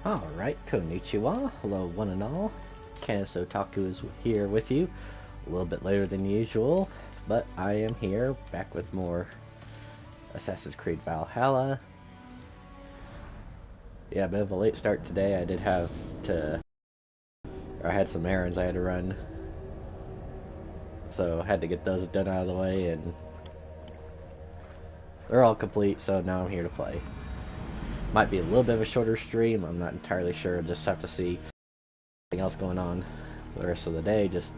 Alright, konnichiwa, hello one and all. Kanaso Taku is here with you, a little bit later than usual, but I am here, back with more Assassin's Creed Valhalla. Yeah, a bit of a late start today. I had some errands I had to run, so I had to get those done out of the way, and they're all complete, so now I'm here to play. Might be a little bit of a shorter stream, I'm not entirely sure, just have to see anything else going on the rest of the day, just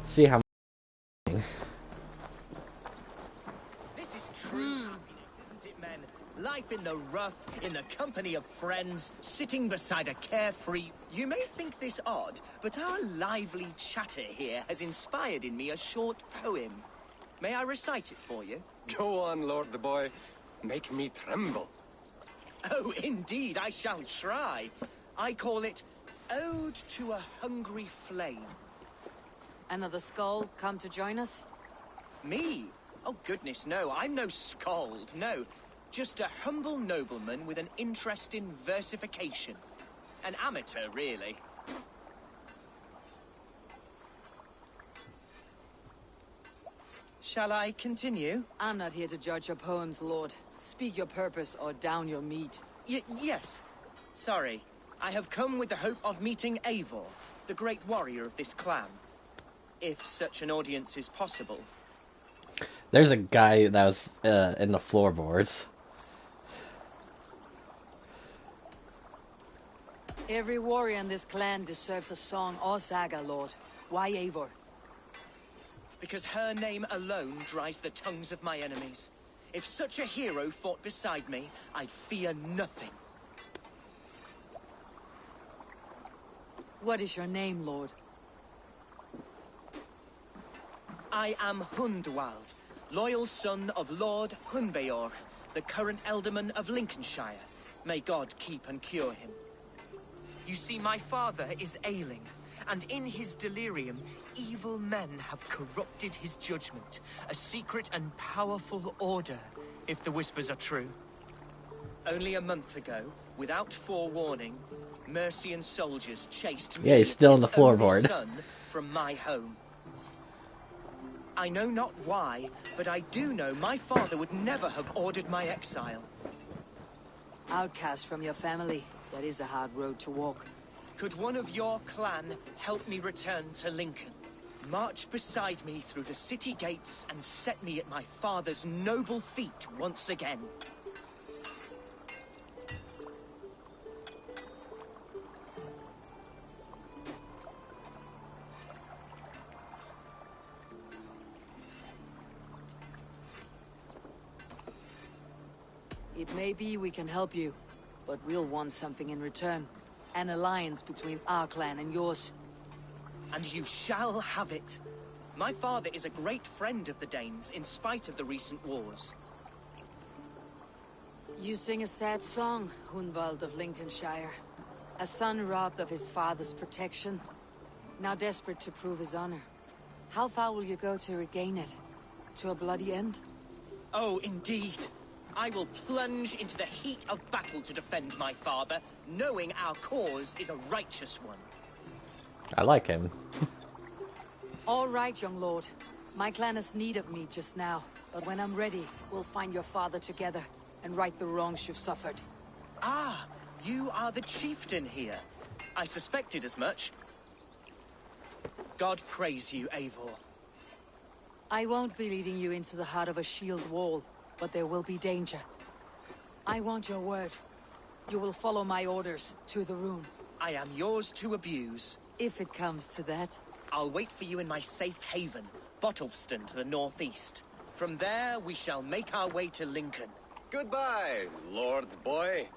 see how This is true happiness, isn't it, men? Life in the rough, in the company of friends, sitting beside a carefree... You may think this odd, but our lively chatter here has inspired in me a short poem. May I recite it for you? Go on, Lord the Boy. Make me tremble. Oh, indeed, I shall try. I call it Ode to a Hungry Flame. Another skull come to join us? Me? Oh, goodness, no. I'm no skald, no. Just a humble nobleman with an interest in versification. An amateur, really. Shall I continue? I'm not here to judge your poems, Lord. Speak your purpose or down your meat. Yes. Sorry. I have come with the hope of meeting Eivor, the great warrior of this clan. If such an audience is possible. There's a guy that was in the floorboards. Every warrior in this clan deserves a song or saga, Lord. Why Eivor? Because her name alone dries the tongues of my enemies. If such a hero fought beside me, I'd fear nothing. What is your name, Lord? I am Hundwald, loyal son of Lord Hunbeor, the current Ealdorman of Lincolnshire. May God keep and cure him. You see, my father is ailing, and in his delirium, evil men have corrupted his judgment. A secret and powerful order, if the whispers are true. Only a month ago, without forewarning, Mercian soldiers chased me, Yeah, he's still in the his only floorboard. son, from my home. I know not why, but I do know my father would never have ordered my exile. Outcast from your family. That is a hard road to walk. Could one of your clan help me return to Lincoln? March beside me through the city gates and set me at my father's noble feet once again. It may be we can help you, but we'll want something in return. An alliance between our clan and yours. And you shall have it. My father is a great friend of the Danes, in spite of the recent wars. You sing a sad song, Hunwald of Lincolnshire. A son robbed of his father's protection, now desperate to prove his honor. How far will you go to regain it? To a bloody end? Oh, indeed. I will plunge into the heat of battle to defend my father, knowing our cause is a righteous one. I like him. All right, young lord. My clan has need of me just now, but when I'm ready, we'll find your father together and right the wrongs you've suffered. Ah, you are the chieftain here. I suspected as much. God praise you, Eivor. I won't be leading you into the heart of a shield wall, but there will be danger. I want your word. You will follow my orders to the rune. I am yours to abuse. If it comes to that. I'll wait for you in my safe haven, Bottleston to the northeast. From there, we shall make our way to Lincoln. Goodbye, Lord Boy.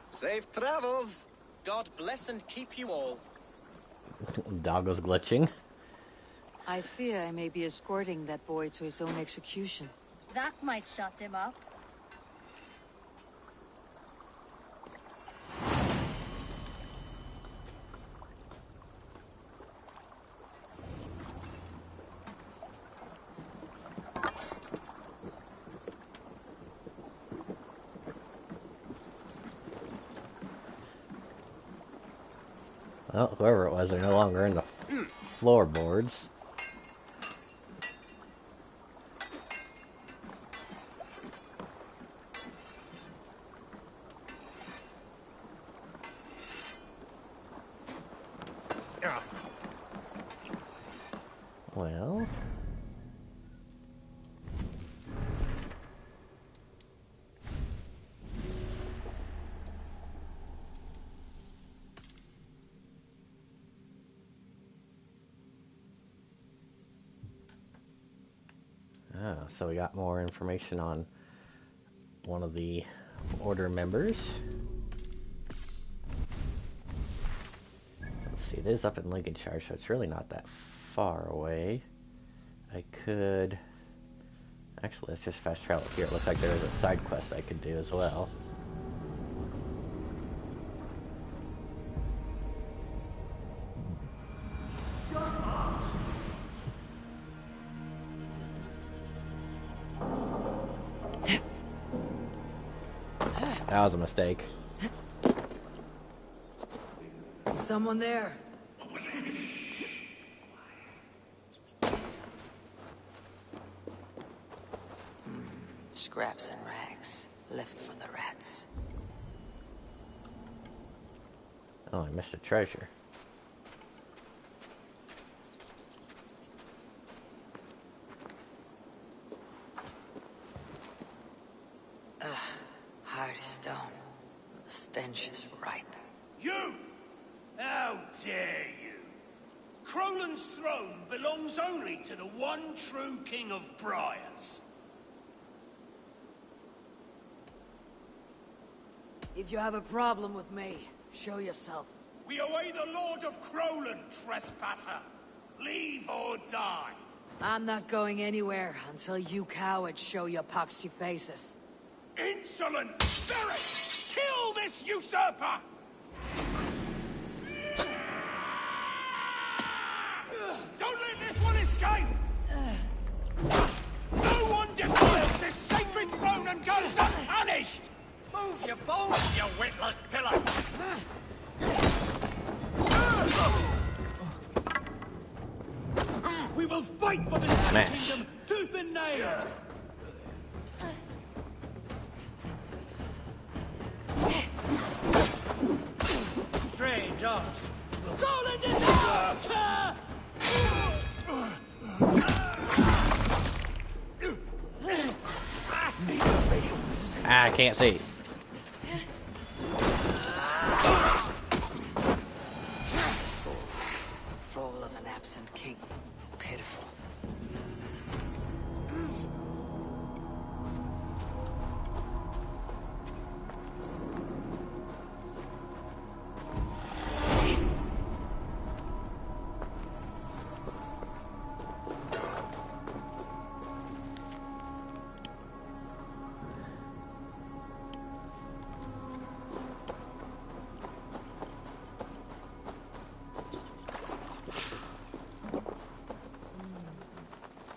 Safe travels. God bless and keep you all. Dog was glitching. I fear I may be escorting that boy to his own execution. That might shut him up. Oh, whoever it was, they're no longer in the floorboards. Well... Oh, so we got more information on one of the Order members. Let's see, it is up in Lincolnshire, so it's really not that far away. I could... Actually, let's just fast travel here. It looks like there is a side quest I could do as well. That was a mistake. Someone there. Scraps and rags, left for the rats. Oh, I missed a treasure. Hard as stone. The stench is ripe. You! How dare you! Crolan's throne belongs only to the one true King of Briars. If you have a problem with me, show yourself. We await the Lord of Crolan, trespasser. Leave or die. I'm not going anywhere until you cowards show your poxy faces. Insolent spirit! Kill this usurper! Don't let this one escape! No one defiles this sacred throne and goes unpunished! Move your bones, you witless pillar! We will fight for this Smash. kingdom tooth and nail! Stray dogs. Crolan is out! Ah, I can't see. Fall of an absent king. Pitiful.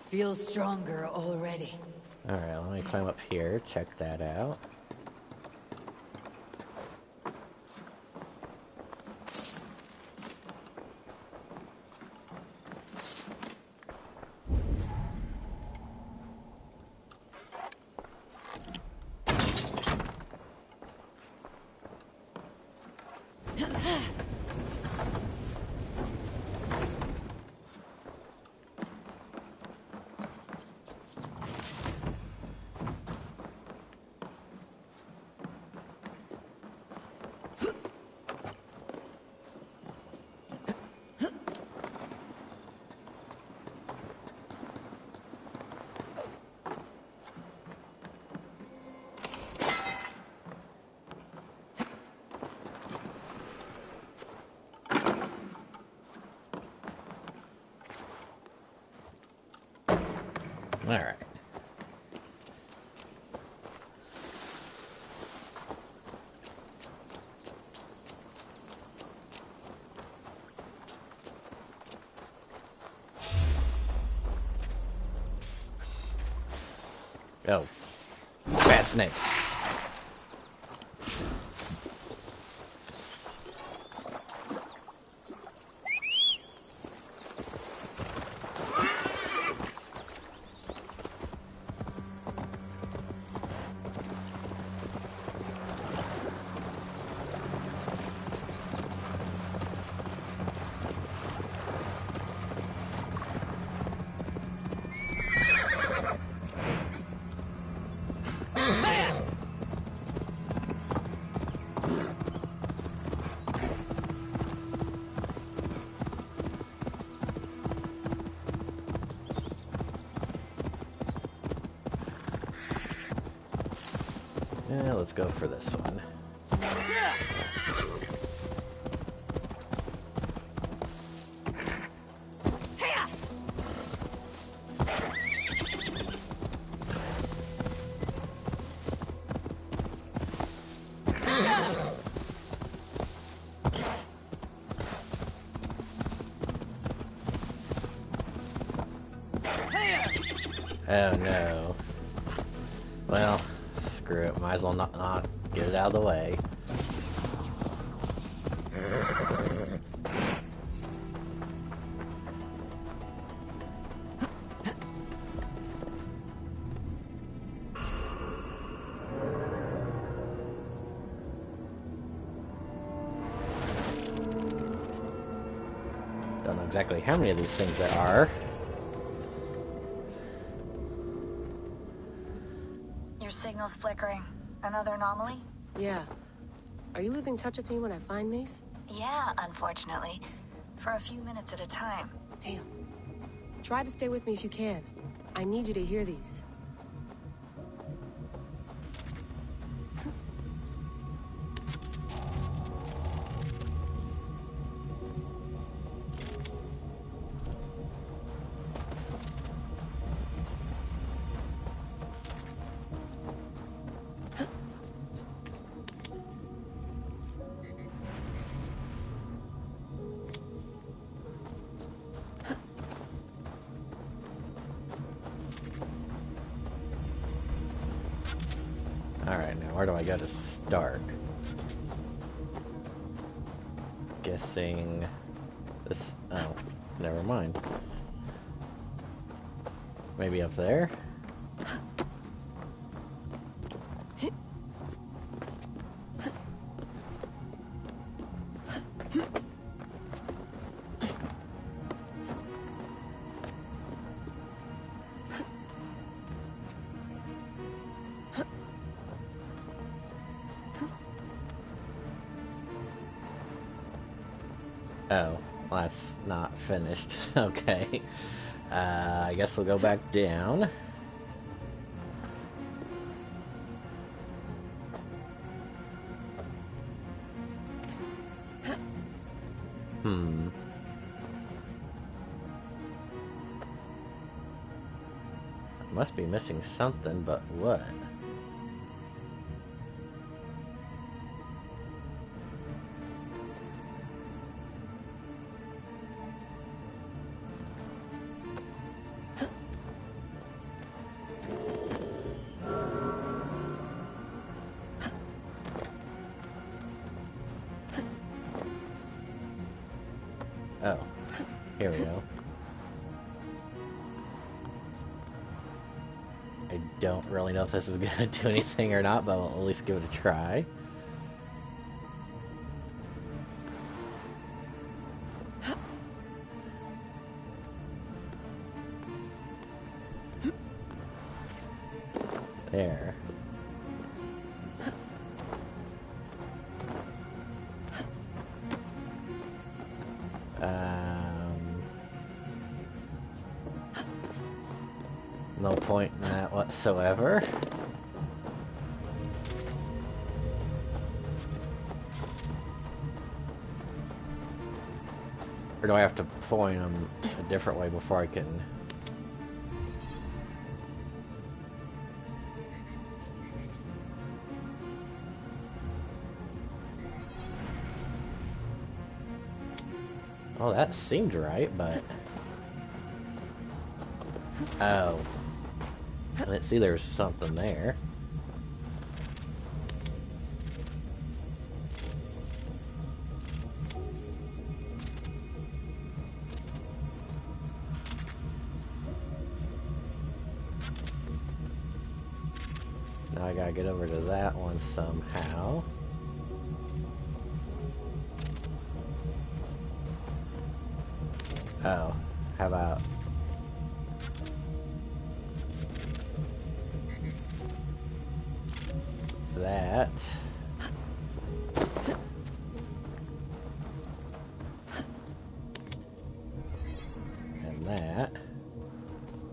Feel stronger already. Alright, let me climb up here, check that out. Alright. Go. Fat snake. Yeah, let's go for this one. Oh no. Well, screw it. Might as well not get it out of the way. Don't know exactly how many of these things there are. Your signal's flickering. Another anomaly? Yeah. Are you losing touch with me when I find these? Yeah, unfortunately. For a few minutes at a time. Damn. Try to stay with me if you can. I need you to hear these. Alright, now where do I go to start? Guessing this. Oh, never mind. Maybe up there? Oh, well, that's not finished. Okay. I guess we'll go back down. Must be missing something, but what? Oh, here we go. I don't really know if this is gonna do anything or not, but I'll at least give it a try. There. No point in that whatsoever. Or do I have to point them a different way before I can... Oh, that seemed right, but... Oh. I didn't see there was something there. Now I gotta get over to that one somehow. Oh, how about... that. And that.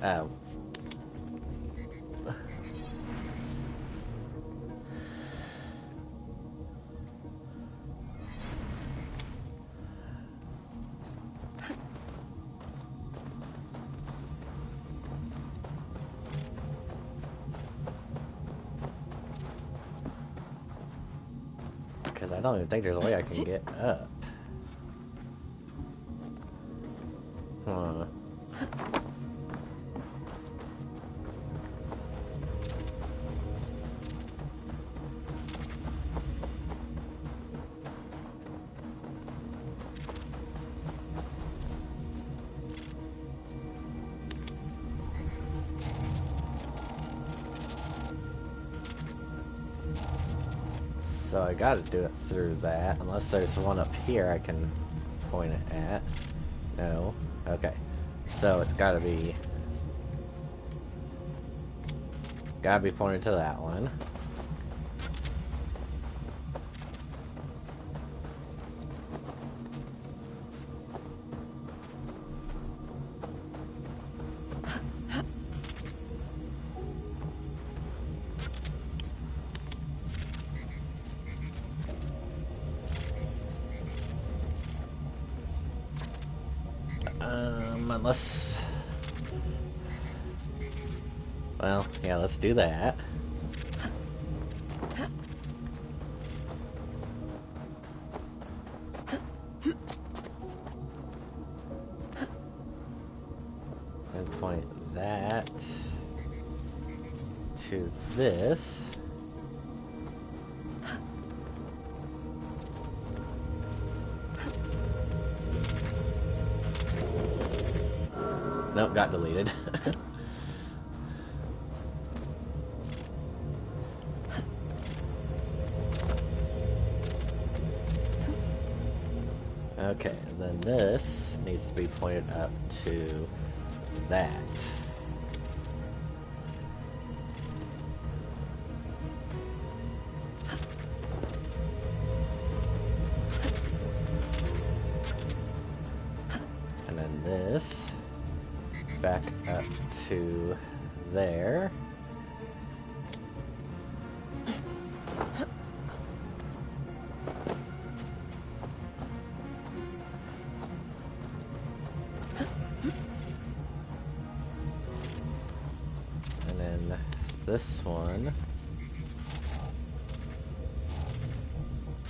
Oh. I don't even think there's a way I can get up. Huh. So I gotta do it through that, unless there's one up here I can point it at. No. Okay. So it's gotta be pointed to that one. Unless... Well, yeah, let's do that. And point that to this. Nope, got deleted. Okay, and then this needs to be pointed up to that. And then this back up to there. And then this one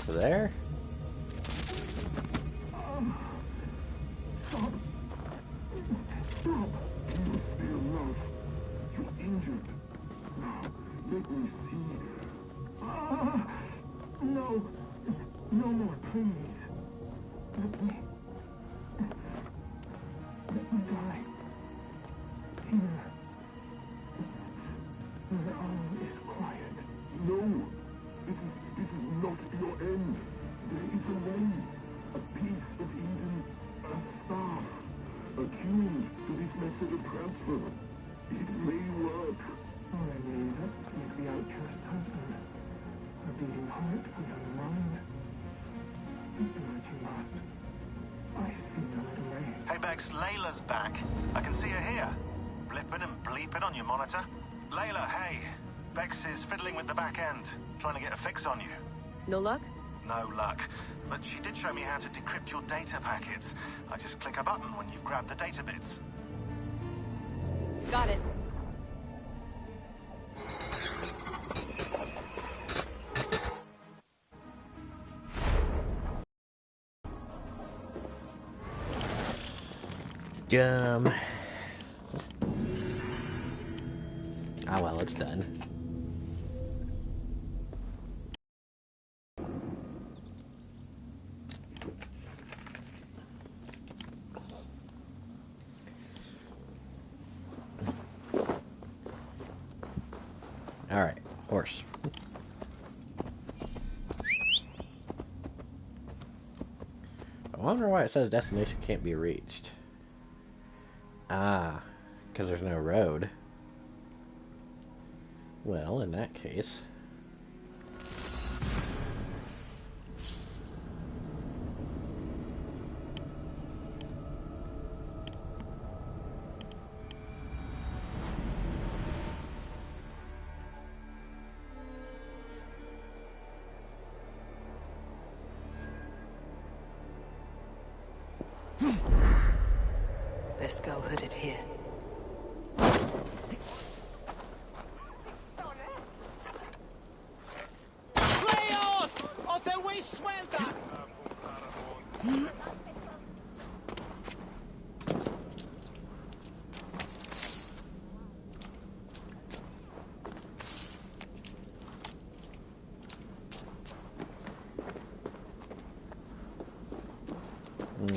to there. No more, please. Let me die. Here. Where all is quiet. No, this is not your end. There is a way. A piece of Eden, a staff, attuned to this method of transfer. It may work. I believe it, like the outcast husband. A beating heart, a young mind. Do what you must. I see no delay. Hey Bex, Layla's back. I can see her here. Blipping and bleeping on your monitor. Layla, hey. Bex is fiddling with the back end, trying to get a fix on you. No luck? No luck. But she did show me how to decrypt your data packets. I just click a button when you've grabbed the data bits. Got it. Ah, well, it's done. Alright, horse. I wonder why it says destination can't be reached. Ah, because there's no road. Well, in that case... Best go hooded here. Slay off! Of their waste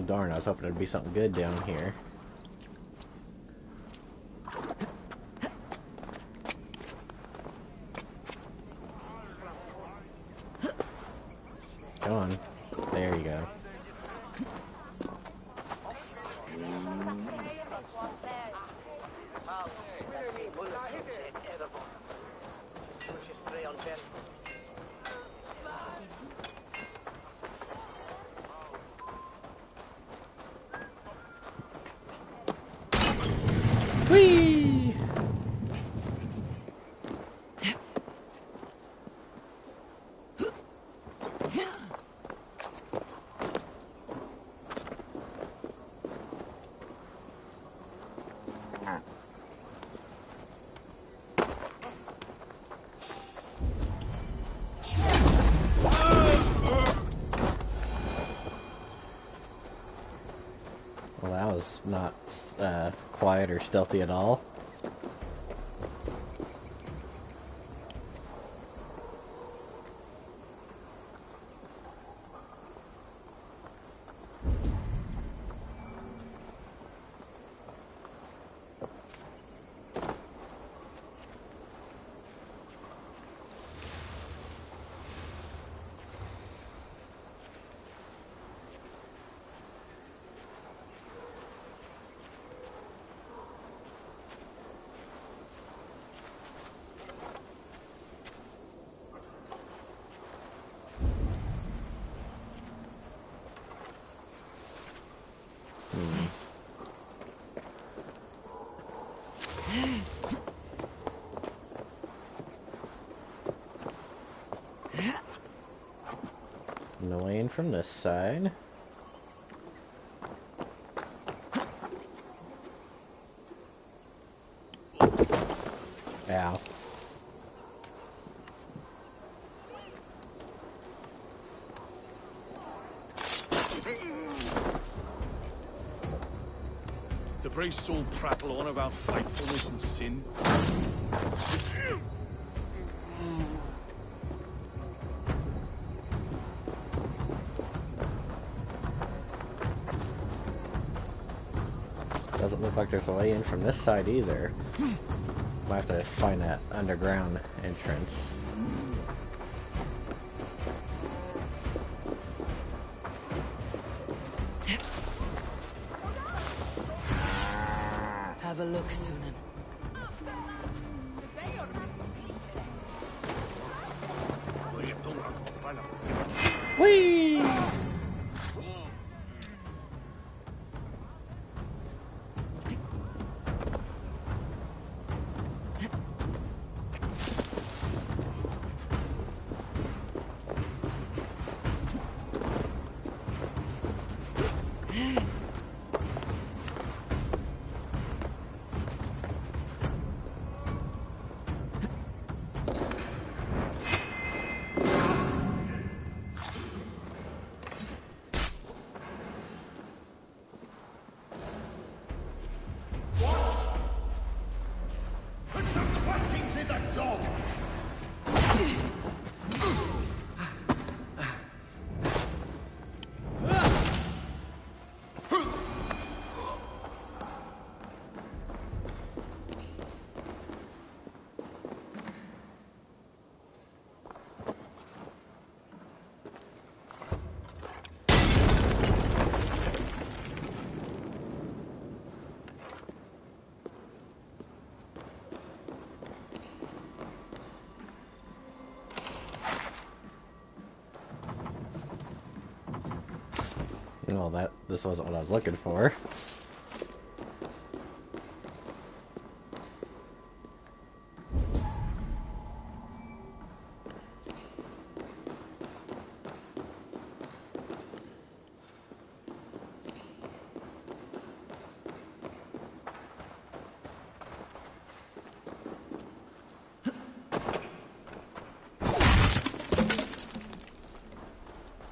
darn, I was hoping there'd be something good down here. Come on. There you go. Whee! Well, that was not quiet or stealthy at all. No way in from this side. Ow. The priests all prattle on about faithfulness and sin. Doesn't look like there's a way in from this side either. Might have to find that underground entrance. Have a look, Sunan. Whee! Well, this wasn't what I was looking for.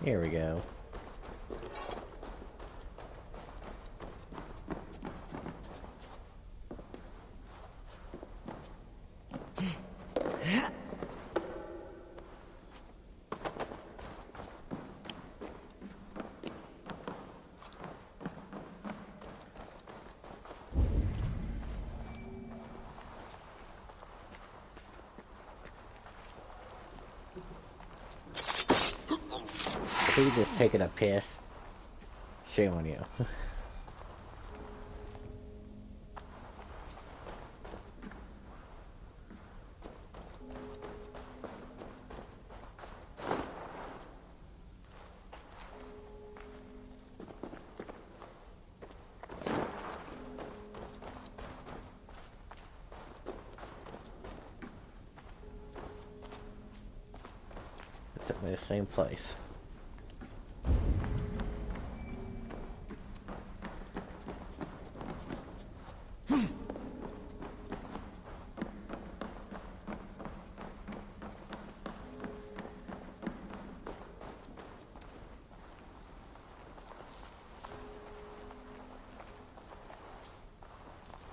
Here we go. He just taking a piss. Shame on you. It took me the same place.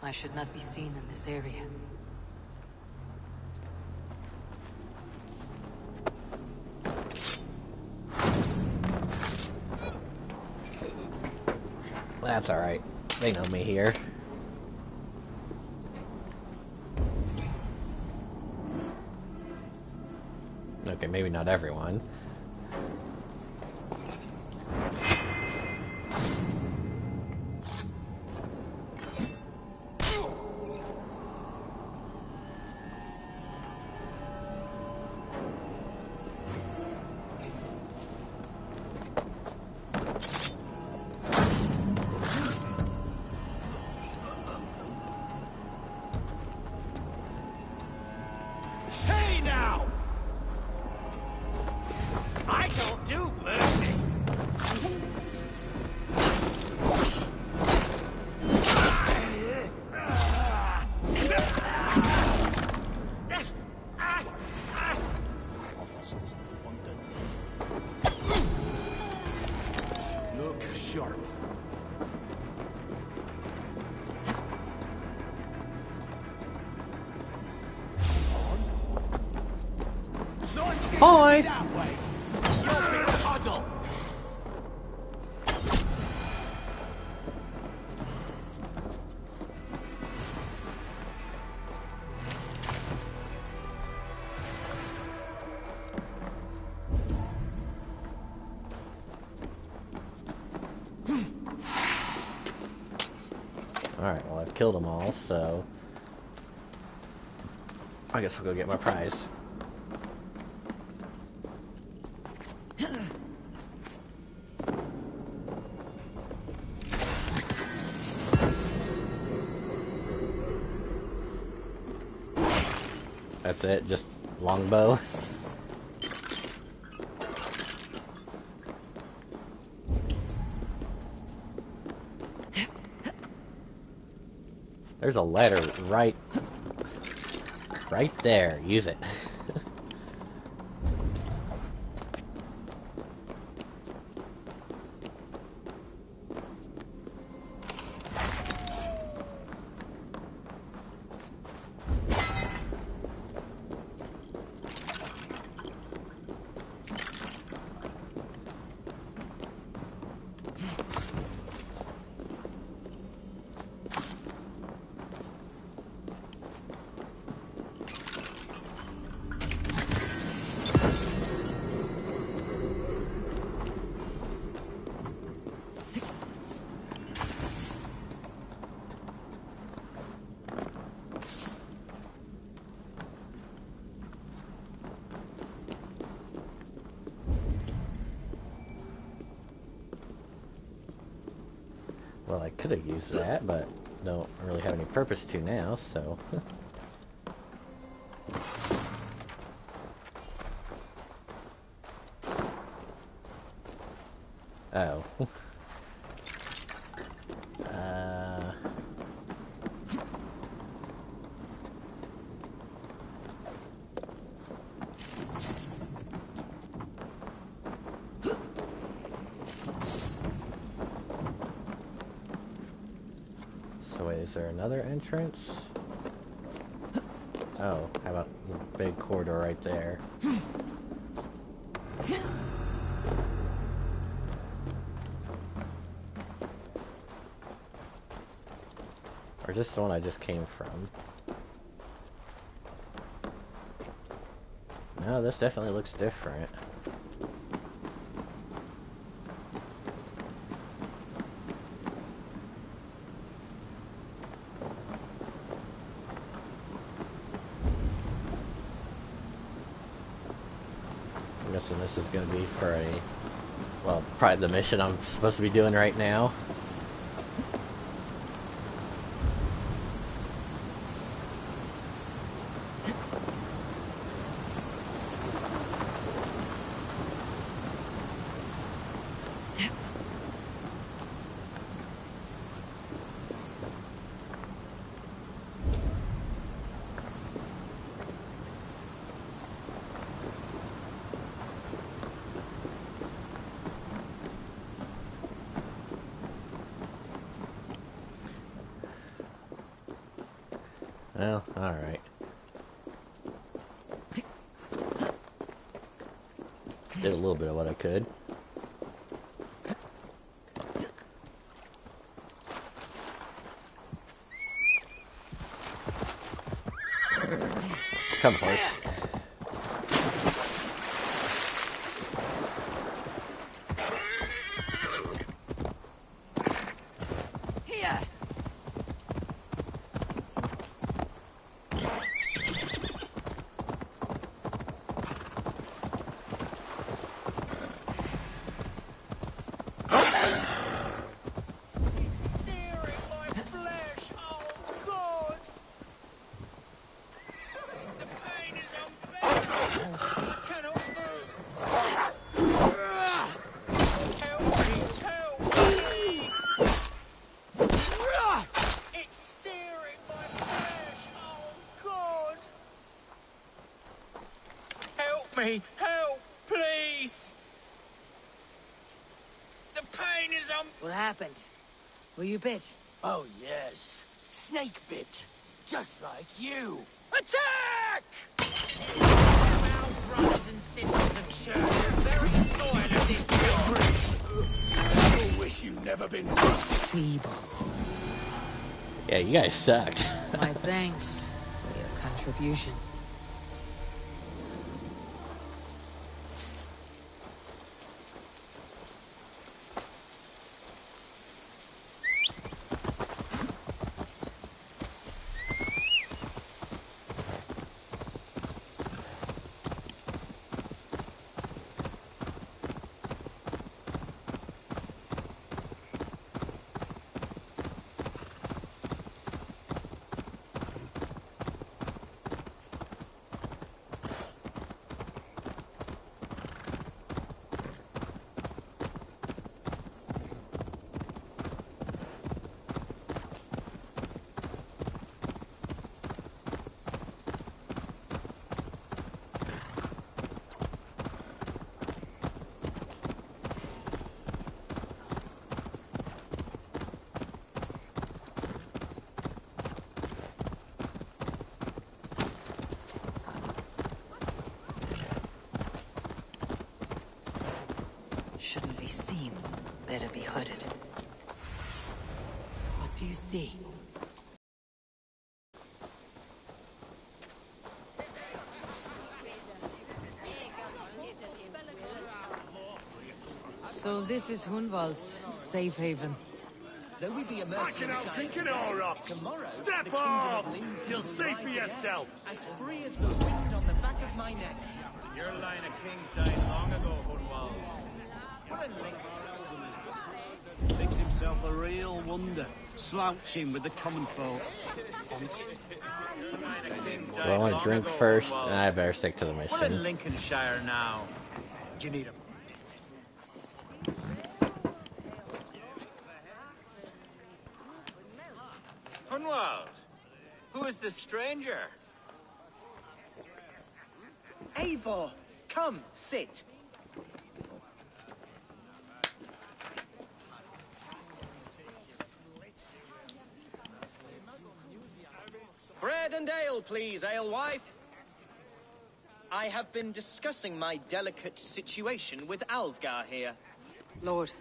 I should not be seen in this area. That's alright. They know me here. Okay, maybe not everyone. Hey now! I don't do mercy. Look sharp. Hi! That way. You'll be a puddle. Alright, well I've killed them all, so... I guess we'll go get my prize. That's it, just longbow. There's a letter right there. Use it. Well, I could have used that, but don't really have any purpose to now, so... Oh. So wait, is there another entrance? Oh, how about the big corridor right there? Or is this the one I just came from? No, this definitely looks different. this is going to be for a, well, probably the mission I'm supposed to be doing right now. Well, alright. Did a little bit of what I could. Come, horse. Help, please! The pain is What happened? Were you bit? Oh, yes. Snake bit. Just like you. Attack! Our brothers and sisters of church, the very soil of this country. I wish you'd never been Feeble. Yeah, you guys sucked. My thanks for your contribution. Shouldn't be seen. Better be hooded. What do you see? So this is Hunwald's safe haven. Though we be immersed in drinking all rocks. tomorrow, Step the kingdom off! of Linz You'll will see for rise yourself. again, as free as the wind on the back of my neck. Your line of kings died long ago, Hunwald. Thinks himself a real wonder, slouching with the common folk. Well, I want to drink first, and I better stick to the We're in mission. Lincolnshire now. Do you need him? Hunwald, who is this stranger? Eivor, come, sit. Bread and ale, please, alewife. I have been discussing my delicate situation with Alvgar here. Lord.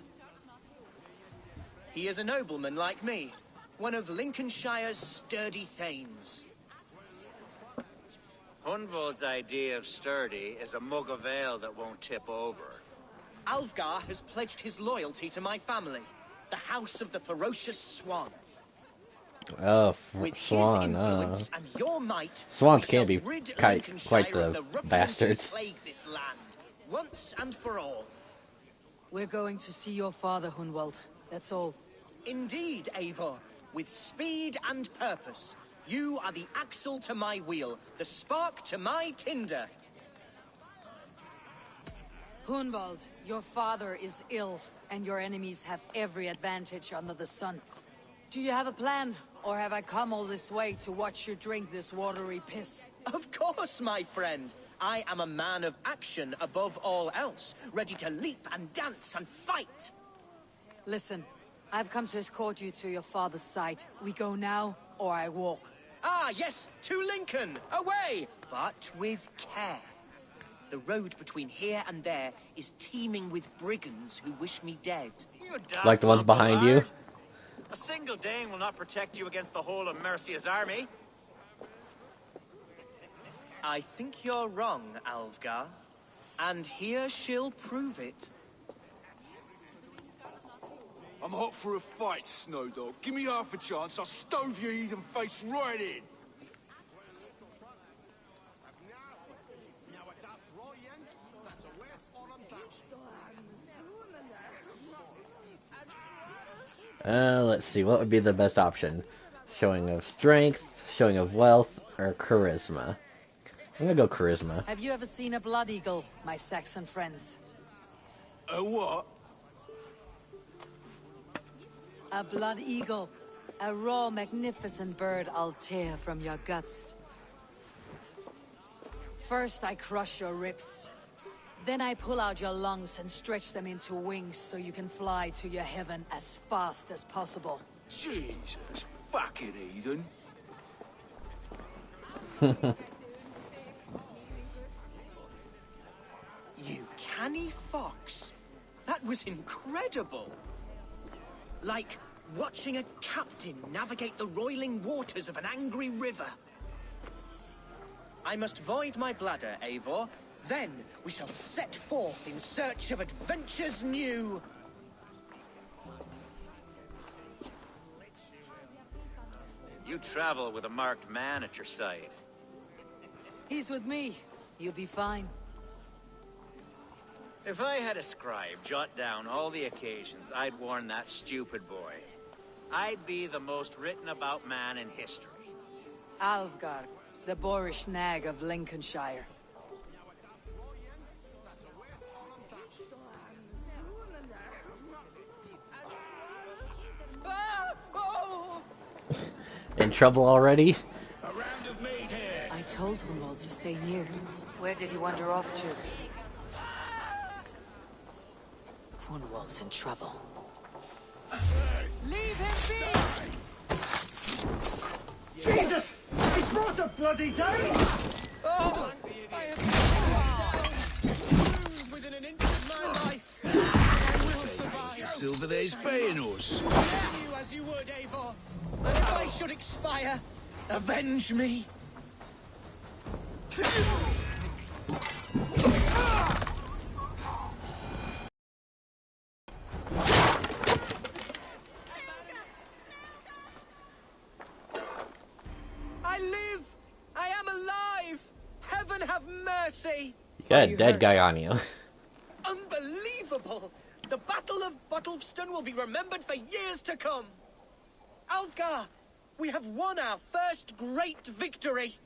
He is a nobleman like me, one of Lincolnshire's sturdy thanes. Hunwald's idea of sturdy is a mug of ale that won't tip over. Alvgar has pledged his loyalty to my family, the House of the Ferocious Swan. Oh, With Swan, his influence and your might, Swans we can't shall be rid quite Lincolnshire the of ruffians who bastards. plague this land, once and for all. We're going to see your father, Hunwald. That's all. Indeed, Eivor. With speed and purpose. You are the axle to my wheel, the spark to my tinder. Hunwald, your father is ill, and your enemies have every advantage under the sun. Do you have a plan, or have I come all this way to watch you drink this watery piss? Of course, my friend. I am a man of action above all else, ready to leap and dance and fight. Listen, I've come to escort you to your father's side. We go now, or I walk. Ah, yes, to Lincoln, away, but with care. The road between here and there is teeming with brigands who wish me dead. Like the ones behind you? A single Dane will not protect you against the whole of Mercia's army. I think you're wrong, Alvgar. And here she'll prove it. I'm hot for a fight, Snowdog. Give me half a chance, I'll stove your heathen face right in. Let's see, what would be the best option? Showing of strength, showing of wealth, or charisma? I'm gonna go charisma. Have you ever seen a blood eagle, my Saxon friends? A what? A blood eagle. A raw, magnificent bird I'll tear from your guts. First I crush your ribs. Then I pull out your lungs and stretch them into wings so you can fly to your heaven as fast as possible. Jesus, fucking Eden. You canny fox. That was incredible. Like watching a captain navigate the roiling waters of an angry river. I must void my bladder, Eivor. Then we shall set forth in search of adventures new. You travel with a marked man at your side. He's with me. You'll be fine. If I had a scribe jot down all the occasions I'd warn that stupid boy, I'd be the most written about man in history. Alvgar, the boorish nag of Lincolnshire. In trouble already? I told Hunwald to stay near. Where did he wander off to? Hunwald's in trouble. Leave him be! Jesus! It's brought a bloody day! Oh, I have down, within an inch of my life. I will survive. Silver there's paying us. You as you would, Eivor. And if I should expire, avenge me. I live! I am alive! Heaven have mercy! You got a dead guy on you. Unbelievable! The Battle of Bottlefston will be remembered for years to come. Alfgar, we have won our first great victory.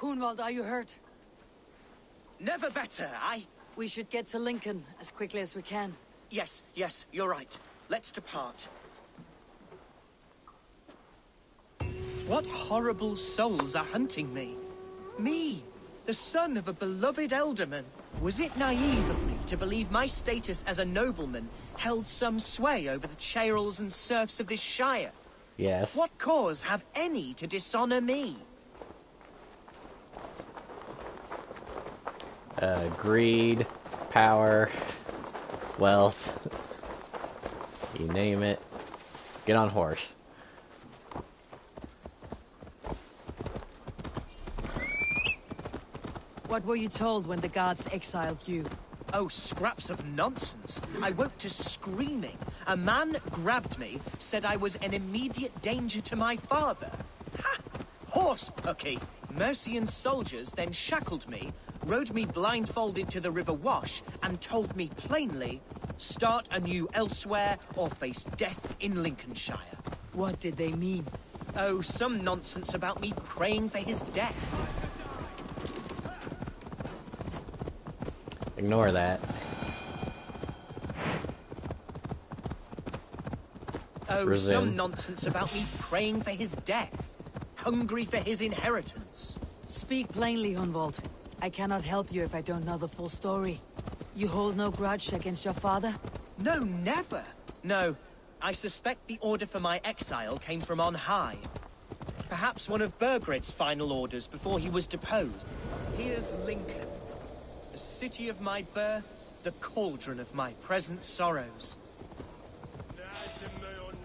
Hunwald, are you hurt? Never better, We should get to Lincoln as quickly as we can. Yes, you're right. Let's depart. What horrible souls are hunting me? Me, the son of a beloved elderman. Was it naive of me to believe my status as a nobleman held some sway over the churls and serfs of this shire? Yes. What cause have any to dishonor me? Greed, power, wealth, you name it. Get on horse. What were you told when the gods exiled you? Oh, scraps of nonsense. I woke to screaming. A man grabbed me, said I was an immediate danger to my father. Ha! Horse pucky. Mercian soldiers then shackled me, rode me blindfolded to the River Wash, and told me plainly, start anew elsewhere or face death in Lincolnshire. What did they mean? Oh, some nonsense about me praying for his death. Ignore that. Oh, Resume. some nonsense about me praying for his death. Hungry for his inheritance. Speak plainly, Hunwald. I cannot help you if I don't know the full story. You hold no grudge against your father? No, never. No, I suspect the order for my exile came from on high. Perhaps one of Burgred's final orders before he was deposed. Here's Lincoln. The city of my birth, the cauldron of my present sorrows.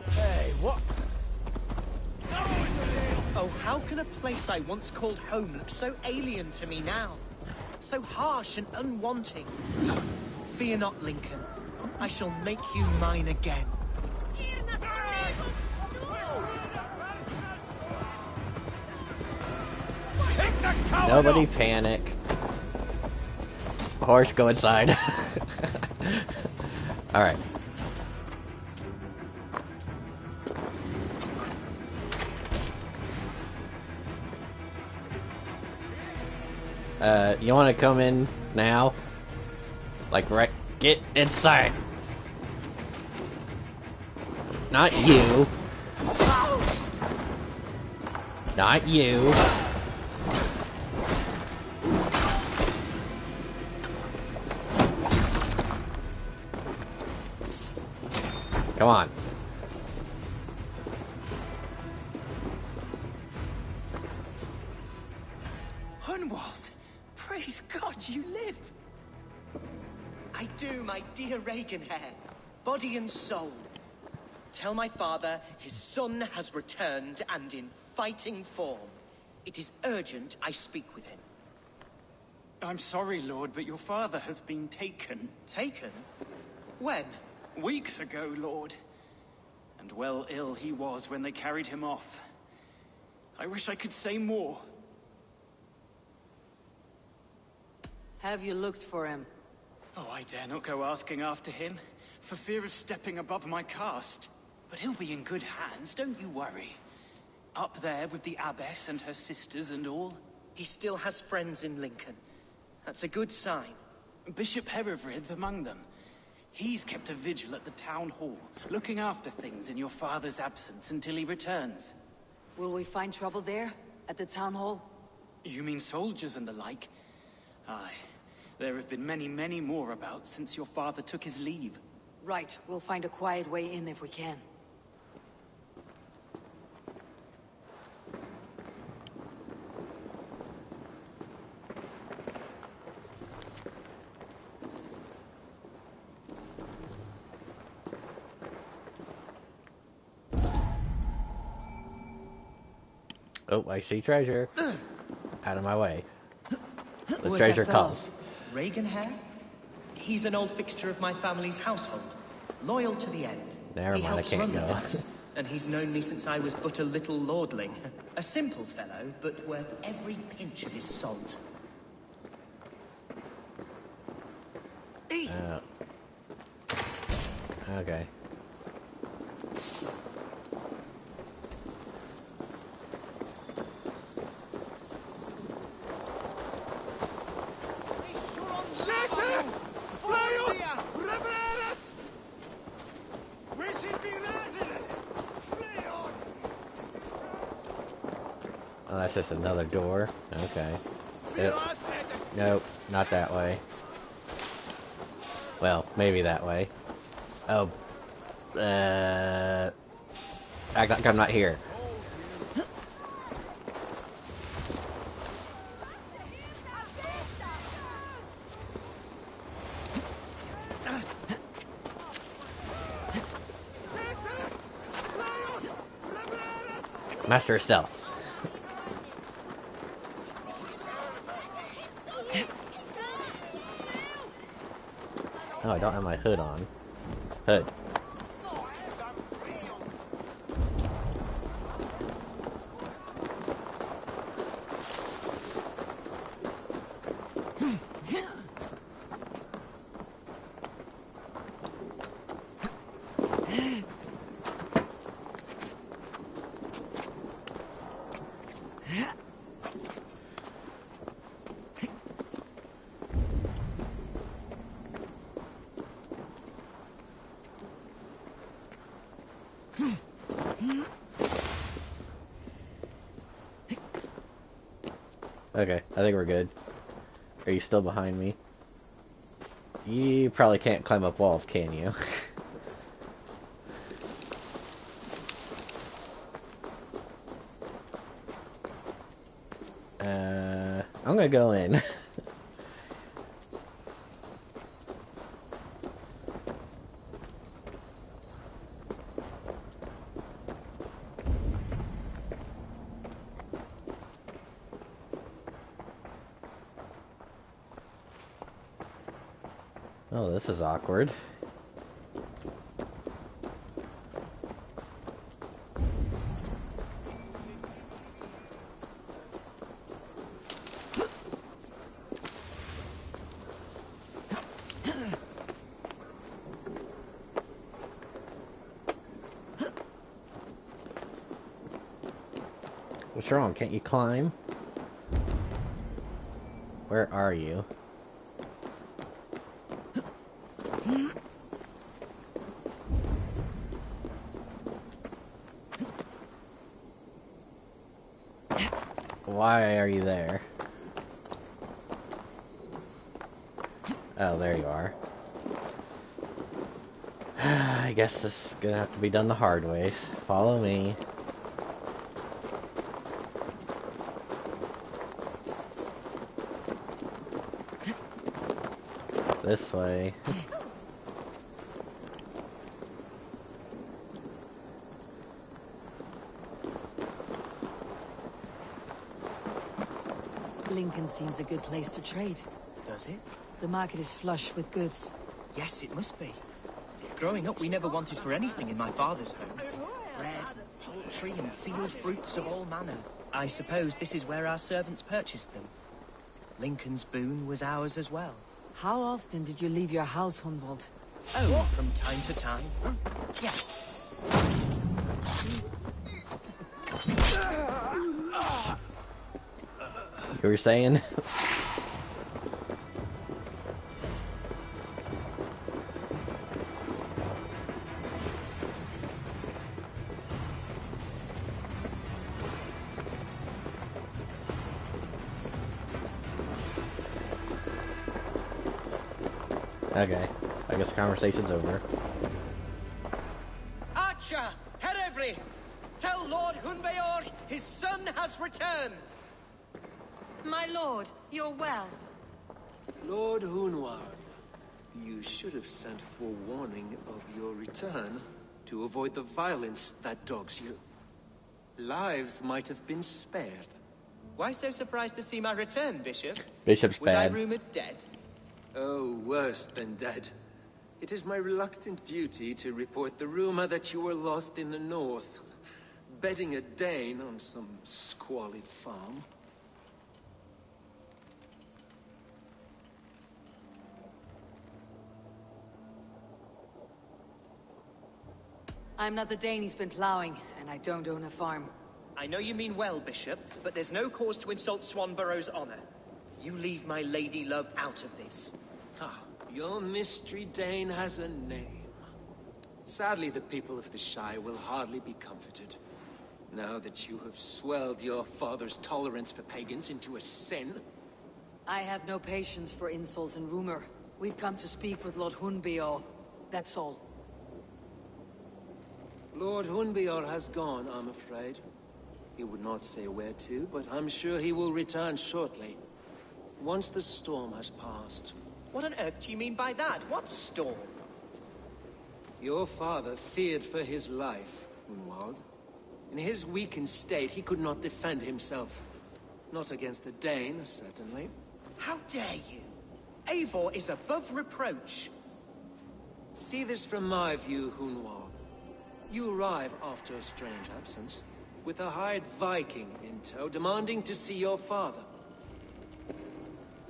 Hey, what? Oh, how can a place I once called home look so alien to me now? So harsh and unwanting. Fear not, Lincoln. I shall make you mine again. Nobody panic. Horse, go inside. Alright. You wanna come in now? Like, right, get inside! Not you! Not you! Come on. Hunwald! Praise God you live! I do, my dear Reaganhair. Body and soul. Tell my father his son has returned and in fighting form. It is urgent I speak with him. I'm sorry, Lord, but your father has been taken. Taken? When? Weeks ago, Lord. And well ill he was when they carried him off. I wish I could say more. Have you looked for him? Oh, I dare not go asking after him, for fear of stepping above my caste. But he'll be in good hands, don't you worry. Up there with the abbess and her sisters and all. He still has friends in Lincoln. That's a good sign. Bishop Herevrid among them. He's kept a vigil at the town hall, looking after things in your father's absence until he returns. Will we find trouble there? At the town hall? You mean soldiers and the like? Aye. There have been many, many more about since your father took his leave. Right. We'll find a quiet way in if we can. Oh, I see treasure. Out of my way. The Who was treasure that fellow? calls. Reaganhair? He's an old fixture of my family's household. Loyal to the end. Never He mind, I helps can't run the go. house, and he's known me since I was but a little lordling. A simple fellow, but worth every pinch of his salt. Okay. Oh, that's just another door. Okay. Yep. Nope, not that way. Well, maybe that way. Oh. Act like I'm not here. Master of Stealth. Oh, I don't have my hood on. Hood. Okay, I think we're good. Are you still behind me? You probably can't climb up walls, can you? I'm gonna go in. Oh, this is awkward. What's wrong? Can't you climb? Where are you? Why are you there? Oh, there you are. I guess this is gonna have to be done the hard ways. Follow me. This way. Lincoln seems a good place to trade. Does it? The market is flush with goods. Yes, it must be. Growing up, we never wanted for anything in my father's home. Bread, poultry, and field fruits of all manner. I suppose this is where our servants purchased them. Lincoln's boon was ours as well. How often did you leave your house, Hunwald? Oh, from time to time. Yes. You were saying? Okay, I guess the conversation's over. Archer, Herevri, tell Lord Hunbeor his son has returned. My lord, you're well. Lord Hunward, you should have sent forewarning of your return to avoid the violence that dogs you. Lives might have been spared. Why so surprised to see my return, Bishop? Bishop's Was I bad. rumored dead? Oh, worse than dead. It is my reluctant duty to report the rumor that you were lost in the north, bedding a Dane on some squalid farm. I'm not the Dane he's been plowing, and I don't own a farm. I know you mean well, Bishop, but there's no cause to insult Swanborough's honor. You leave my lady love out of this. Ah, your mystery Dane has a name. Sadly, the people of the Shire will hardly be comforted. Now that you have swelled your father's tolerance for pagans into a sin. I have no patience for insults and rumor. We've come to speak with Lord Hunbeor. That's all. Lord Hunbeor has gone, I'm afraid. He would not say where to, but I'm sure he will return shortly. Once the storm has passed. What on earth do you mean by that? What storm? Your father feared for his life, Hunwald. In his weakened state, he could not defend himself. Not against a Dane, certainly. How dare you? Eivor is above reproach. See this from my view, Hunwald. You arrive after a strange absence, with a hired Viking in tow, demanding to see your father.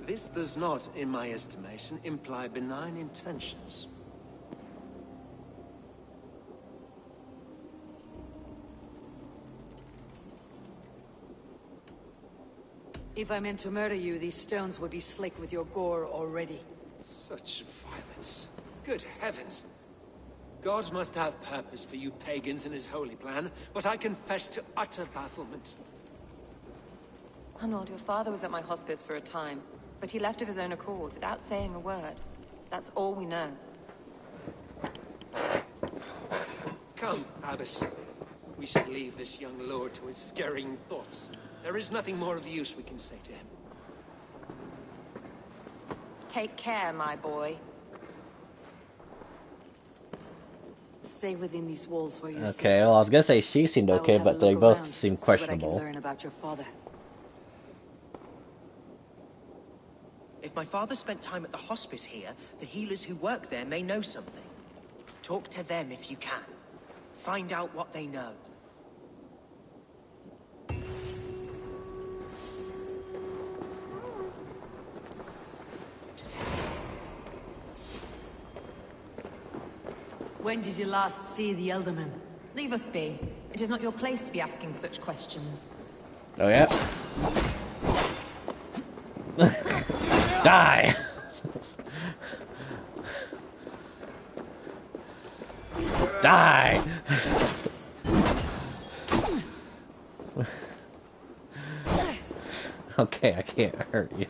This does not, in my estimation, imply benign intentions. If I meant to murder you, these stones would be slick with your gore already. Such violence. Good heavens! God must have purpose for you pagans in his holy plan, but I confess to utter bafflement. Arnold, your father was at my hospice for a time, but he left of his own accord without saying a word. That's all we know. Come, Abbess. We should leave this young lord to his scurrying thoughts. There is nothing more of use we can say to him. Take care, my boy. Stay within these walls where you're Okay, well, I was gonna say she seemed okay, but they both seem questionable. What I can learn about your father. If my father spent time at the hospice here, the healers who work there may know something. Talk to them if you can. Find out what they know. When did you last see the Elderman? Leave us be. It is not your place to be asking such questions. Oh, yeah? Die! Die! Okay, I can't hurt you.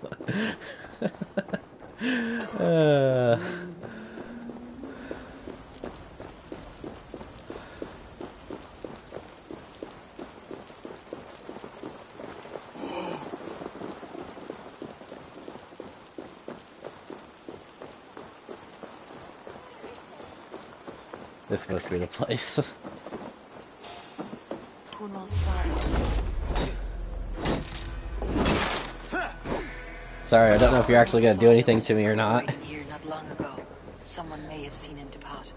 This must be the place. Sorry, I don't know if you're actually going to do anything to me or not. Here not long ago. Someone may have seen him depart.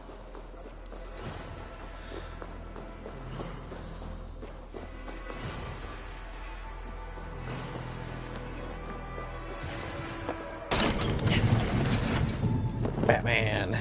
Batman.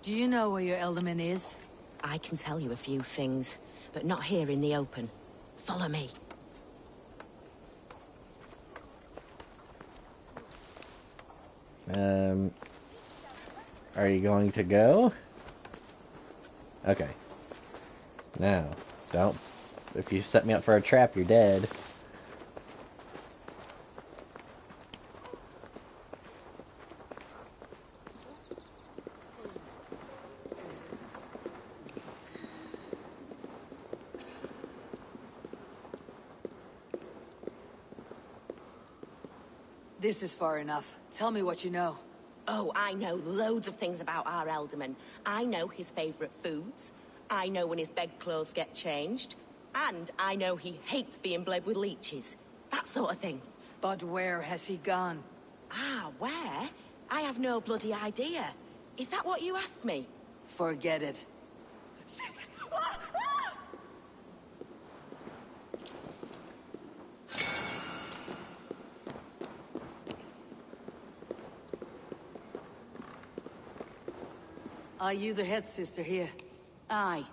Do you know where your Elderman is? I can tell you a few things, but not here in the open. Follow me. Are you going to go? Okay. Now, don't. If you set me up for a trap, you're dead. This is far enough. Tell me what you know. Oh, I know loads of things about our Elderman. I know his favorite foods. I know when his bedclothes get changed. And I know he hates being bled with leeches. That sort of thing. But where has he gone? Ah, where? I have no bloody idea. Is that what you asked me? Forget it. Are you the head sister here? Aye.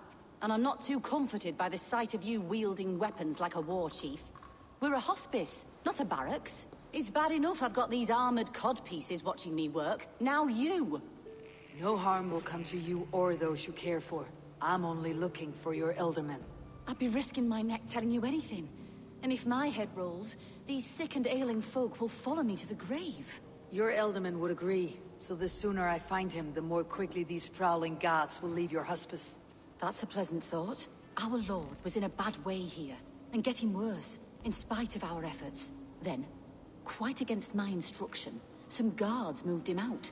And I'm not too comforted by the sight of you wielding weapons like a war chief. We're a hospice, not a barracks. It's bad enough I've got these armored codpieces watching me work. Now you! No harm will come to you or those you care for. I'm only looking for your Elderman. I'd be risking my neck telling you anything. And if my head rolls, these sick and ailing folk will follow me to the grave. Your Elderman would agree, so the sooner I find him, the more quickly these prowling guards will leave your hospice. That's a pleasant thought. Our lord was in a bad way here, and getting worse, in spite of our efforts. Then, quite against my instruction, some guards moved him out.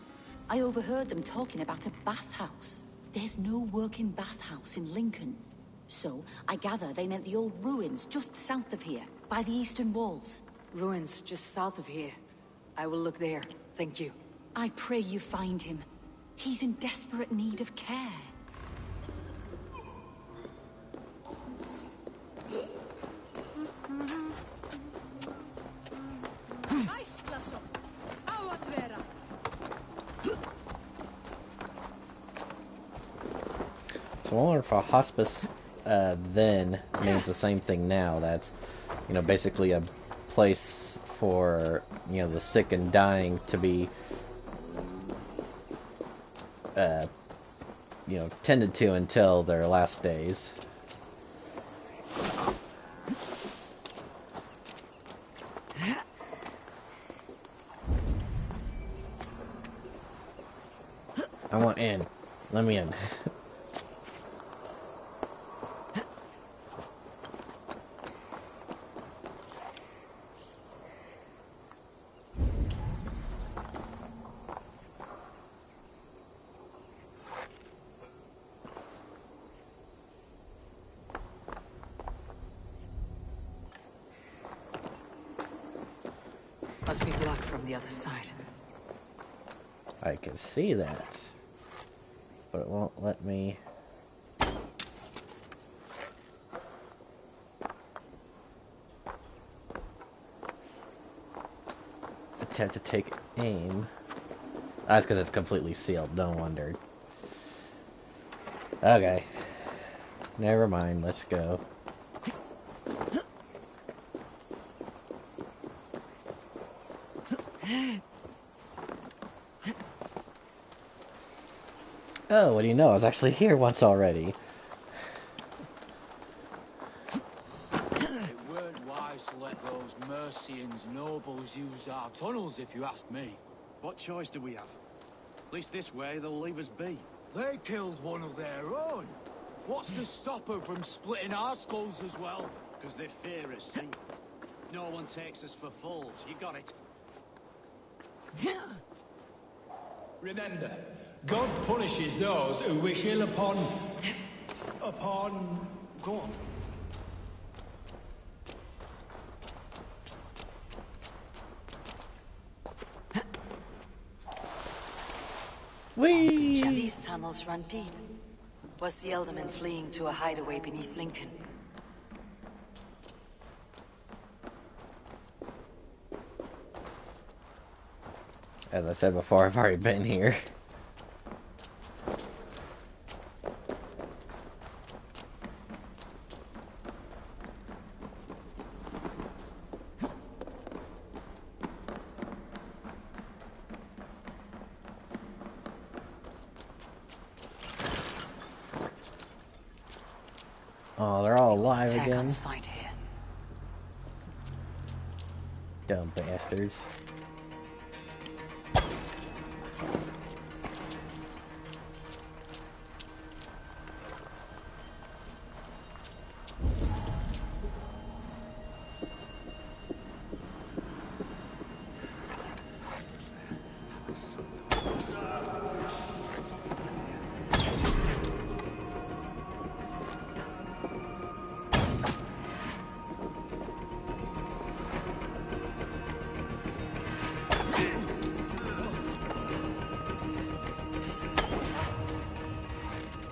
I overheard them talking about a bathhouse. There's no working bathhouse in Lincoln. So, I gather they meant the old ruins just south of here, by the eastern walls. Ruins just south of here. I will look there, thank you. I pray you find him. He's in desperate need of care. So I wonder if a hospice then means the same thing now. That's, you know, basically a place for, you know, the sick and dying to be, you know, tended to until their last days. I want in. Let me in. Must be blocked from the other side. I can see that, but it won't let me. Attempt to take aim. That's because it's completely sealed, no wonder. Okay. Never mind, let's go. Oh, what do you know? I was actually here once already. It weren't wise to let those Mercians nobles use our tunnels, if you ask me. What choice do we have? At least this way they'll leave us be. They killed one of their own. What's to stop her from splitting our skulls as well? Because they fear us, see? No one takes us for fools. You got it. Remember, God punishes those who wish ill upon... Go on. Whee! These tunnels run deep. Was the Elderman fleeing to a hideaway beneath Lincoln? As I said before, I've already been here. Oh, they're all alive Attack again. on sight here. Dumb bastards.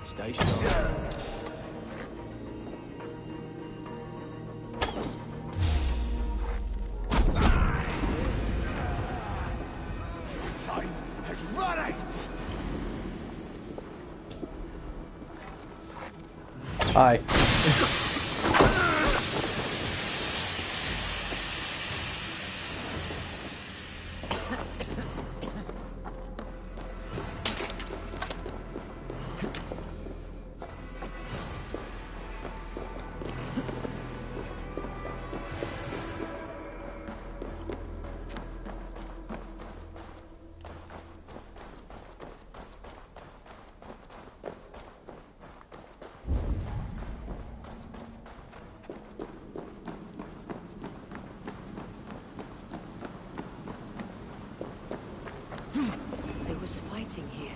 Stay strong. Time has run out! Hi. They was fighting here.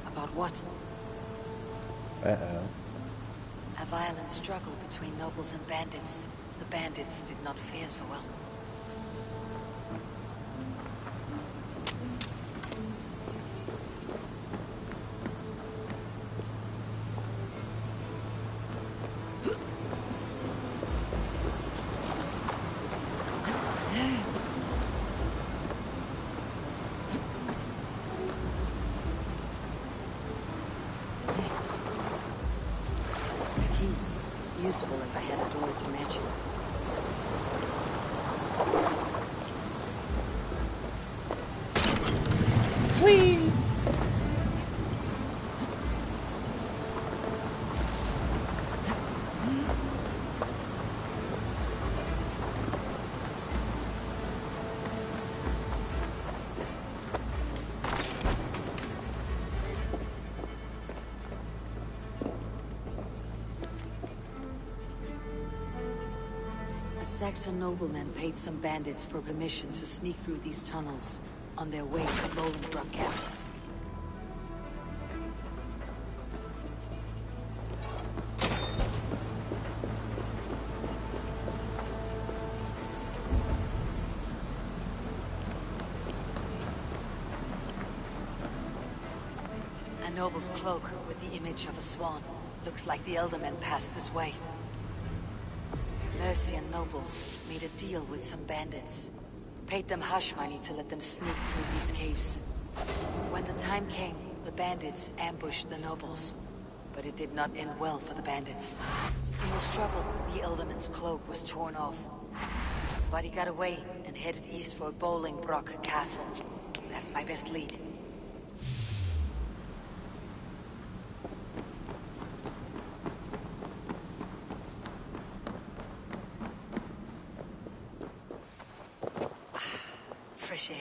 About what? Uh-oh. A violent struggle between nobles and bandits. The bandits did not fare so well. Useful if I had a door to match it. Whee! A Saxon nobleman paid some bandits for permission to sneak through these tunnels on their way to Bolingbroke Castle. A noble's cloak with the image of a swan. Looks like the Eldermen passed this way. Mercian nobles made a deal with some bandits. Paid them hush money to let them sneak through these caves. When the time came, the bandits ambushed the nobles. But it did not end well for the bandits. In the struggle, the Elderman's cloak was torn off. But he got away and headed east for Bolingbroke Castle. That's my best lead. Fresh air.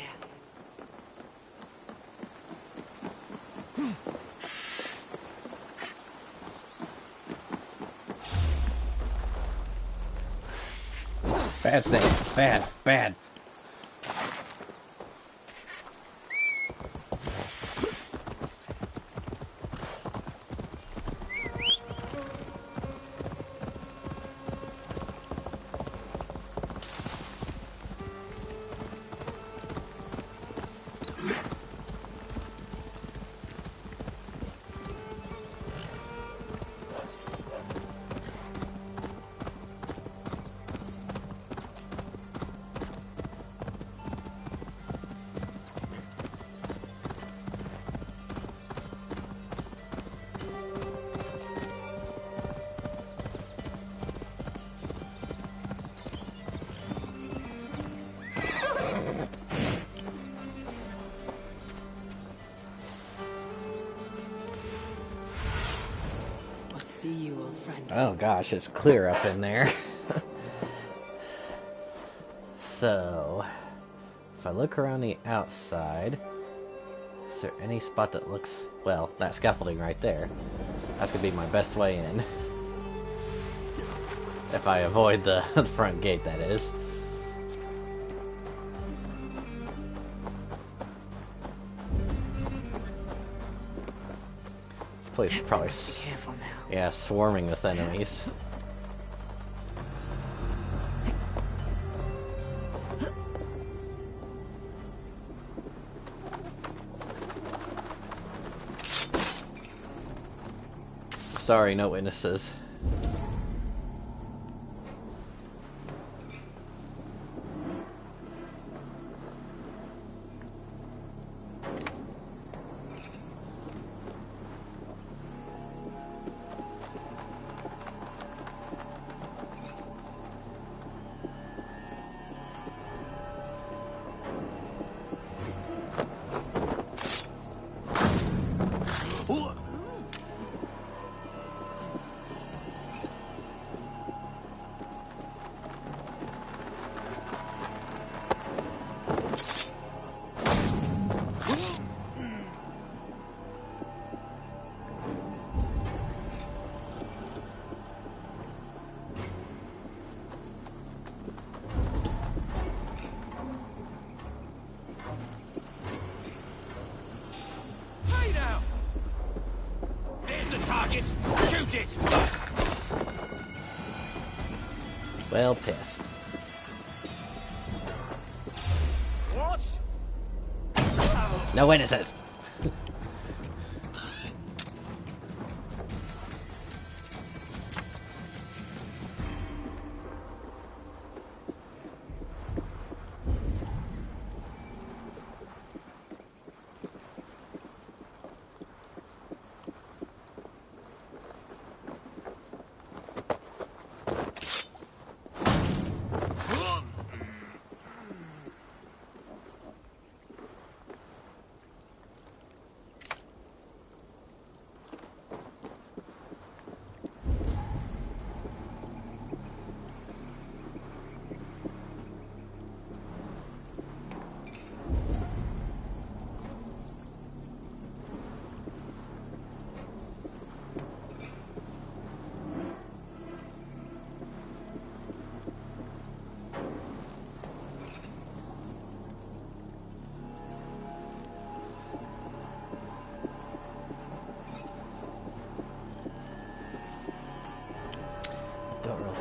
Bad snake. Bad. Bad. See you, old friend. Oh gosh, it's clear up in there. So, if I look around the outside, is there any spot that looks, well, that scaffolding right there. That's gonna be my best way in. If I avoid the front gate, that is. This place is probably careful now. Yeah, swarming with enemies. Sorry, no witnesses. Shoot it! Well, piss. What? No witnesses.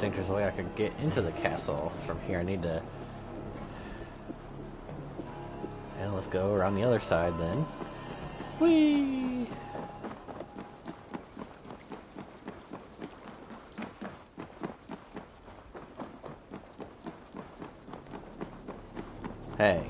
think there's a way I could get into the castle from here. I need to... And let's go around the other side then. Whee! Hey.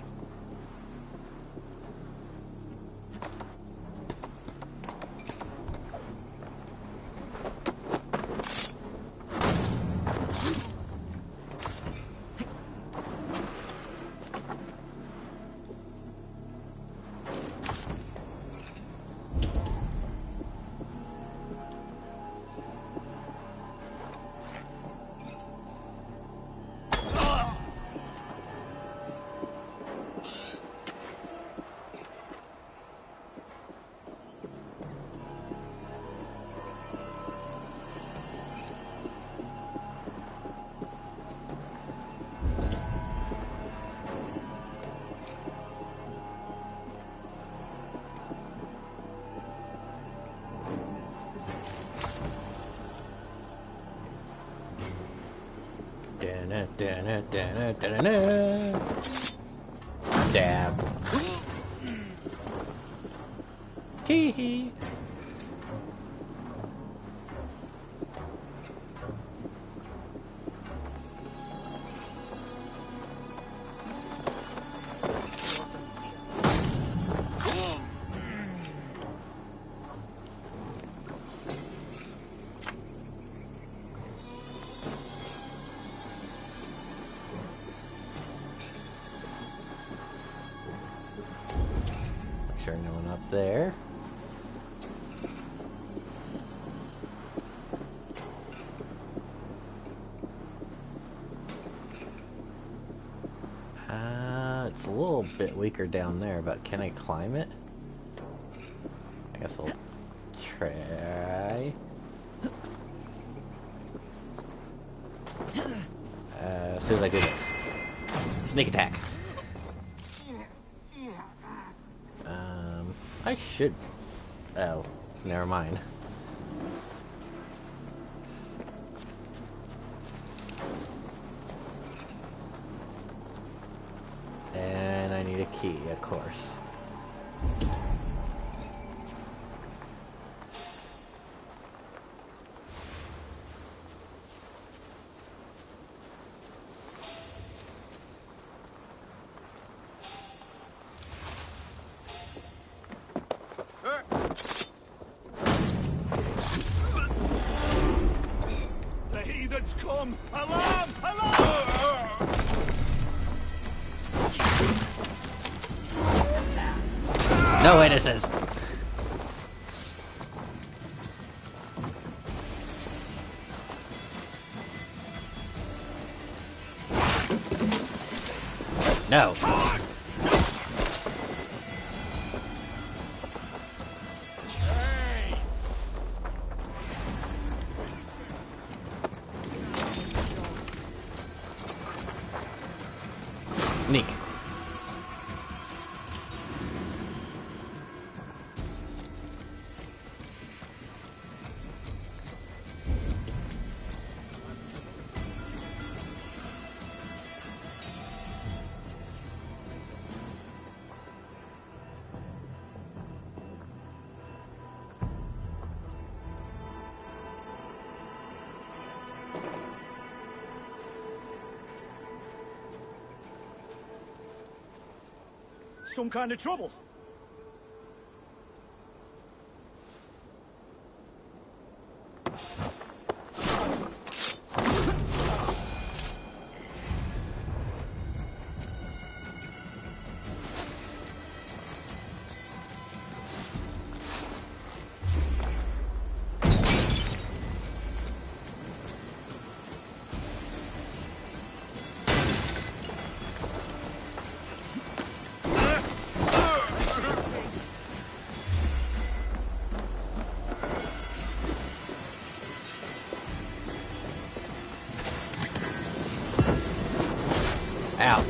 Dab. Tee-hee. Sure, no one up there. It's a little bit weaker down there, but can I climb it? I guess we'll try. As soon as I do this. Sneak attack. I should... Oh, never mind. And I need a key, of course. Come! Alarm! Alarm! No witnesses! No! Sneak. Some kind of trouble. Ow.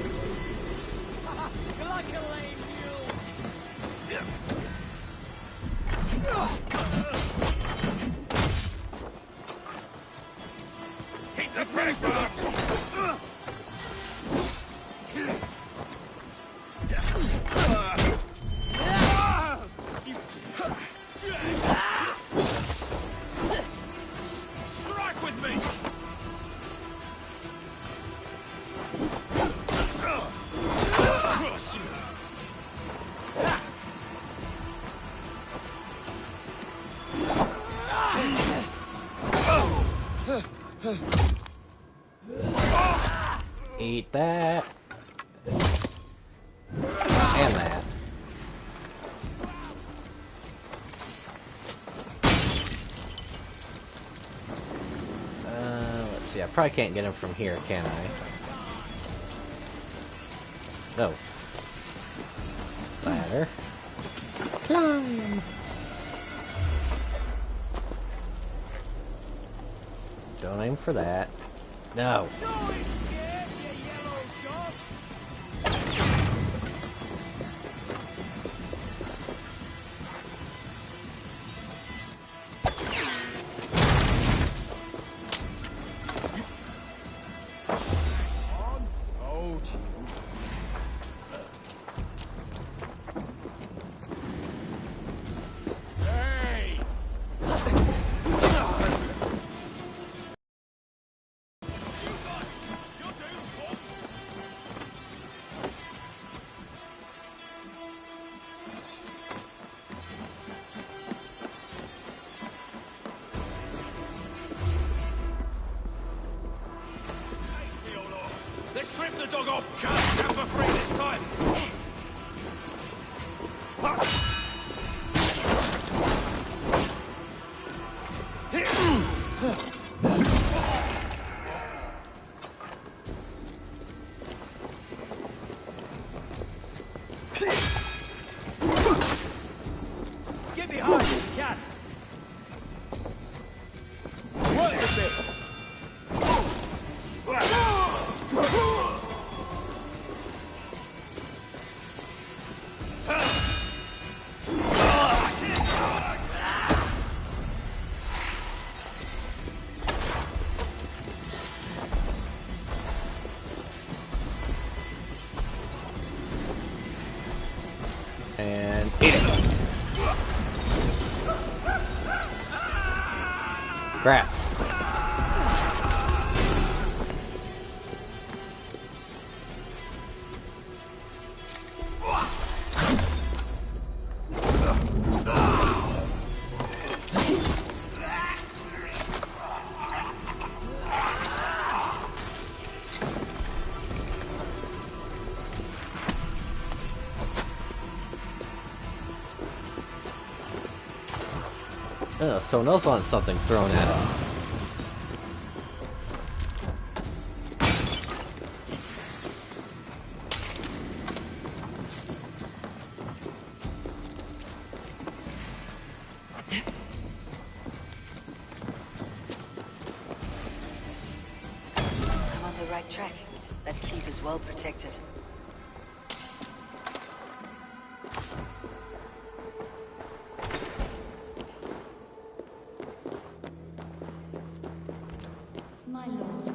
Hit the Eat that. And that. Let's see. I probably can't get him from here, can I? No. Ladder. Climb. Don't aim for that. No. Let's strip the dog off. Can't stand for free this time. Get behind you, cat. What is it? And eat it. Crap. Oh, someone else wants something thrown at him. I'm on the right track. That keep is well protected. My lord,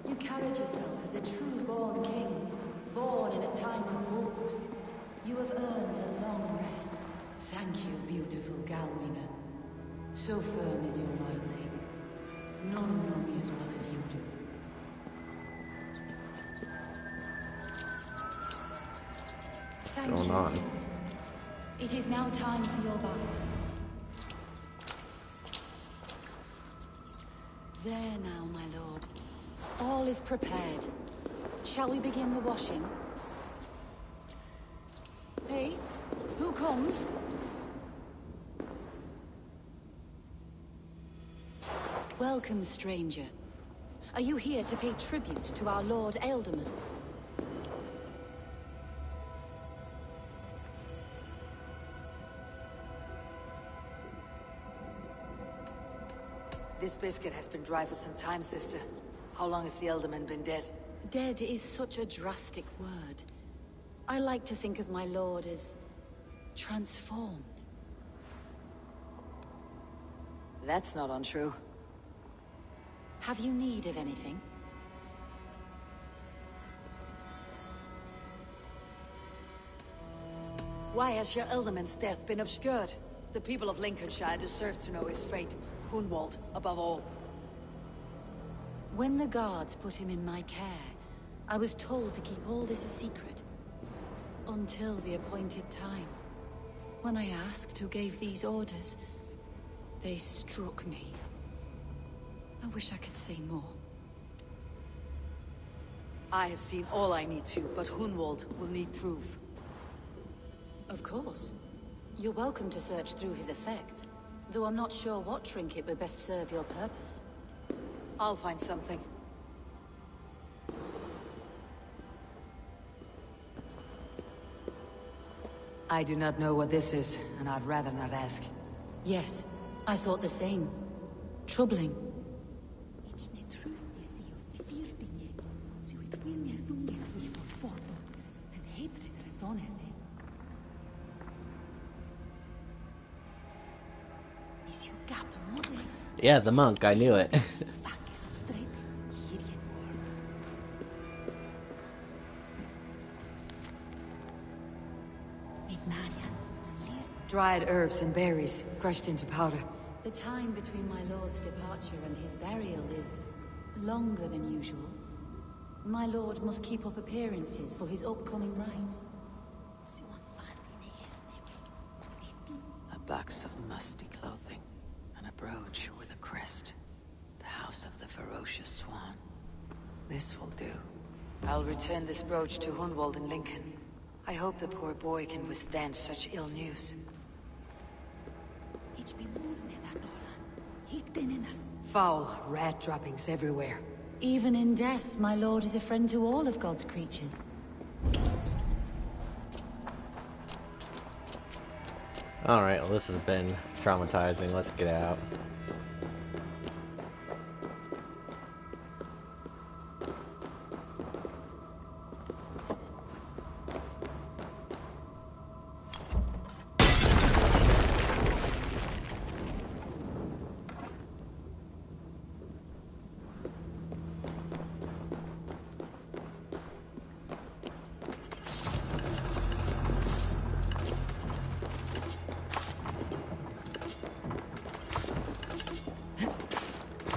you carried yourself as a true-born king, born in a time of wolves. You have earned a long rest. Thank you, beautiful Galmina. So firm is your loyalty. None know me as well as you do. Thank What's you, going on? Lord. It is now time for your battle. There now, my lord. All is prepared. Shall we begin the washing? Hey, who comes? Welcome, stranger. Are you here to pay tribute to our Lord Ealdorman? This biscuit has been dry for some time, sister. How long has the Ealdorman been dead? Dead is such a drastic word. I like to think of my lord as transformed. That's not untrue. Have you need of anything? Why has your Ealdorman's death been obscured? The people of Lincolnshire deserve to know his fate. Hunwald, above all. When the guards put him in my care, I was told to keep all this a secret. Until the appointed time. When I asked who gave these orders, they struck me. I wish I could say more. I have seen all I need to, but Hunwald will need proof. Of course. You're welcome to search through his effects, though I'm not sure what trinket would best serve your purpose. I'll find something. I do not know what this is, and I'd rather not ask. Yes, I thought the same. Troubling. Yeah, the monk, I knew it. Dried herbs and berries, crushed into powder. The time between my lord's departure and his burial is longer than usual. My lord must keep up appearances for his upcoming rites. A box of musty clothing, and a brooch with a crest. The house of the ferocious swan. This will do. I'll return this brooch to Hunwald in Lincoln. I hope the poor boy can withstand such ill news. Foul rat droppings everywhere. Even in death, my lord is a friend to all of God's creatures. Alright, well this has been traumatizing. Let's get out.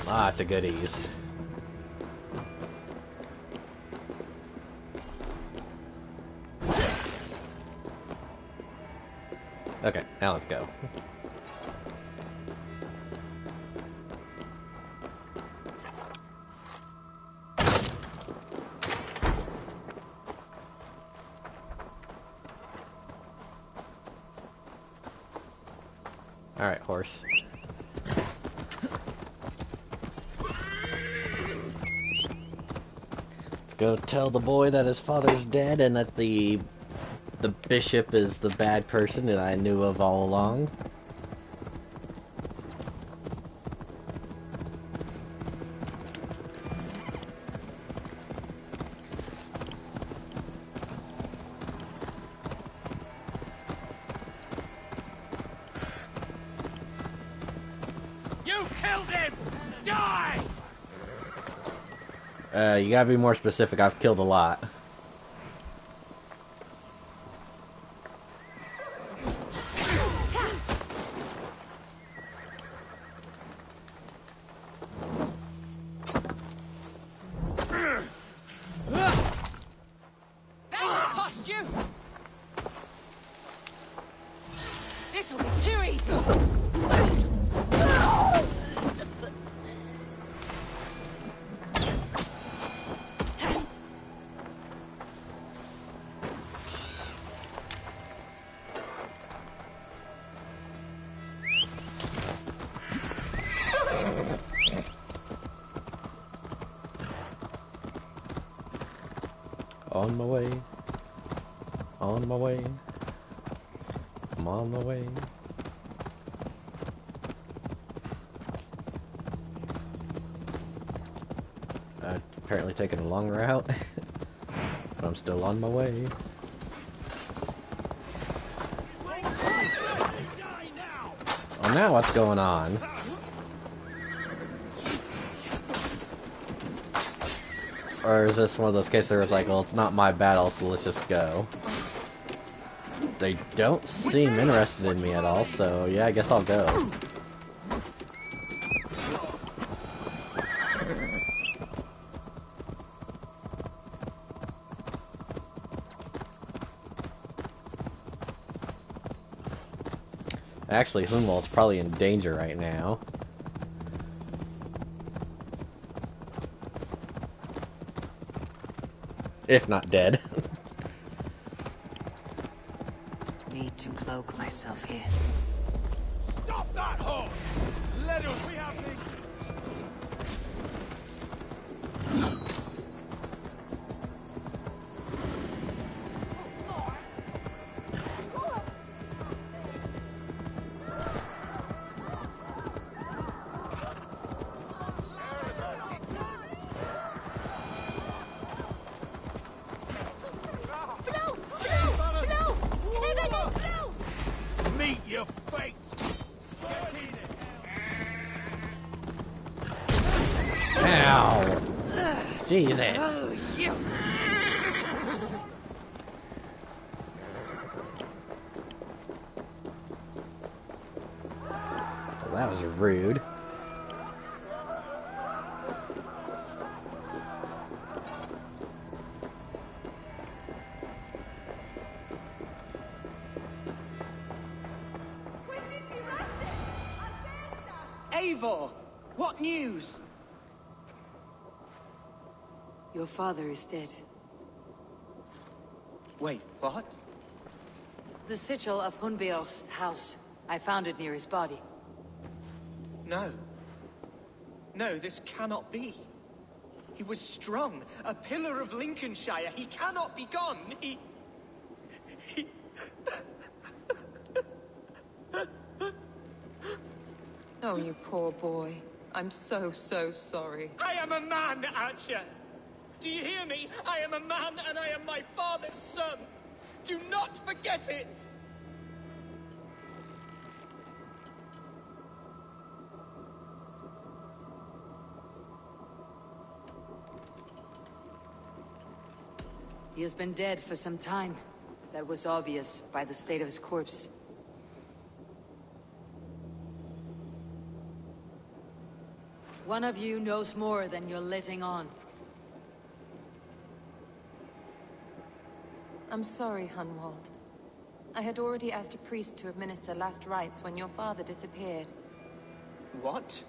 Lots of goodies. Okay, now let's go. Alright, horse. Go tell the boy that his father's dead and that the bishop is the bad person that I knew of all along. You killed him! Die! You gotta be more specific. I've killed a lot. That will cost you! This'll be too easy! On my way. On my way. I'm on my way. Apparently taking a long route. But I'm still on my way. Oh, now what's going on? Or is this one of those cases where it's like, well, it's not my battle, so let's just go. They don't seem interested in me at all, so yeah, I guess I'll go. Actually, Hunwald's probably in danger right now. if not dead. Need to cloak myself here. Stop that horse! Let us. We have things. Meet your fate! Ow! Jesus. Oh, you. Well, that was rude. Eivor! What news? Your father is dead. Wait, what? The sigil of Hunbeor's house. I found it near his body. No. No, this cannot be. He was strong, a pillar of Lincolnshire. He cannot be gone. He... Oh, you poor boy. I'm so sorry. I am a man, Archer. Do you hear me? I am a man and I am my father's son. Do not forget it. He has been dead for some time. That was obvious by the state of his corpse. One of you knows more than you're letting on. I'm sorry, Hunwald. I had already asked a priest to administer last rites when your father disappeared. What?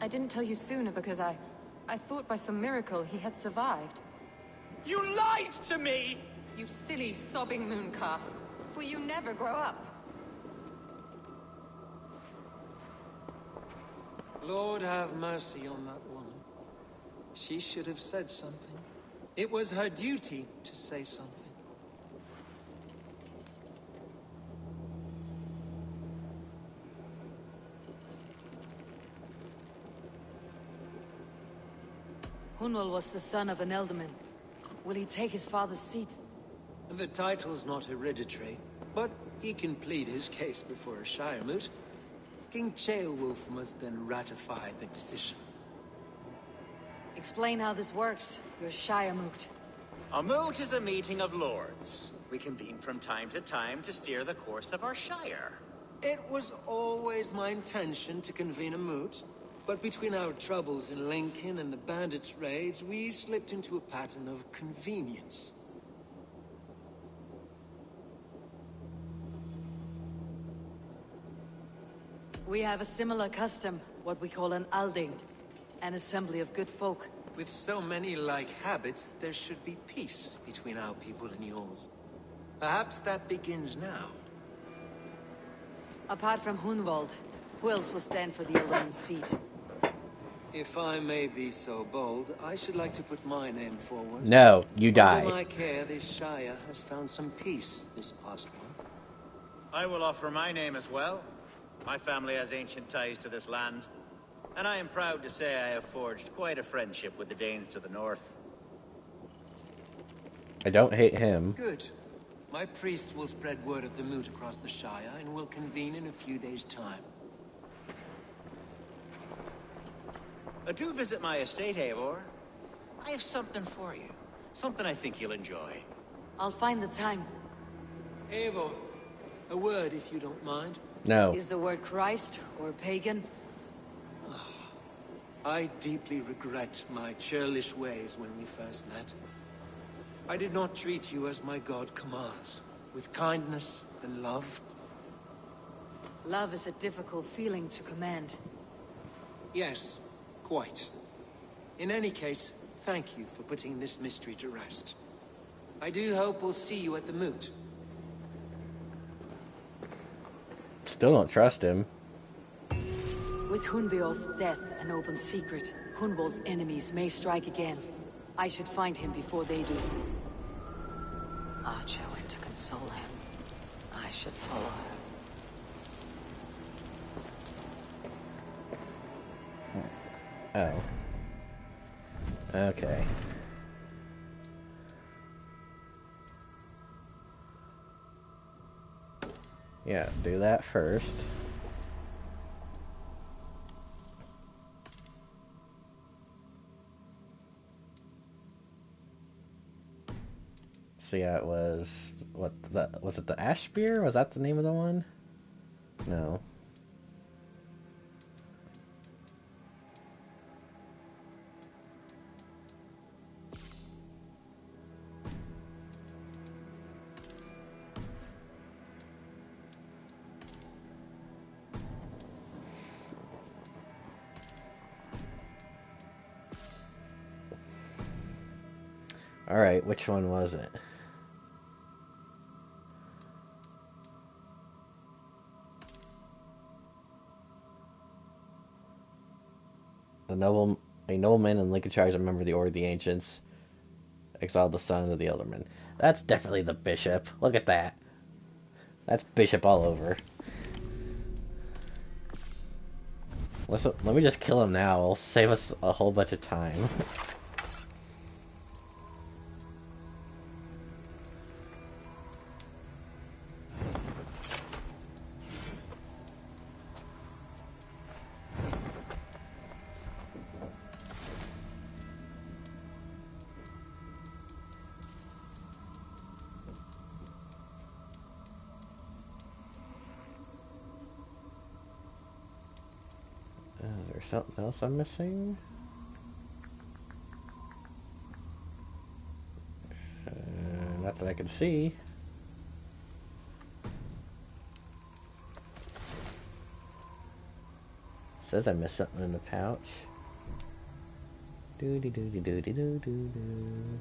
I didn't tell you sooner because I thought by some miracle he had survived. You lied to me! You silly, sobbing mooncalf. Will you never grow up? Lord have mercy on that woman. She should have said something. It was her duty to say something. Hunwald was the son of an Elderman. Will he take his father's seat? The title's not hereditary, but he can plead his case before a Shire moot. King Ceolwulf must then ratify the decision. Explain how this works, your Shire moot. A moot is a meeting of lords. We convene from time to time to steer the course of our Shire. It was always my intention to convene a moot, but between our troubles in Lincoln and the bandits' raids, we slipped into a pattern of convenience. We have a similar custom, what we call an Alding. An assembly of good folk. With so many like habits, there should be peace between our people and yours. Perhaps that begins now. Apart from Hunwald, who else will stand for the Elderman's seat? If I may be so bold, I should like to put my name forward. No, you die. Under my care, this Shire has found some peace this past month. I will offer my name as well. My family has ancient ties to this land, and I am proud to say I have forged quite a friendship with the Danes to the north. I don't hate him. Good. My priests will spread word of the moot across the Shire, and will convene in a few days' time. Do visit my estate, Eivor. I have something for you. Something I think you'll enjoy. I'll find the time. Eivor, a word if you don't mind. No. Is the word Christ or pagan? I deeply regret my churlish ways when we first met. I did not treat you as my god commands, with kindness and love. Love is a difficult feeling to command. Yes, quite. In any case, Thank you for putting this mystery to rest. I do hope we'll see you at the moot. Still don't trust him. With Hunbeorth's death an open secret, Hunwald's enemies may strike again. I should find him before they do. Archer went to console him. I should follow her. Oh. Okay. Yeah, do that first. So yeah, it was was it the Ash Spear? Was that the name of the one? No. Alright, which one was it? A nobleman in Lincolnshire is a member of the Order of the Ancients, exiled the son of the Elderman. That's definitely the bishop. Look at that. That's bishop all over. Let me just kill him now. It'll save us a whole bunch of time. Is there something else I'm missing? Not that I can see. Says I missed something in the pouch. Doody doody doody doo doo doo.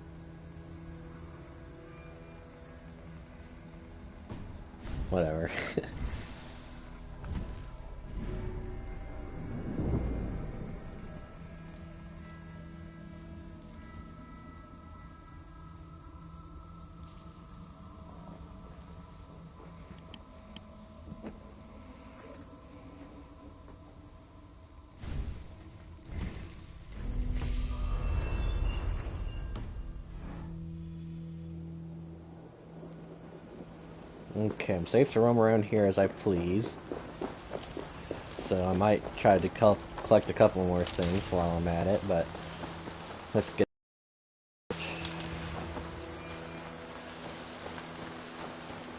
Whatever. Okay, I'm safe to roam around here as I please. So I might try to collect a couple more things while I'm at it, but let's get...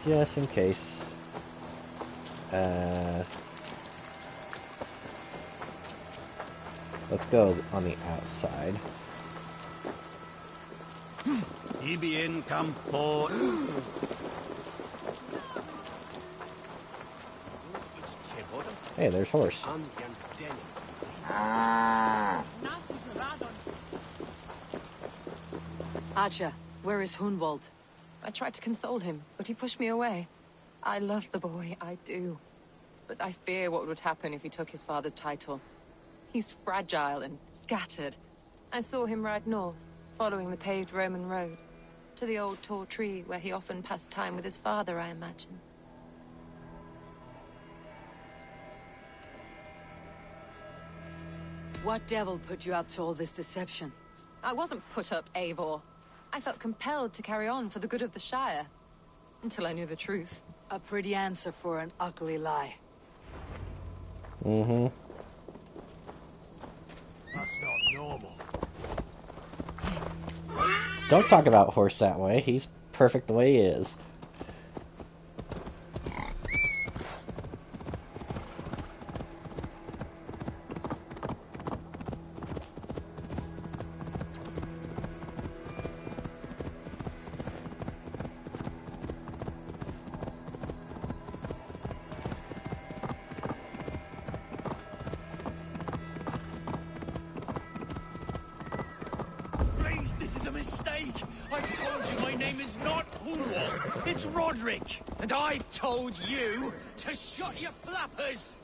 just in case. Let's go on the outside. Ibi in campo. Hey, there's horse. Archer, where is Hunwald? I tried to console him, but he pushed me away. I love the boy, I do. But I fear what would happen if he took his father's title. He's fragile and scattered. I saw him ride north, following the paved Roman road, to the old tall tree where he often passed time with his father, I imagine. What devil put you up to all this deception? I wasn't put up, Eivor. I felt compelled to carry on for the good of the Shire. Until I knew the truth. A pretty answer for an ugly lie. Mm-hmm. That's not normal. Don't talk about horse that way. He's perfect the way he is. name is not Hunwald, it's Roderick. And I've told you to shut your flappers.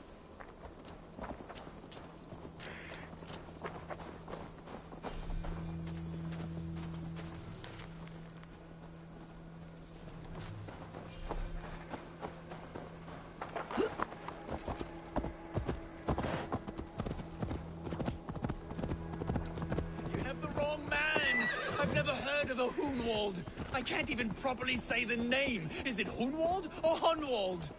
Hunwald. I can't even properly say the name. Is it Hunwald or Hunwald?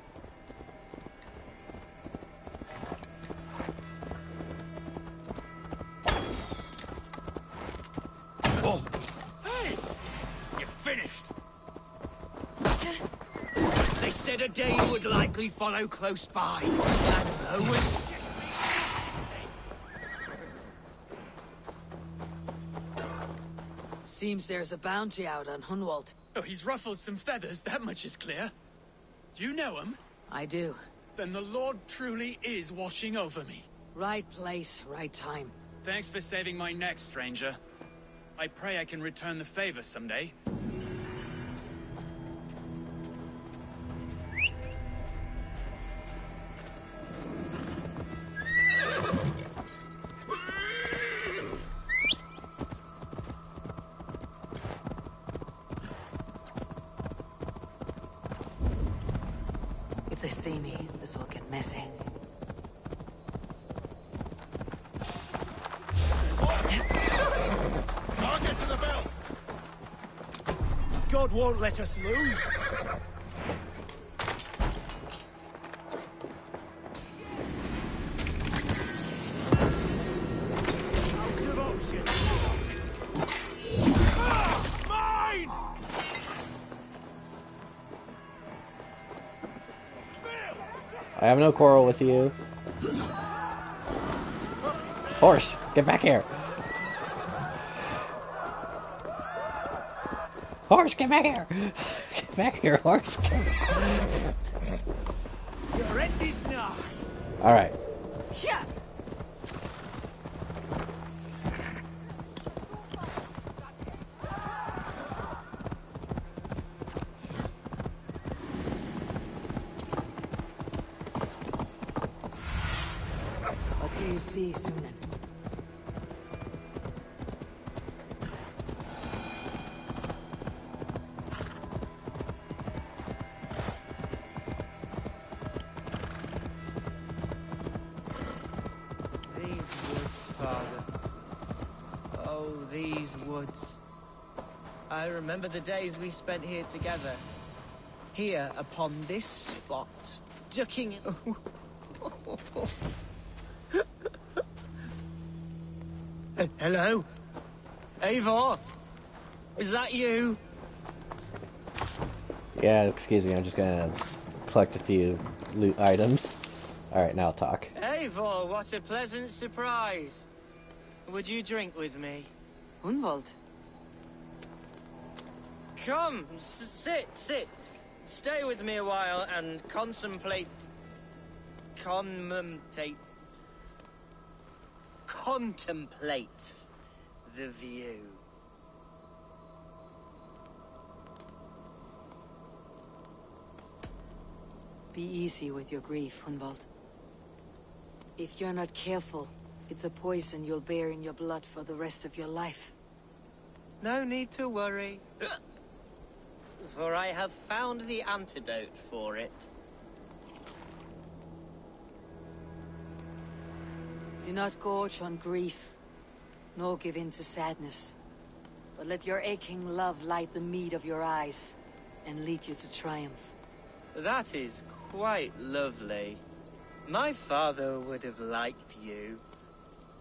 Oh. Hey! You're finished. They said a day would likely follow close by. And lo and Seems there's a bounty out on Hunwald. oh, he's ruffled some feathers, that much is clear. Do you know him? I do. Then the Lord truly is watching over me. Right place, right time. Thanks for saving my neck, stranger. I pray I can return the favor someday. If they see me, this will get messy. I'll get to the bell. God won't let us lose. Out of options. Mine! I have no quarrel with you. Horse, get back here. Horse, get back here. Get back here, horse. Your end is nigh. All right. Yeah. What do you see, Sunan? These woods, Father. Oh, these woods. I remember the days we spent here together. Here, upon this spot. Ducking in... Hello? Eivor? Is that you? Yeah, excuse me. I'm just gonna collect a few loot items. All right, now I'll talk. Eivor, what a pleasant surprise. Would you drink with me? Hunwald. Come, sit. Stay with me a while and contemplate the view. Be easy with your grief, Hunwald. If you're not careful, it's a poison you'll bear in your blood for the rest of your life. No need to worry. For I have found the antidote for it. Do not gorge on grief, nor give in to sadness. But let your aching love light the mead of your eyes, and lead you to triumph. That is quite lovely. My father would have liked you.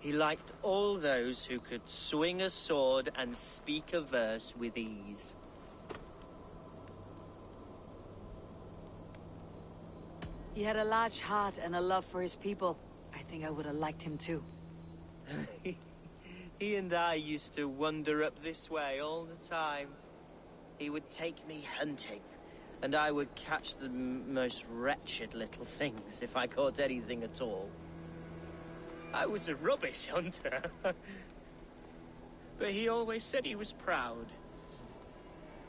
He liked all those who could swing a sword and speak a verse with ease. He had a large heart and a love for his people. I think I would have liked him too. He and I used to wander up this way all the time. He would take me hunting, and I would catch the most wretched little things if I caught anything at all. I was a rubbish hunter. But he always said he was proud.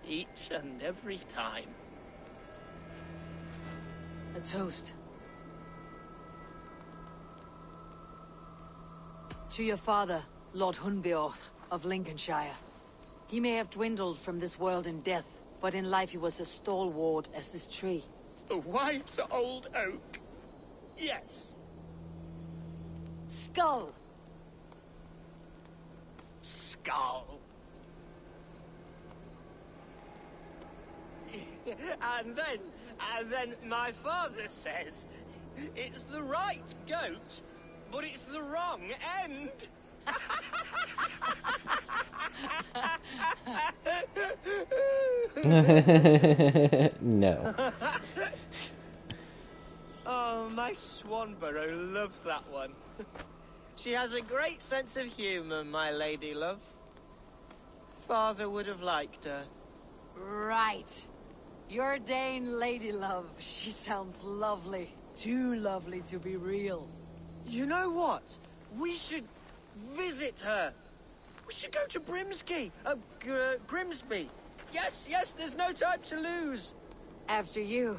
Each and every time. A toast. To your father, Lord Hunbeorth of Lincolnshire. He may have dwindled from this world in death, but in life he was as stalwart as this tree. A wise old oak. Yes. Skull! Skull. And then my father says, it's the right goat, but it's the wrong end. No. Oh, my Swanborough loves that one. She has a great sense of humor, my lady love. Father would have liked her. Right. Your Dane lady love. She sounds lovely. Too lovely to be real. You know what? We should visit her. We should go to Grimsby. Yes, there's no time to lose. After you.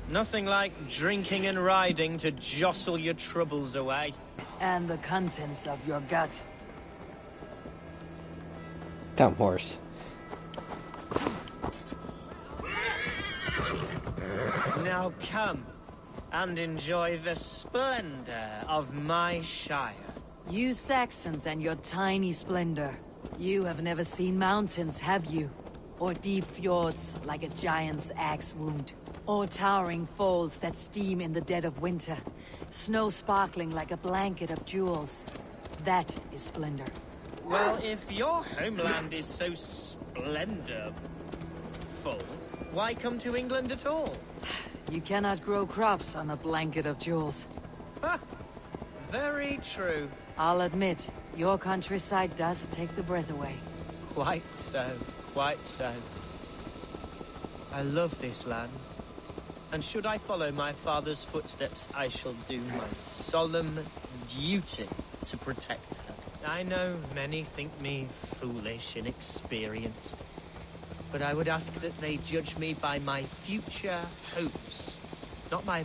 Nothing like drinking and riding to jostle your troubles away. And the contents of your gut. Come, horse. Now come and enjoy the splendor of my shire. You Saxons and your tiny splendor. You have never seen mountains, have you? Or deep fjords like a giant's axe wound. Or towering falls that steam in the dead of winter. Snow sparkling like a blanket of jewels. That is splendor. Well, if your homeland is so splendorful, why come to England at all? You cannot grow crops on a blanket of jewels. Ha! Very true. I'll admit, your countryside does take the breath away. Quite so, quite so. I love this land. And should I follow my father's footsteps, I shall do my solemn duty to protect her. I know many think me foolish, inexperienced, but I would ask that they judge me by my future hopes, not my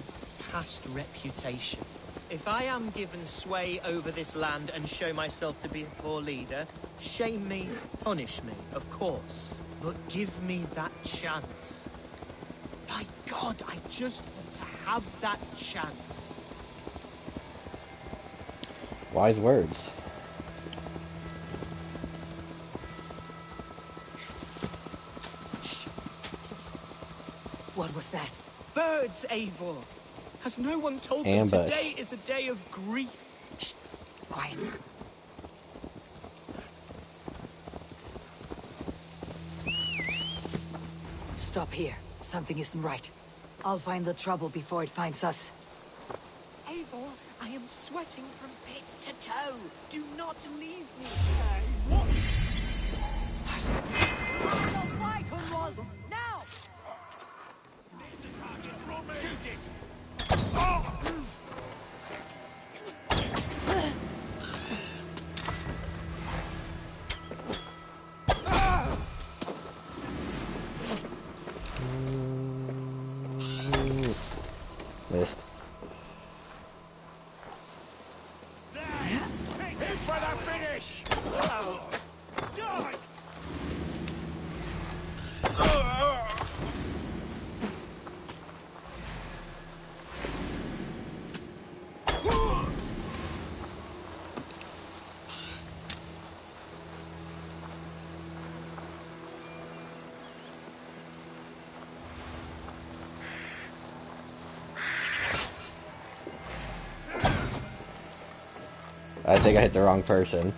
past reputation. If I am given sway over this land and show myself to be a poor leader, shame me, punish me, of course, but give me that chance. My God, I just want to have that chance. Wise words. What was that? Birds, Eivor. Has no one told Ambush. them today is a day of grief? Shh. Quiet. Stop here. Something isn't right. I'll find the trouble before it finds us. Eivor, I am sweating from pit to toe. Do not leave me. What? Fight, Hunwald! Now! Shoot it! Missed. Hit for the finish! Die! I think I hit the wrong person.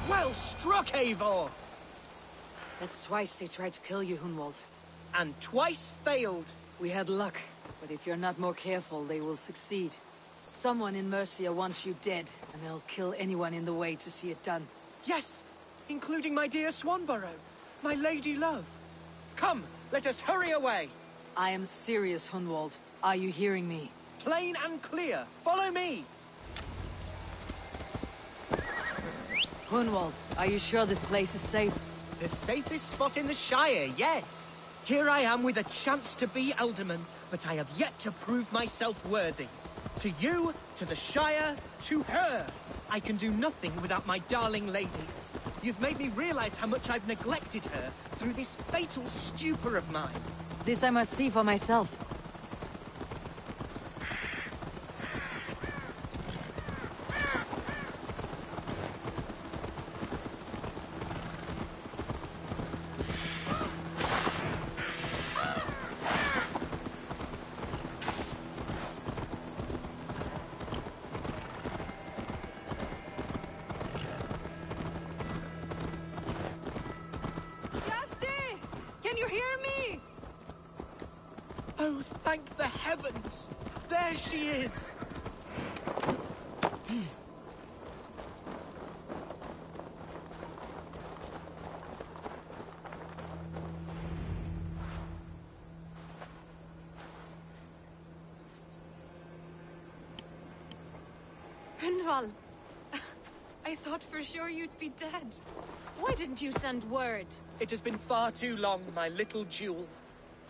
Well struck, Eivor! That's twice they tried to kill you, Hunwald. And twice failed. We had luck, but if you're not more careful, they will succeed. Someone in Mercia wants you dead, and they'll kill anyone in the way to see it done. Yes, including my dear Swanborough. My lady love! Come, let us hurry away! I am serious, Hunwald. Are you hearing me? Plain and clear. Follow me! Hunwald, are you sure this place is safe? The safest spot in the Shire, yes. Here I am with a chance to be Alderman, but I have yet to prove myself worthy. To you, to the Shire, to her. I can do nothing without my darling lady. You've made me realize how much I've neglected her through this fatal stupor of mine. This I must see for myself. Can you hear me? Oh, thank the heavens! There she is! Hundval, I thought for sure you'd be dead. Why didn't you send word? It has been far too long, my little jewel.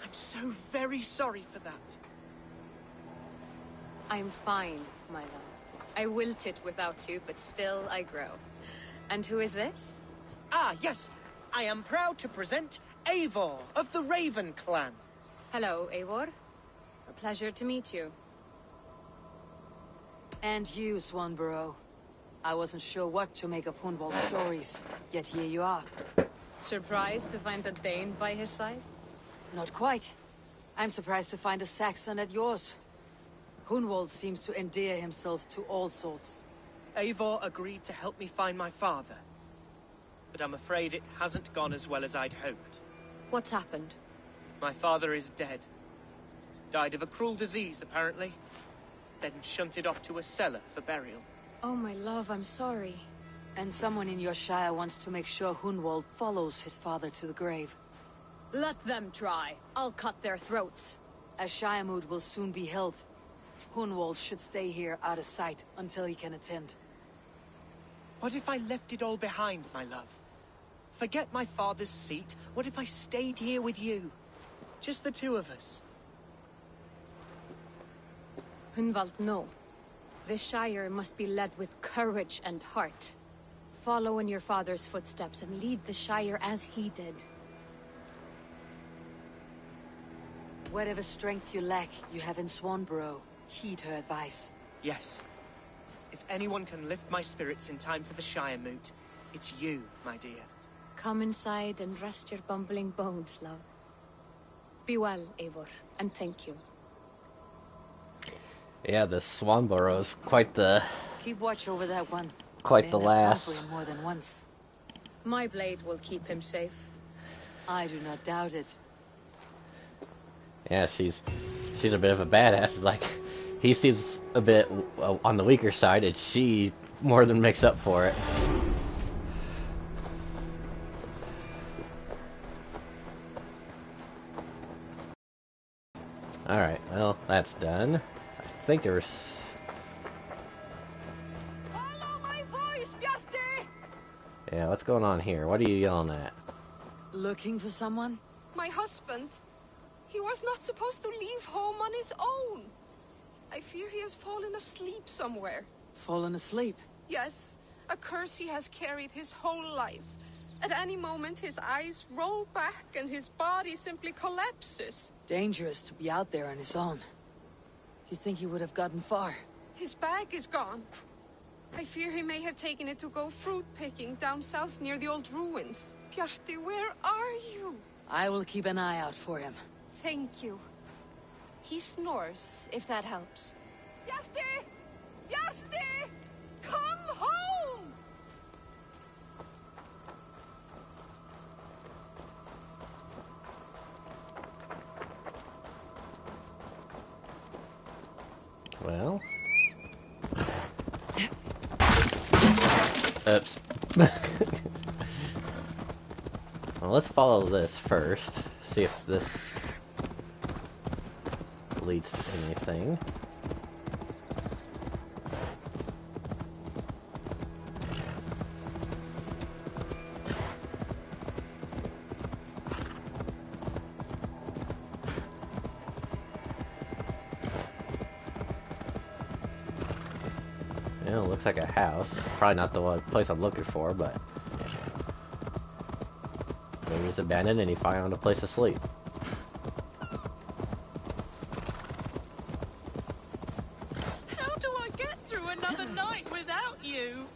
I'm so very sorry for that. I'm fine, my love. I wilted without you, but still I grow. And who is this? Ah, yes. I am proud to present Eivor of the Raven clan. Hello, Eivor. A pleasure to meet you. And you, Swanborough. I wasn't sure what to make of Hunwald's stories, yet here you are. Surprised to find a Dane by his side? Not quite. I'm surprised to find a Saxon at yours. Hunwald seems to endear himself to all sorts. Eivor agreed to help me find my father. But I'm afraid it hasn't gone as well as I'd hoped. What's happened? My father is dead. Died of a cruel disease, apparently. Then shunted off to a cellar for burial. Oh, my love, I'm sorry. And someone in your shire wants to make sure Hunwald follows his father to the grave. Let them try. I'll cut their throats. A shire moot will soon be held. Hunwald should stay here out of sight until he can attend. What if I left it all behind, my love? Forget my father's seat. What if I stayed here with you? Just the two of us. Hunwald, no. This Shire must be led with courage and heart. Follow in your father's footsteps and lead the Shire as he did. Whatever strength you lack, you have in Swanborough. Heed her advice. Yes. If anyone can lift my spirits in time for the Shire moot, it's you, my dear. Come inside and rest your bumbling bones, love. Be well, Eivor, and thank you. Yeah, the Swanborough's quite the... Keep watch over that one. Quite the lass. More than once. My blade will keep him safe. I do not doubt it. Yeah, she's a bit of a badass. Like, he seems a bit on the weaker side, and she more than makes up for it. Alright, well, that's done. I think there was... Follow my voice, Bjarti! Yeah, what's going on here? What are you yelling at? Looking for someone? My husband. He was not supposed to leave home on his own. I fear he has fallen asleep somewhere. Fallen asleep? Yes, a curse he has carried his whole life. At any moment, his eyes roll back and his body simply collapses. Dangerous to be out there on his own. You think he would have gotten far? His bag is gone. I fear he may have taken it to go fruit picking down south near the old ruins. Bjarti, where are you? I will keep an eye out for him. Thank you. He snores, if that helps. Bjarti! Bjarti! Come home! Well... Oops. Well, let's follow this first. See if this leads to anything. Yeah, it looks like a house. Probably not the place I'm looking for, but maybe it's abandoned and he found a place to sleep. How do I get through another night without you?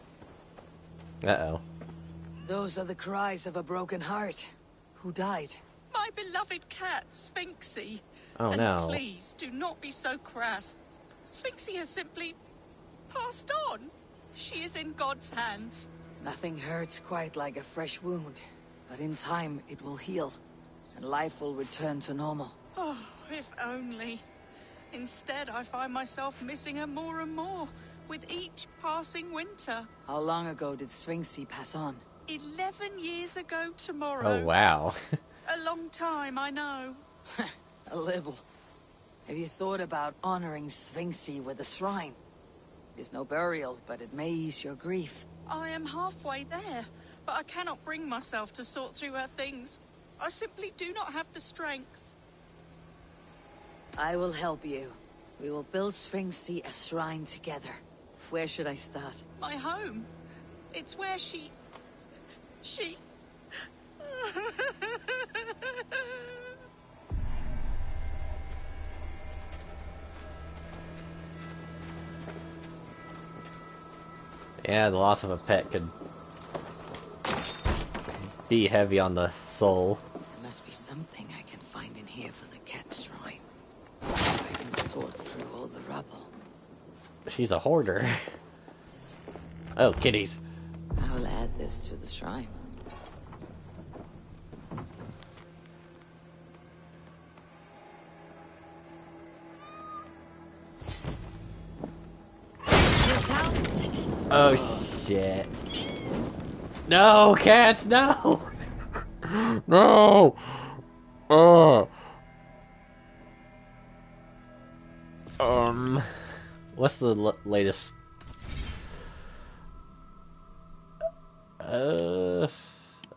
Uh-oh. Those are the cries of a broken heart. Who died? My beloved cat, Sphinxie. Oh, And no. please, do not be so crass. Sphinxie has simply passed on. She is in God's hands. Nothing hurts quite like a fresh wound. But in time, it will heal. And life will return to normal. Oh, if only. Instead, I find myself missing her more and more, with each passing winter. How long ago did Sphinxie pass on? 11 years ago tomorrow. Oh, wow. A long time, I know. A little. Have you thought about honoring Sphinxie with a shrine? There's no burial, but it may ease your grief. I am halfway there, but I cannot bring myself to sort through her things. I simply do not have the strength. I will help you. We will build Sphinxie a shrine together. Where should I start? My home. It's where she... Yeah, the loss of a pet could be heavy on the soul. There must be something I can find in here for the cat shrine. I can sort through all the rubble. She's a hoarder. Oh, kitties. I'll add this to the shrine. Oh, shit. No, cats, no! No! What's the latest?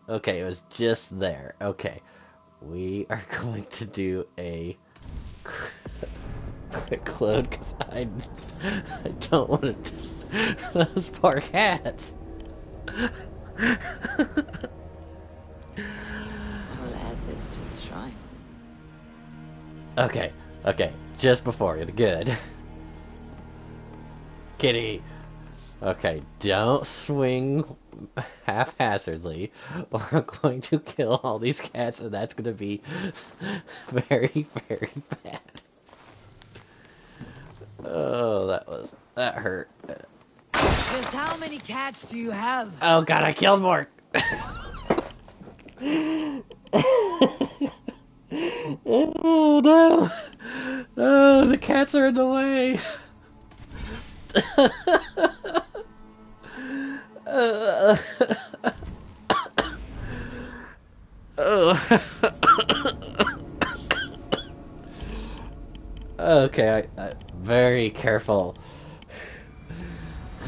Okay, it was just there. Okay. We are going to do a quick load because I don't want to. Those poor cats. I will add this to the shrine. Okay, okay, just before it. Good. Kitty. Okay, don't swing haphazardly, or I'm going to kill all these cats, and that's going to be very, very bad. Oh, that hurt. Just how many cats do you have? Oh god, I killed more! Oh no! Oh, the cats are in the way! Okay, I very careful. I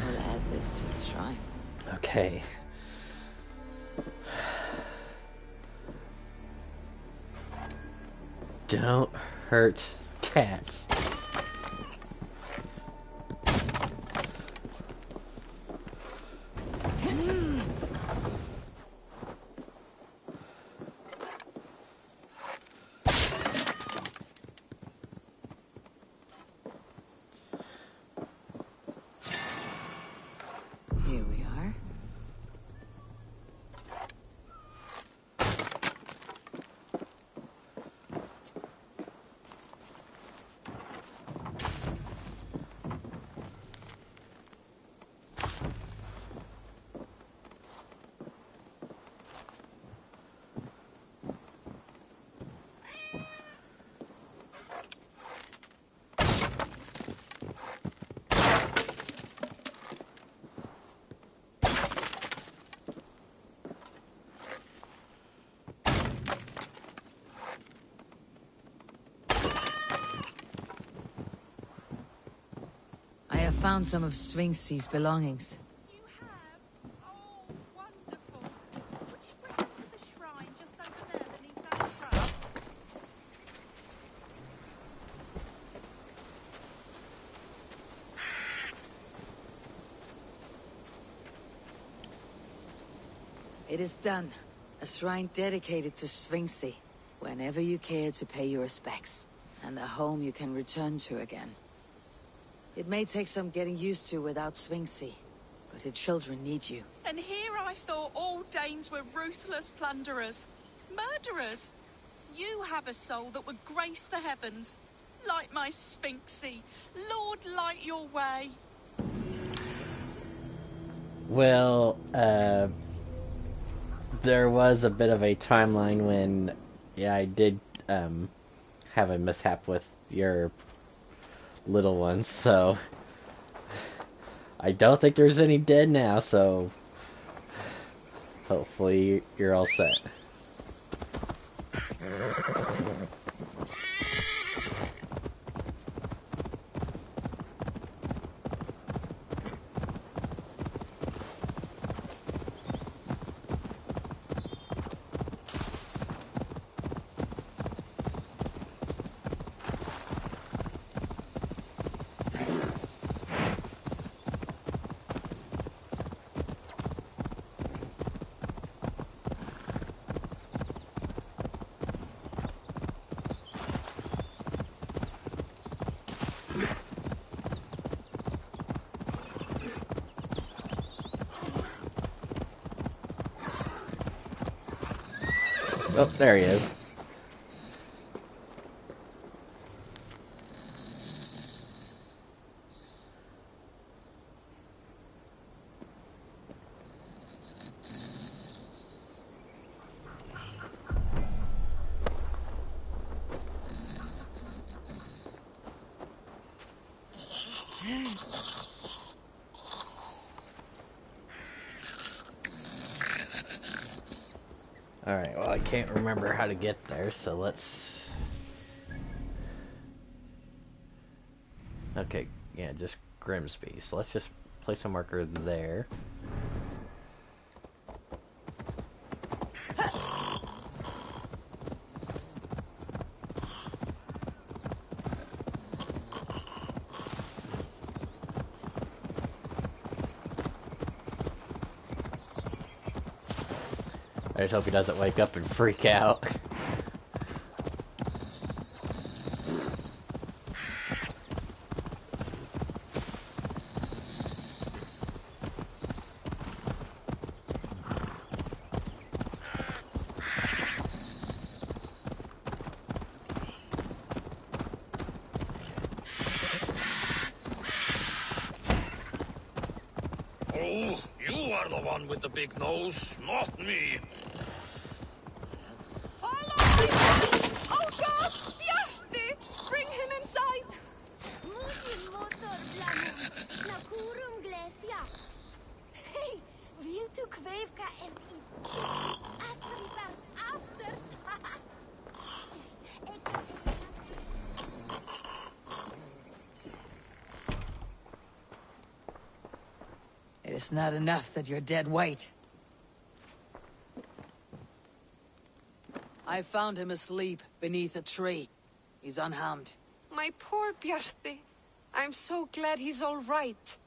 will add this to the shrine. Okay. Don't hurt cats. Here we are. found some of Sphinx's belongings. It is done. A shrine dedicated to Sphinxy. Whenever you care to pay your respects. And a home you can return to again. It may take some getting used to without Sphinxy. But her children need you. And here I thought all Danes were ruthless plunderers. Murderers. You have a soul that would grace the heavens. Like my Sphinxy. Lord, light your way. Well, there was a bit of a timeline when, yeah, I did have a mishap with your little ones, so I don't think there's any dead now, so hopefully you're all set. Oh, there he is. Alright, well I can't remember how to get there, so let's... Okay, yeah, just Grimsby. So let's just place a marker there. I just hope he doesn't wake up and freak out. Oh, you are the one with the big nose, not me. Oh God! Bjarti! Bring him inside! Hey, wil tu kwevka en after. It is not enough that you're dead weight. I found him asleep beneath a tree. He's unharmed. My poor Bjarti. I'm so glad he's all right.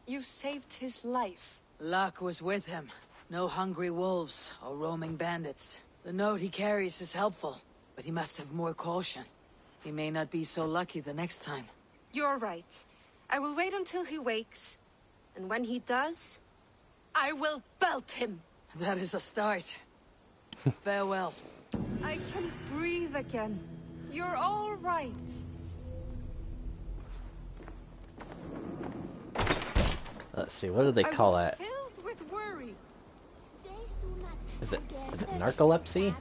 You saved his life. Luck was with him. No hungry wolves or roaming bandits. The note he carries is helpful, but he must have more caution. He may not be so lucky the next time. You're right. I will wait until he wakes. And when he does, I will belt him. That is a start. Farewell. I can breathe again. You're all right. Let's see, what do they call that? Filled with worry. Is it narcolepsy?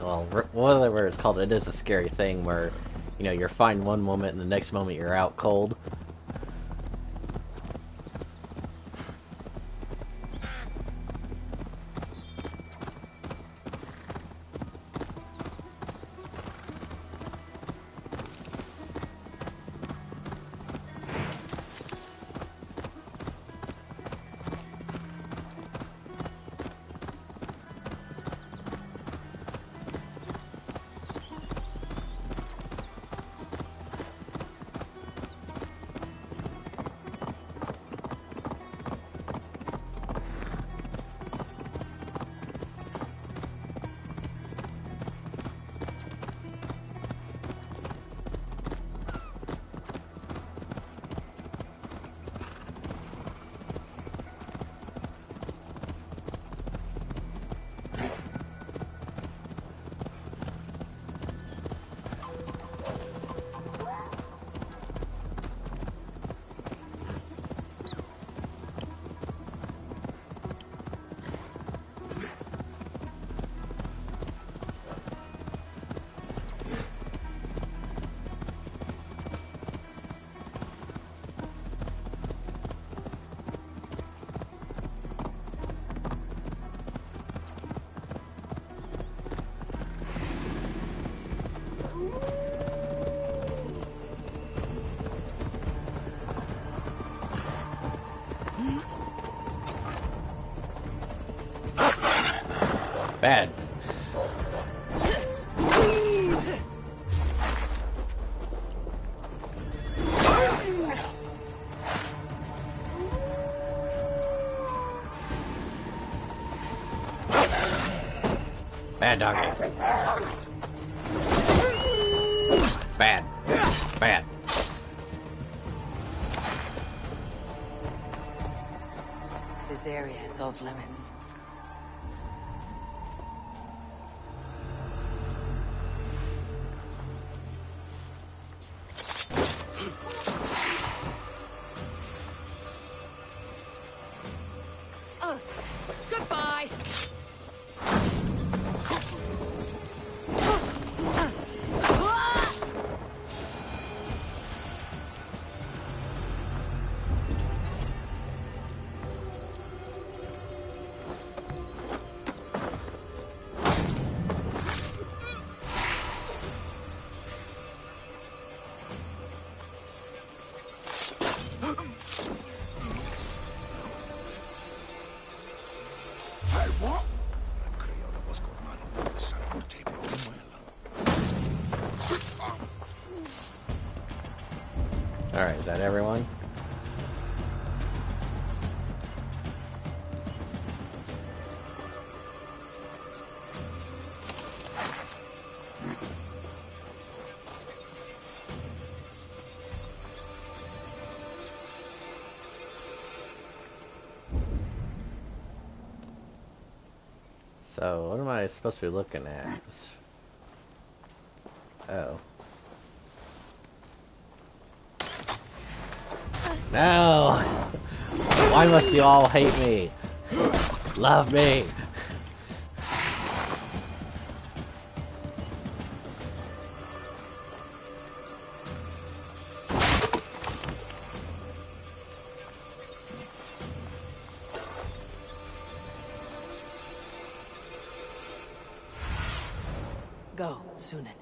well, whatever it's called, it is a scary thing where, you know, you're fine one moment and the next moment you're out cold. Bad. Bad doggy. Bad. Bad. This area is off limits. Goodbye. Alright, is that everyone? So, what am I supposed to be looking at? Oh. No! Why must you all hate me? Love me! Go, Sunan.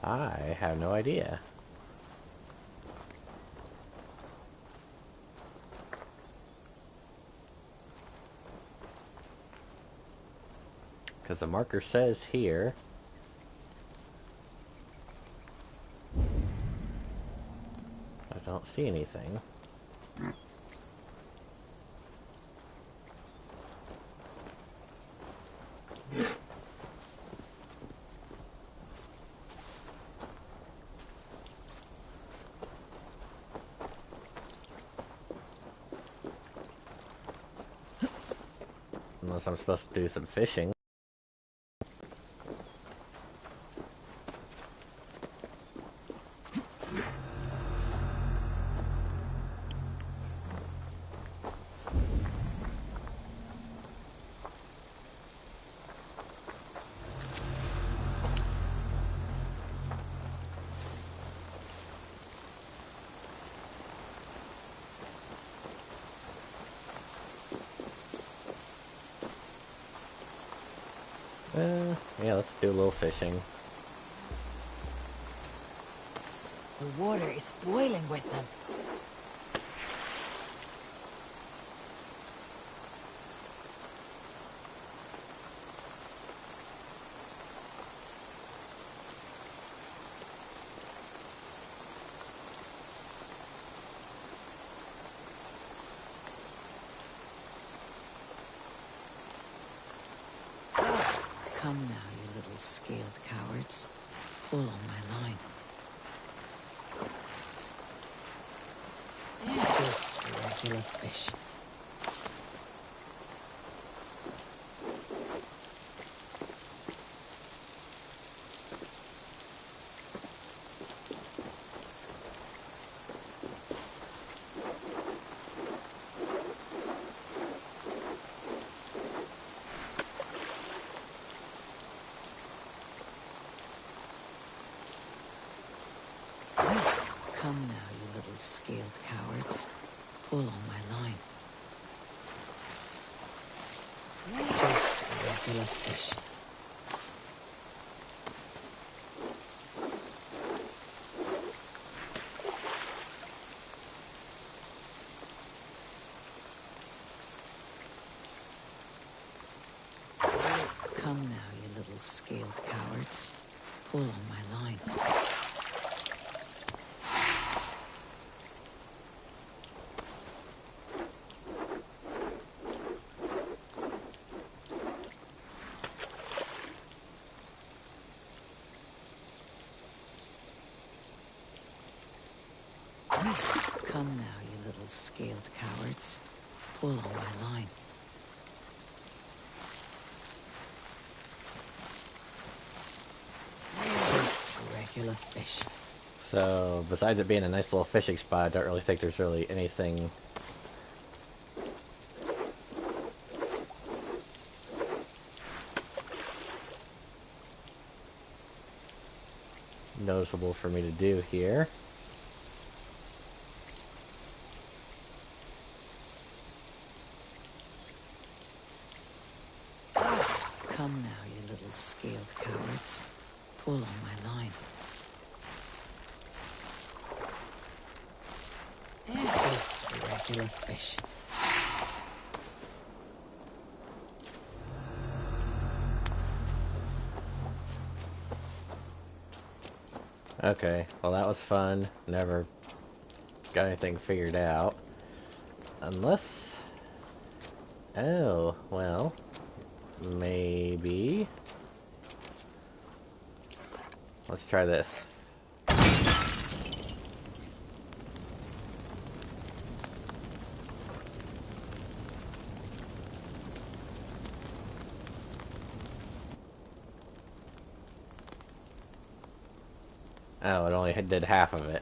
I have no idea. Because the marker says here. I don't see anything. Unless I'm supposed to do some fishing. Yeah, let's do a little fishing. The water is boiling with them. Come now, you little scaled cowards. Pull on my line. Just regular fish. Come now, you little scaled cowards. Pull on my line. Just regular fish. Come now, you little scaled cowards. Pull on my line. Come now, you little scaled cowards. Pull on my line. Just regular fish. So, besides it being a nice little fishing spot, I don't really think there's really anything noticeable for me to do here. Come now, you little scaled cowards. Pull on my line. Just regular fish. Okay, well that was fun. Never got anything figured out. Unless... Oh, well... Maybe... Let's try this. Oh, it only did half of it.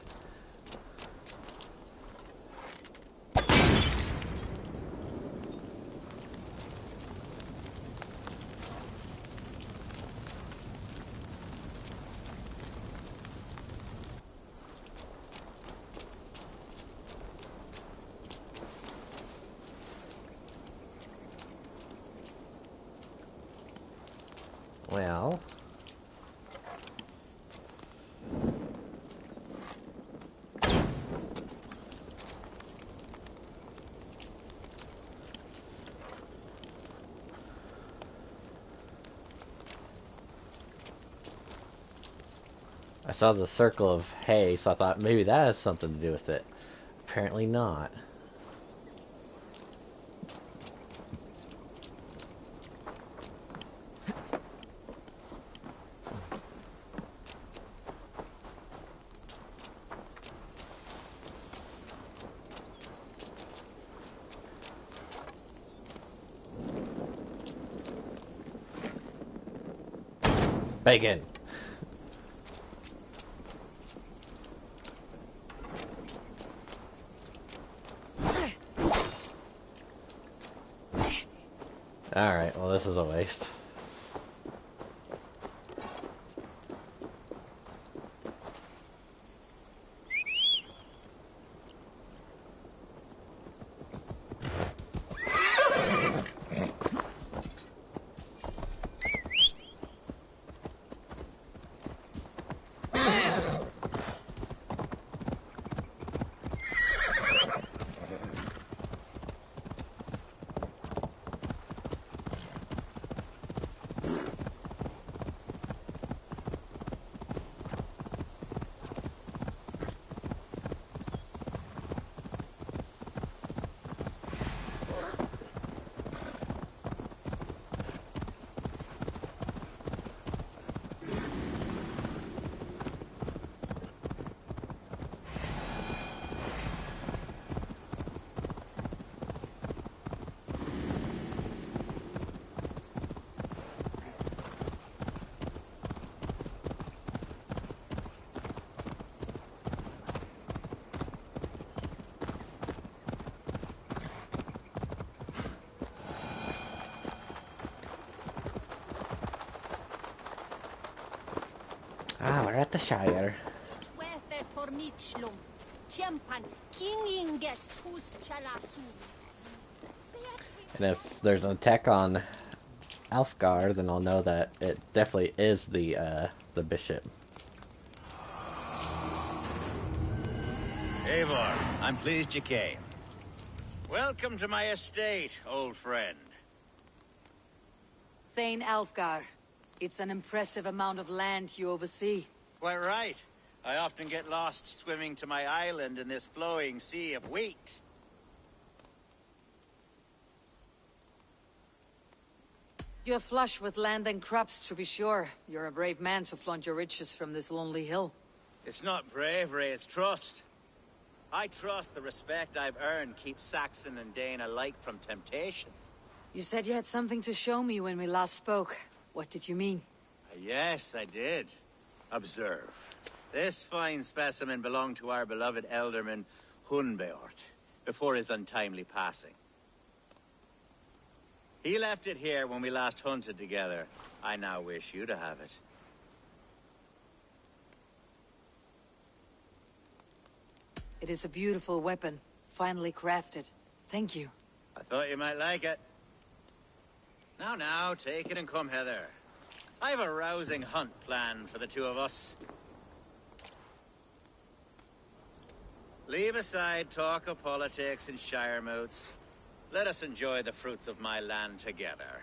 Well... I saw the circle of hay, so I thought maybe that has something to do with it. Apparently not. Bacon. Alright, well this is a waste. Ah, we're at the Shire. And if there's an attack on Alfgar, then I'll know that it definitely is the bishop. Eivor, I'm pleased you came. Welcome to my estate, old friend. Thane Alfgar. It's an impressive amount of land you oversee. Quite right. I often get lost swimming to my island in this flowing sea of wheat. You're flush with land and crops, to be sure. You're a brave man to flaunt your riches from this lonely hill. It's not bravery, it's trust. I trust the respect I've earned keeps Saxon and Dane alike from temptation. You said you had something to show me when we last spoke. What did you mean? Yes, I did. Observe. This fine specimen belonged to our beloved elderman, Hunbeort, before his untimely passing. He left it here when we last hunted together. I now wish you to have it. It is a beautiful weapon, finely crafted. Thank you. I thought you might like it. Now, take it and come hither. I've a rousing hunt planned for the two of us. Leave aside talk of politics and shire moats. Let us enjoy the fruits of my land together.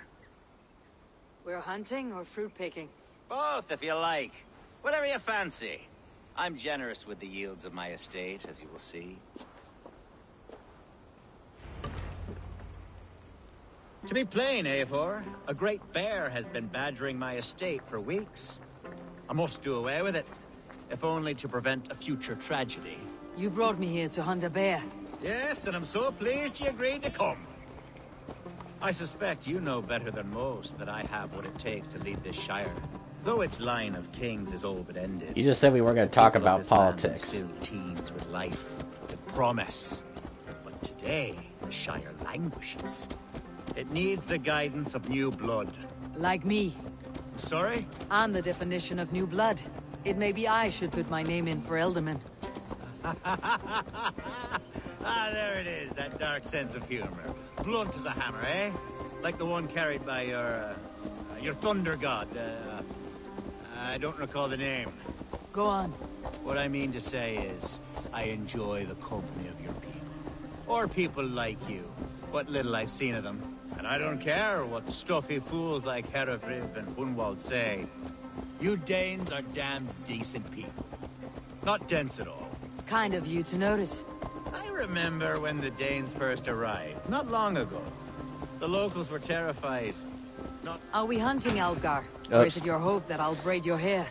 We're hunting or fruit picking? Both, if you like. Whatever you fancy. I'm generous with the yields of my estate, as you will see. To be plain, Eivor, a great bear has been badgering my estate for weeks. I must do away with it, if only to prevent a future tragedy. You brought me here to hunt a bear. Yes, and I'm so pleased you agreed to come. I suspect you know better than most that I have what it takes to lead this shire. Though its line of kings is all but ended. You just said we weren't going to talk about politics. Still teems with life, with promise. But today, the shire languishes. It needs the guidance of new blood. Like me. Sorry? I'm the definition of new blood. It may be I should put my name in for Elderman. There it is, that dark sense of humor. Blunt as a hammer, eh? Like the one carried by your thunder god. I don't recall the name. Go on. What I mean to say is, I enjoy the company of your people. Or people like you. What little I've seen of them. And I don't care what stuffy fools like Herefriv and Hunwald say. You Danes are damn decent people. Not dense at all. Kind of you to notice. I remember when the Danes first arrived, not long ago. The locals were terrified. Are we hunting, Alfgar? Or is it your hope that I'll braid your hair?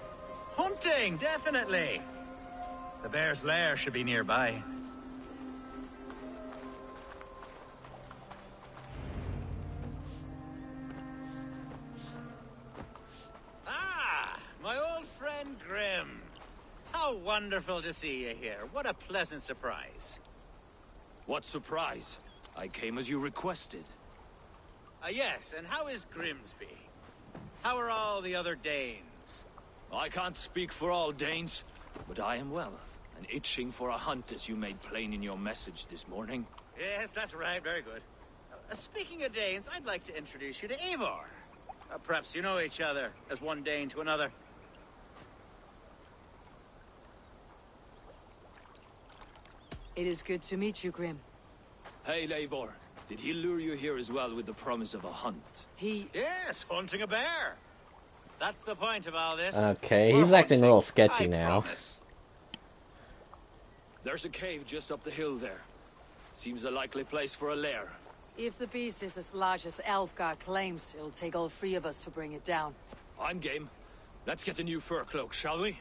Hunting, definitely! The bear's lair should be nearby. Ah! wonderful to see you here. What a pleasant surprise. What surprise? I came as you requested. Yes, and how is Grimsby? How are all the other Danes? I can't speak for all Danes, but I am well, and itching for a hunt as you made plain in your message this morning. Yes, that's right. Very good. Speaking of Danes, I'd like to introduce you to Eivor. Perhaps you know each other, as one Dane to another. It is good to meet you, Grim. Hey, Eivor. Did he lure you here as well with the promise of a hunt? Yes, hunting a bear. That's the point of all this. Okay, We're he's acting a little hunting, sketchy I now. promise. There's a cave just up the hill there. Seems a likely place for a lair. If the beast is as large as Elfgar claims, it'll take all three of us to bring it down. I'm game. Let's get a new fur cloak, shall we?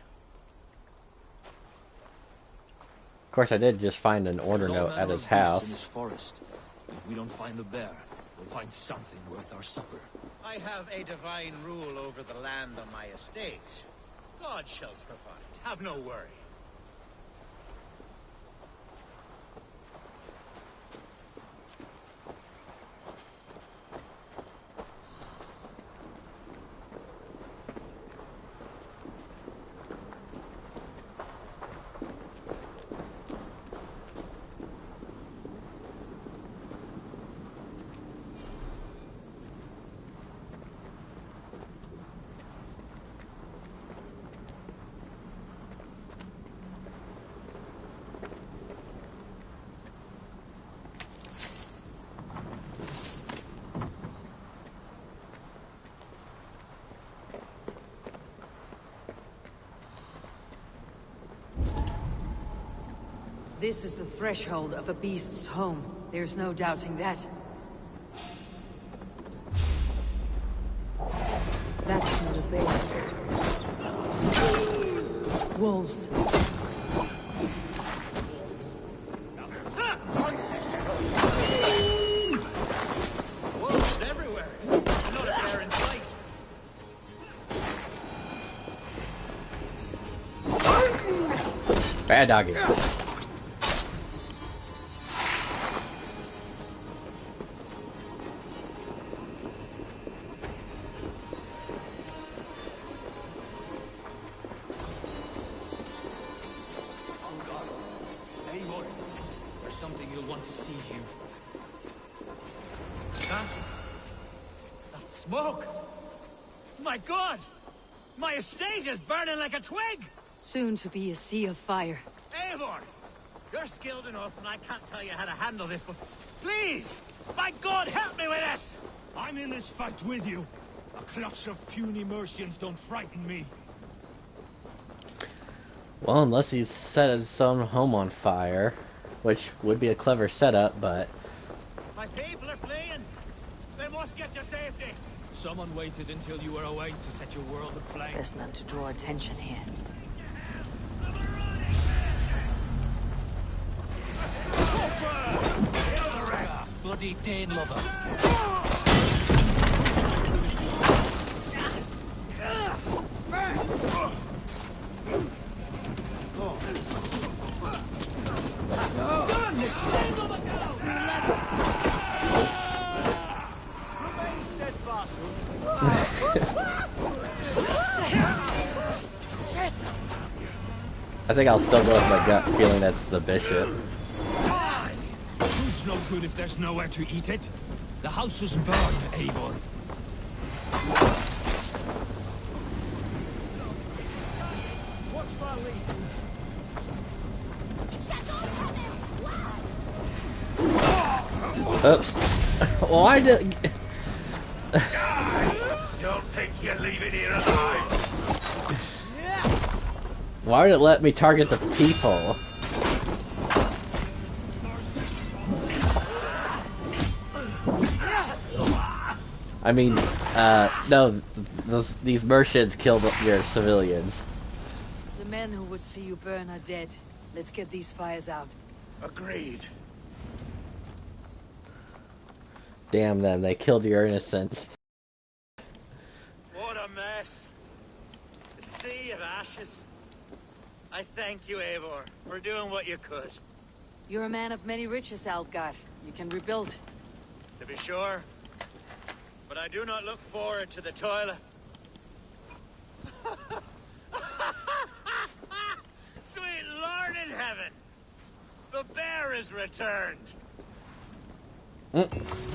Of course, I did just find an order There's all note at manner his of beasts house. in this forest. If we don't find the bear, we'll find something worth our supper. I have a divine rule over the land on my estate. God shall provide. Have no worry. This is the threshold of a beast's home. There's no doubting that. That's not a bear. Wolves. Wolves everywhere. Not a bear in sight. Bad doggy. Eivor, there's something you'll want to see here. That smoke! My God! My estate is burning like a twig! Soon to be a sea of fire. Eivor! You're skilled enough, and I can't tell you how to handle this, but please! By God, help me with this! I'm in this fight with you. A clutch of puny Mercians don't frighten me. Well, unless he set his own home on fire, which would be a clever setup, but... My people are fleeing! They must get to safety! Someone waited until you were away to set your world aflame. There's none to draw attention here. Bloody Dane lover. I think I'll still go with my gut feeling that's the bishop. Food's no good if there's nowhere to eat it. The house is burned, Eivor. Watch my lead! Oops. Why did... Don't think you're leaving here alive. Why did it let me target the people? I mean, no, these Mercians killed your civilians. The men who would see you burn are dead. Let's get these fires out. Agreed. Damn them, they killed your innocents. What a mess. A sea of ashes. I thank you, Eivor, for doing what you could. You're a man of many riches, Alfgar. You can rebuild. To be sure. But I do not look forward to the toil. Sweet Lord in heaven! The bear is returned! The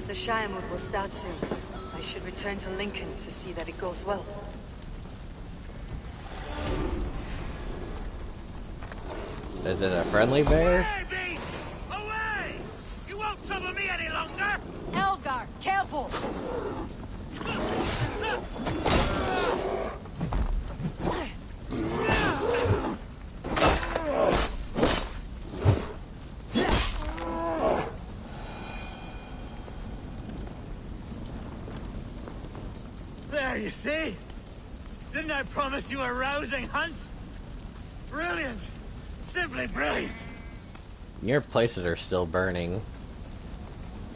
Shiremood will start soon. I should return to Lincoln to see that it goes well. Is it a friendly bear? Away, beast! Away! You won't trouble me any longer! Elgar, careful! There, you see? Didn't I promise you a rousing hunt? Brilliant! Simply brilliant! Your places are still burning.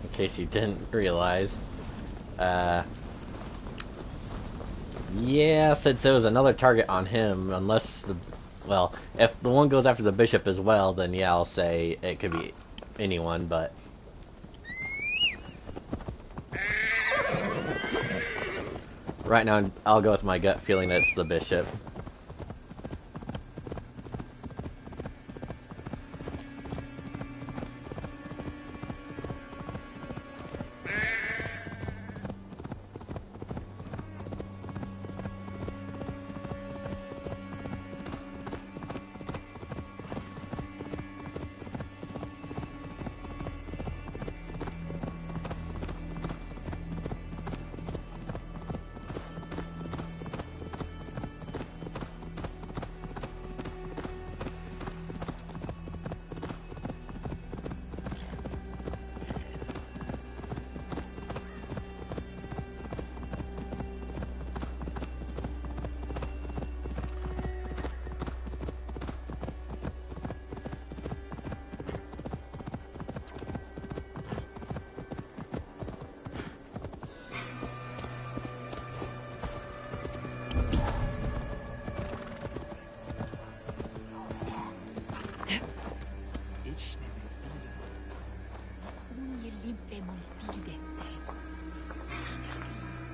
In case you didn't realize. Yeah, since there was another target on him, unless the... Well, if the one goes after the bishop as well, then yeah, I'll say it could be anyone, but... Right now, I'll go with my gut feeling that it's the bishop.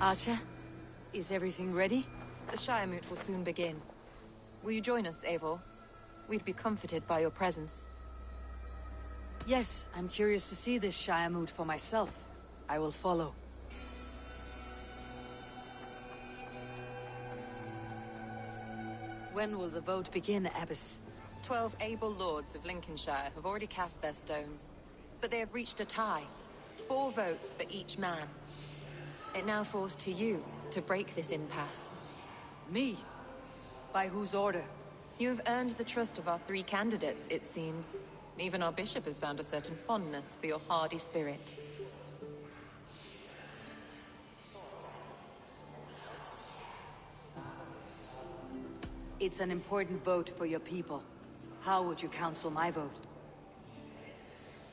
Archer, is everything ready? The Shiremoot will soon begin. Will you join us, Eivor? We'd be comforted by your presence. Yes, I'm curious to see this Shiremoot for myself. I will follow. When will the vote begin, Abbess? 12 able lords of Lincolnshire have already cast their stones, but they have reached a tie. 4 votes for each man. It now falls to you to break this impasse. Me? By whose order? You have earned the trust of our 3 candidates, it seems. Even our bishop has found a certain fondness for your hardy spirit. It's an important vote for your people. How would you counsel my vote?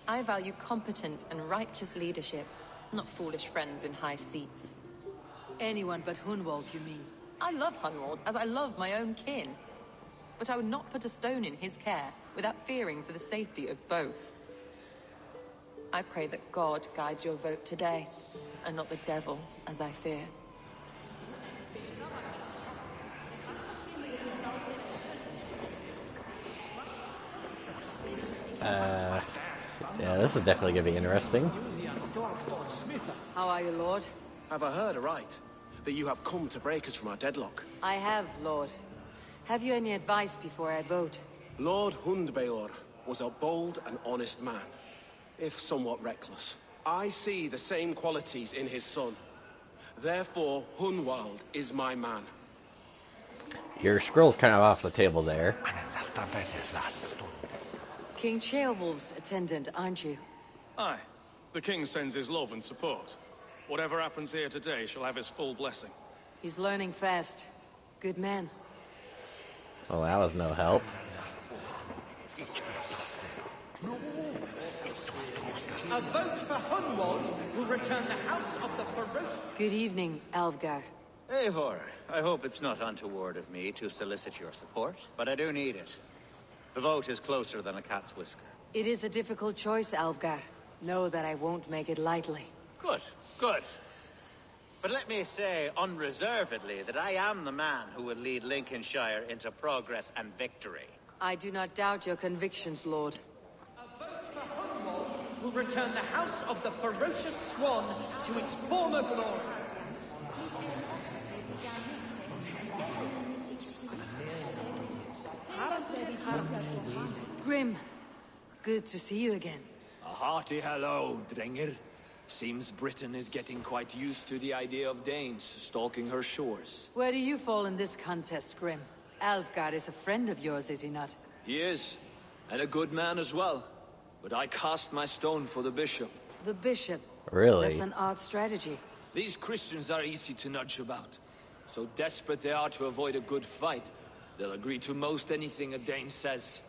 I value competent and righteous leadership, not foolish friends in high seats. Anyone but Hunwald, you mean? I love Hunwald, as I love my own kin. But I would not put a stone in his care without fearing for the safety of both. I pray that God guides your vote today, and not the devil, as I fear. Yeah, this is definitely gonna be interesting. How are you, Lord? Have I heard aright? That you have come to break us from our deadlock? I have, Lord. Have you any advice before I vote? Lord Hundbeor was a bold and honest man, if somewhat reckless. I see the same qualities in his son. Therefore, Hunwald is my man. Your scroll's kind of off the table there. King Ceolwulf's attendant, aren't you? Aye. The king sends his love and support. Whatever happens here today shall have his full blessing. He's learning fast. Good man. Well, that was no help. A vote for Hunwald will return the house of the ferocious... Good evening, Alfgar. Eivor, I hope it's not untoward of me to solicit your support, but I do need it. The vote is closer than a cat's whisker. It is a difficult choice, Alfgar. Know that I won't make it lightly. Good, good. But let me say unreservedly that I am the man who will lead Lincolnshire into progress and victory. I do not doubt your convictions, Lord. Will return the House of the Ferocious Swan to its former glory. Grim, good to see you again. A hearty hello, Drenger. Seems Britain is getting quite used to the idea of Danes stalking her shores. Where do you fall in this contest, Grim? Alfgar is a friend of yours, is he not? He is, and a good man as well. But I cast my stone for the bishop. The bishop? Really? That's an odd strategy. These Christians are easy to nudge about. So desperate they are to avoid a good fight, they'll agree to most anything a Dane says.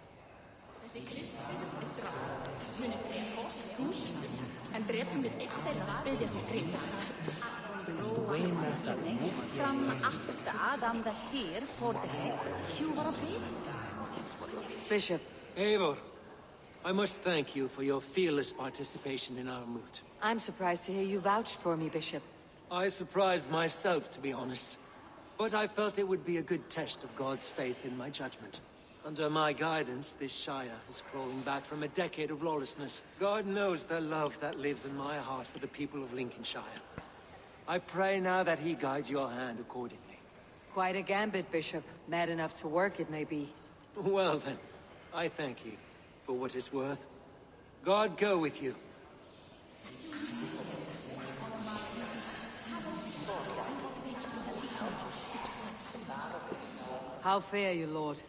Bishop. Eivor, I must thank you for your fearless participation in our moot. I'm surprised to hear you vouched for me, Bishop. I surprised myself, to be honest. But I felt it would be a good test of God's faith in my judgment. Under my guidance, this Shire is crawling back from a decade of lawlessness. God knows the love that lives in my heart for the people of Lincolnshire. I pray now that he guides your hand accordingly. Quite a gambit, Bishop. Mad enough to work, it may be. Well then, I thank you for what it's worth. God go with you. How fare you, Lord?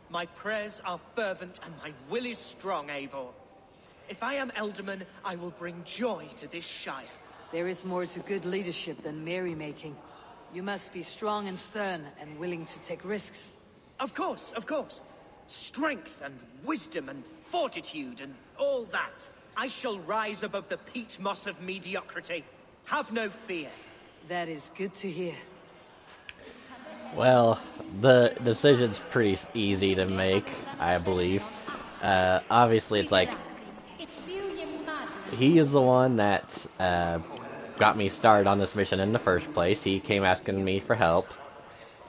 My prayers are fervent and my will is strong, Eivor. If I am Elderman, I will bring joy to this Shire. There is more to good leadership than merrymaking. You must be strong and stern and willing to take risks. Of course, of course. Strength and wisdom and fortitude and all that. I shall rise above the peat moss of mediocrity. Have no fear. That is good to hear. Well, the decision's pretty easy to make, I believe. Obviously, it's like, he is the one that got me started on this mission in the first place. He came asking me for help,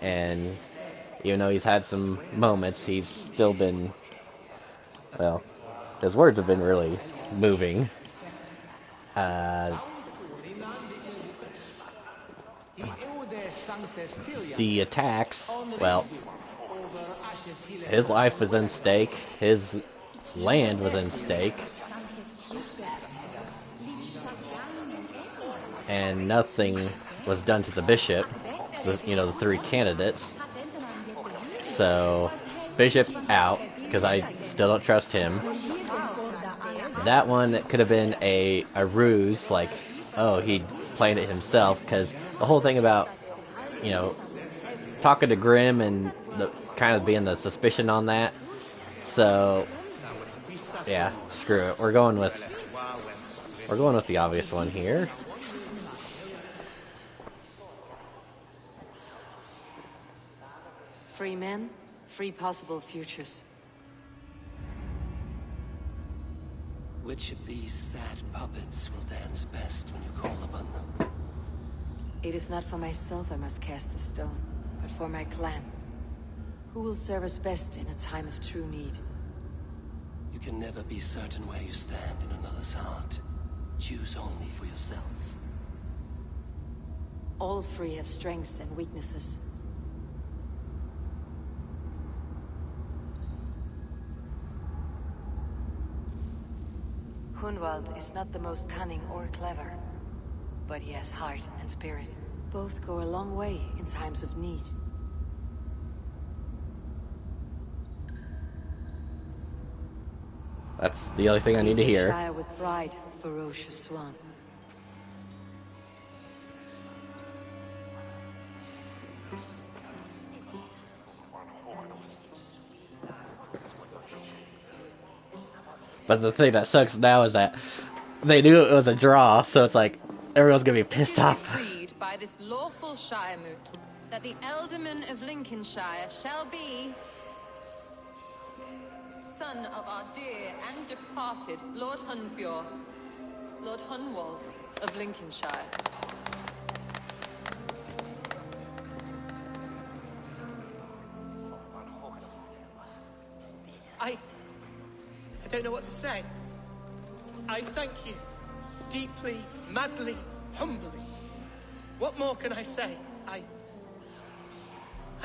and even though he's had some moments, he's still been, well, his words have been really moving. The attacks, well, his life was in stake, his land was in stake, and nothing was done to the bishop, the three candidates. So, bishop out, because I still don't trust him. That one could have been a ruse, like, oh, he played it himself, because the whole thing about, talking to Grimm and the kind of being the suspicion on that. So, yeah, screw it. We're going with the obvious one here. Free men, free possible futures. Which of these sad puppets will dance best when you call upon them? It is not for myself I must cast the stone, but for my clan. Who will serve us best in a time of true need? You can never be certain where you stand in another's heart. Choose only for yourself. All three have strengths and weaknesses. Hunwald is not the most cunning or clever, but he has heart and spirit. Both go a long way in times of need. That's the only thing I need to hear. Shire with pride, ferocious swan. But the thing that sucks now is that they knew it was a draw, so it's like everyone's gonna be pissed off. Decreed by this lawful Shire moot that the Alderman of Lincolnshire shall be son of our dear and departed Lord Hundbjorn, Lord Hunwald of Lincolnshire. I don't know what to say. I thank you. Deeply, madly, humbly. What more can I say? I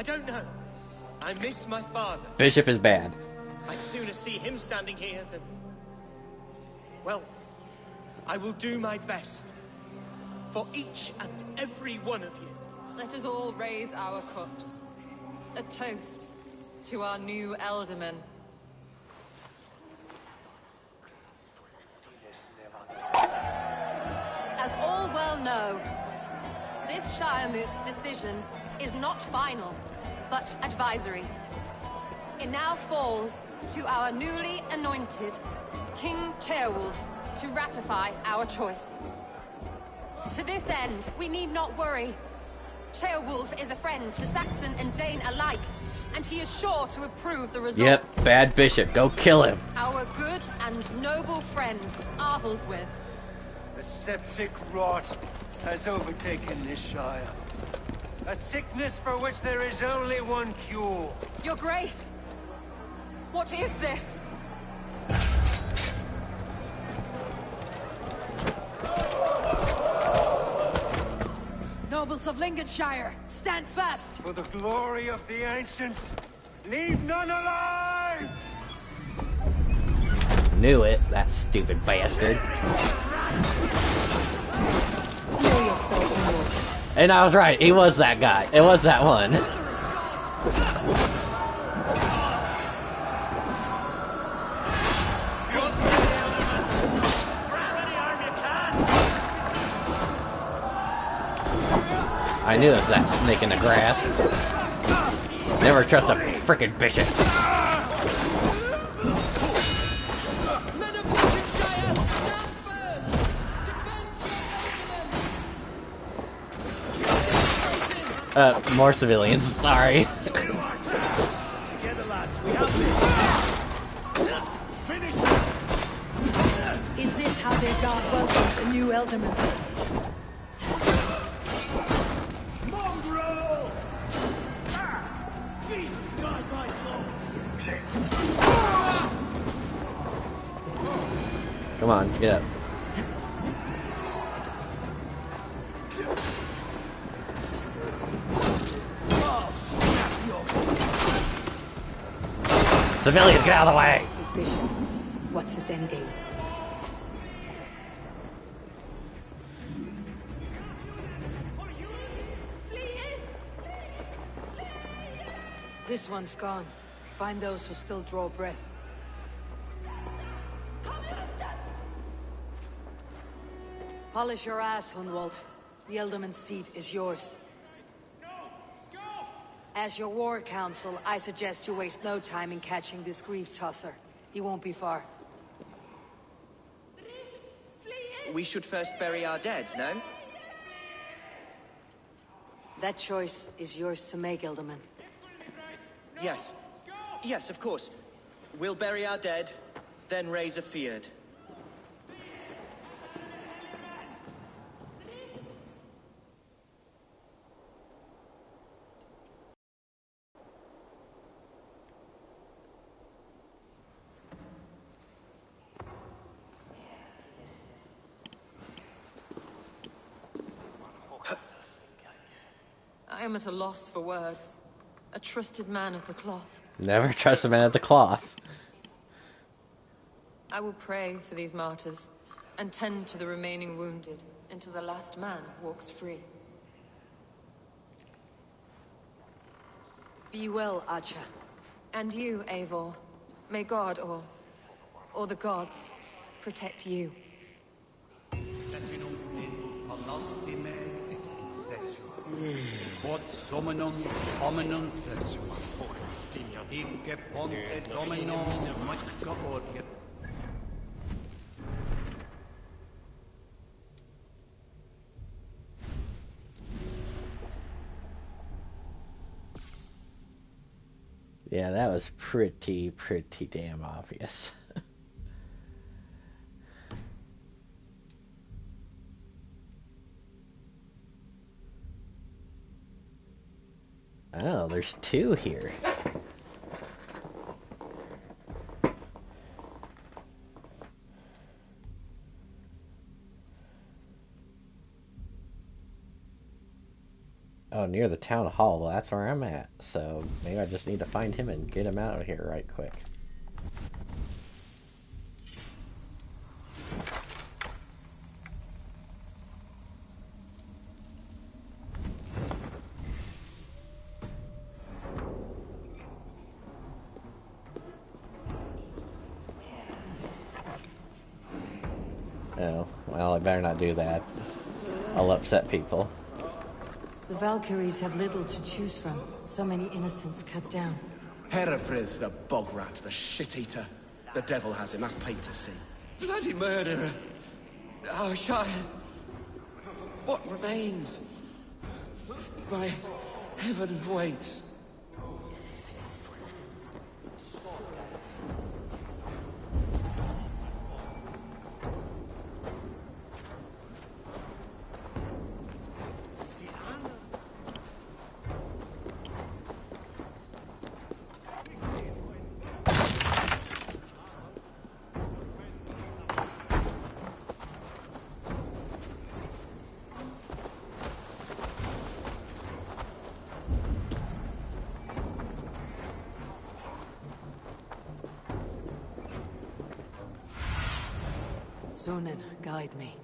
don't know. I miss my father. Bishop is bad. I'd sooner see him standing here than... Well, I will do my best. For each and every one of you. Let us all raise our cups. A toast to our new Elderman. As all well know, this Shiremoot's decision is not final, but advisory. It now falls to our newly anointed King Ceolwulf to ratify our choice. To this end, we need not worry. Ceolwulf is a friend to Saxon and Dane alike, and he is sure to approve the results. Yep, bad bishop. Go kill him. Our good and noble friend, Arthelswith. The septic rot has overtaken this Shire. A sickness for which there is only one cure. Your Grace! What is this? Nobles of Lincolnshire, stand fast! For the glory of the ancients, leave none alive! Knew it, that stupid bastard. Steel yourself, Emerald. And I was right, he was that guy. It was that one. I knew it was that snake in the grass. Never trust a frickin' bishop. More civilians, sorry. Together, lads, we have this. Finish it! Is this how their god welcomes a new Elderman? Mongrel! Jesus, God, my Come on, get up. Civilians, get out of the way! Bishop, what's his endgame? This one's gone. Find those who still draw breath. Polish your ass, Hunwald. The Elderman's seat is yours. As your war council, I suggest you waste no time in catching this grief tosser. He won't be far. We should first bury our dead, no? That choice is yours to make, Elderman. Yes. Yes, of course. We'll bury our dead, then raise a feared. I am at a loss for words. A trusted man of the cloth. Never trust a man at the cloth. I will pray for these martyrs, and tend to the remaining wounded, until the last man walks free. Be well, Archer. And you, Eivor. May God, or the gods, protect you. Quod summum hominum sessum. Ipque ponte domino musca orget. Yeah, that was pretty damn obvious. Oh, there's two here. Oh, near the town hall. Well, that's where I'm at. So maybe I just need to find him and get him out of here right quick. Oh, well, I better not do that. I'll upset people. The Valkyries have little to choose from. So many innocents cut down. Herefrith, the bog rat, the shit-eater. The devil has him, that's plain to see. Bloody murderer! Our Shire... What remains? My heaven waits. Sunan, guide me.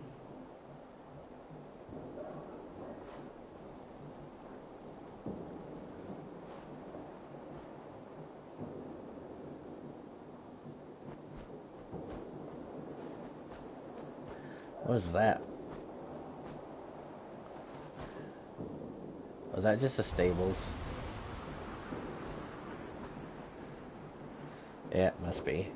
What was that? Was that just the stables? Yeah, it must be.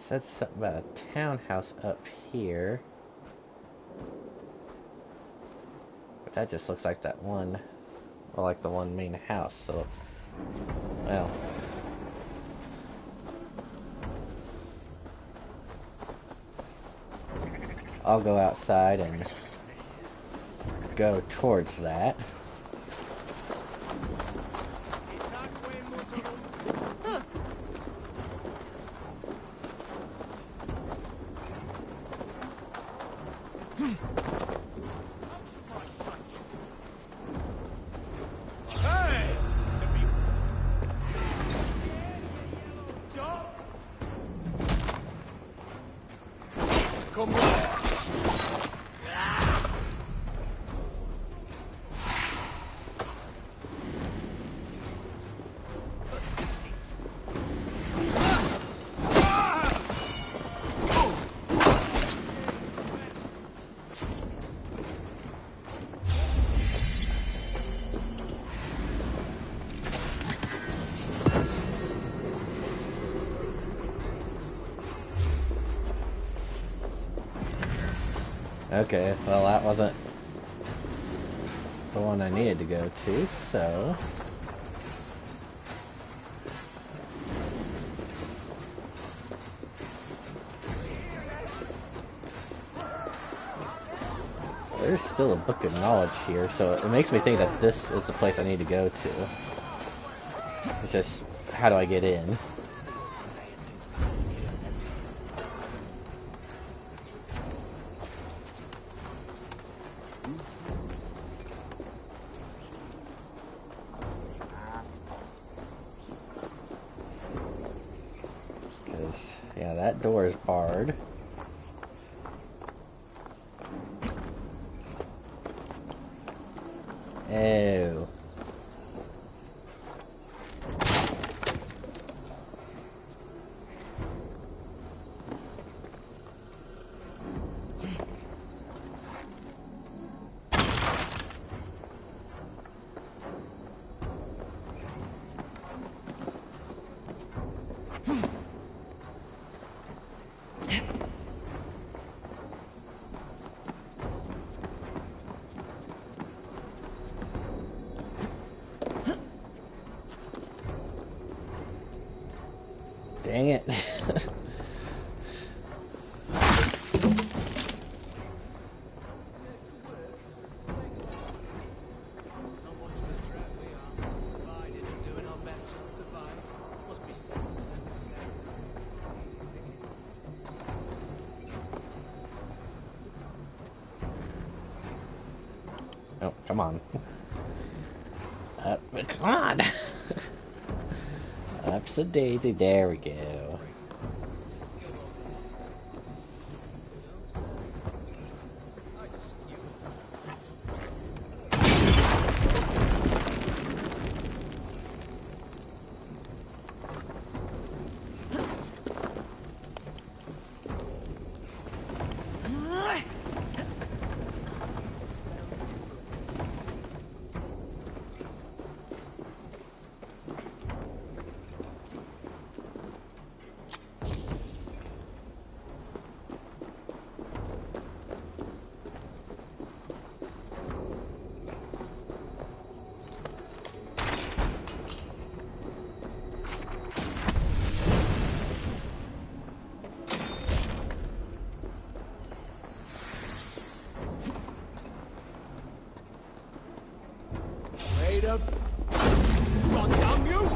Said something about a townhouse up here. But that just looks like that one, or like the one main house, so, well. I'll go outside and go towards that. Okay, well that wasn't the one I needed to go to, so... There's still a book of knowledge here, so it makes me think that this is the place I need to go to. It's just, how do I get in? Because, yeah, that door is barred. Oh. Come on. Come on! Up's a daisy. There we go. Wait up. God damn you!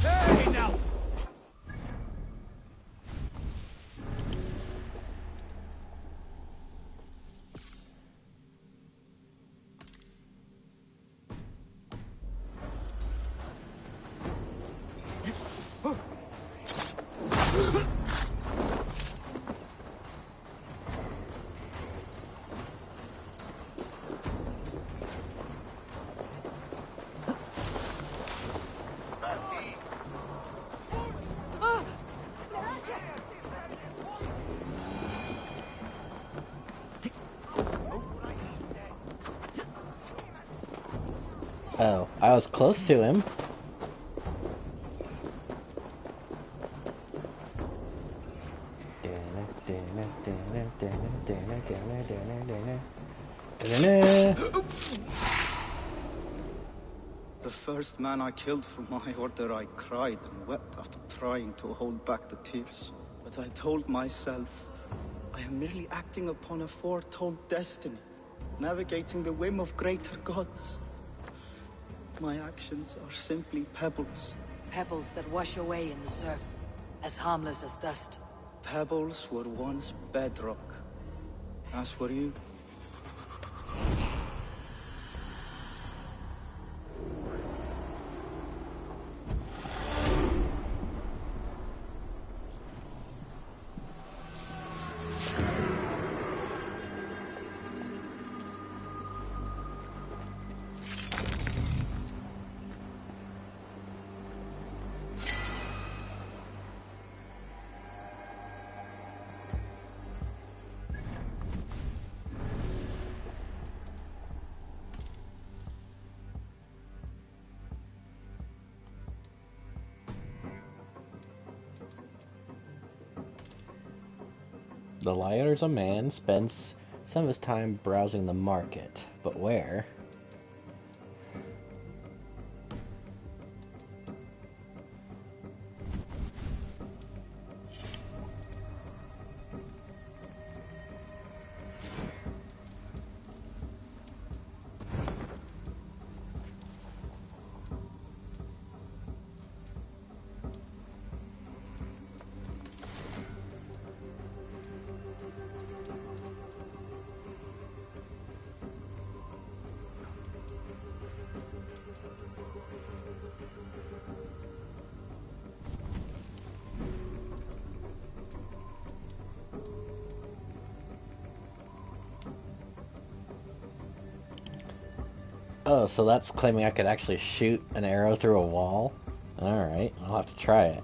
Hey now! Oh, I was close to him. The first man I killed for my order, I cried and wept after trying to hold back the tears. But I told myself, I am merely acting upon a foretold destiny, navigating the whim of greater gods. My actions are simply pebbles. Pebbles that wash away in the surf, as harmless as dust. Pebbles were once bedrock. As were you. The liar's a man spends some of his time browsing the market, but where? Oh, so that's claiming I could actually shoot an arrow through a wall? Alright, I'll have to try it.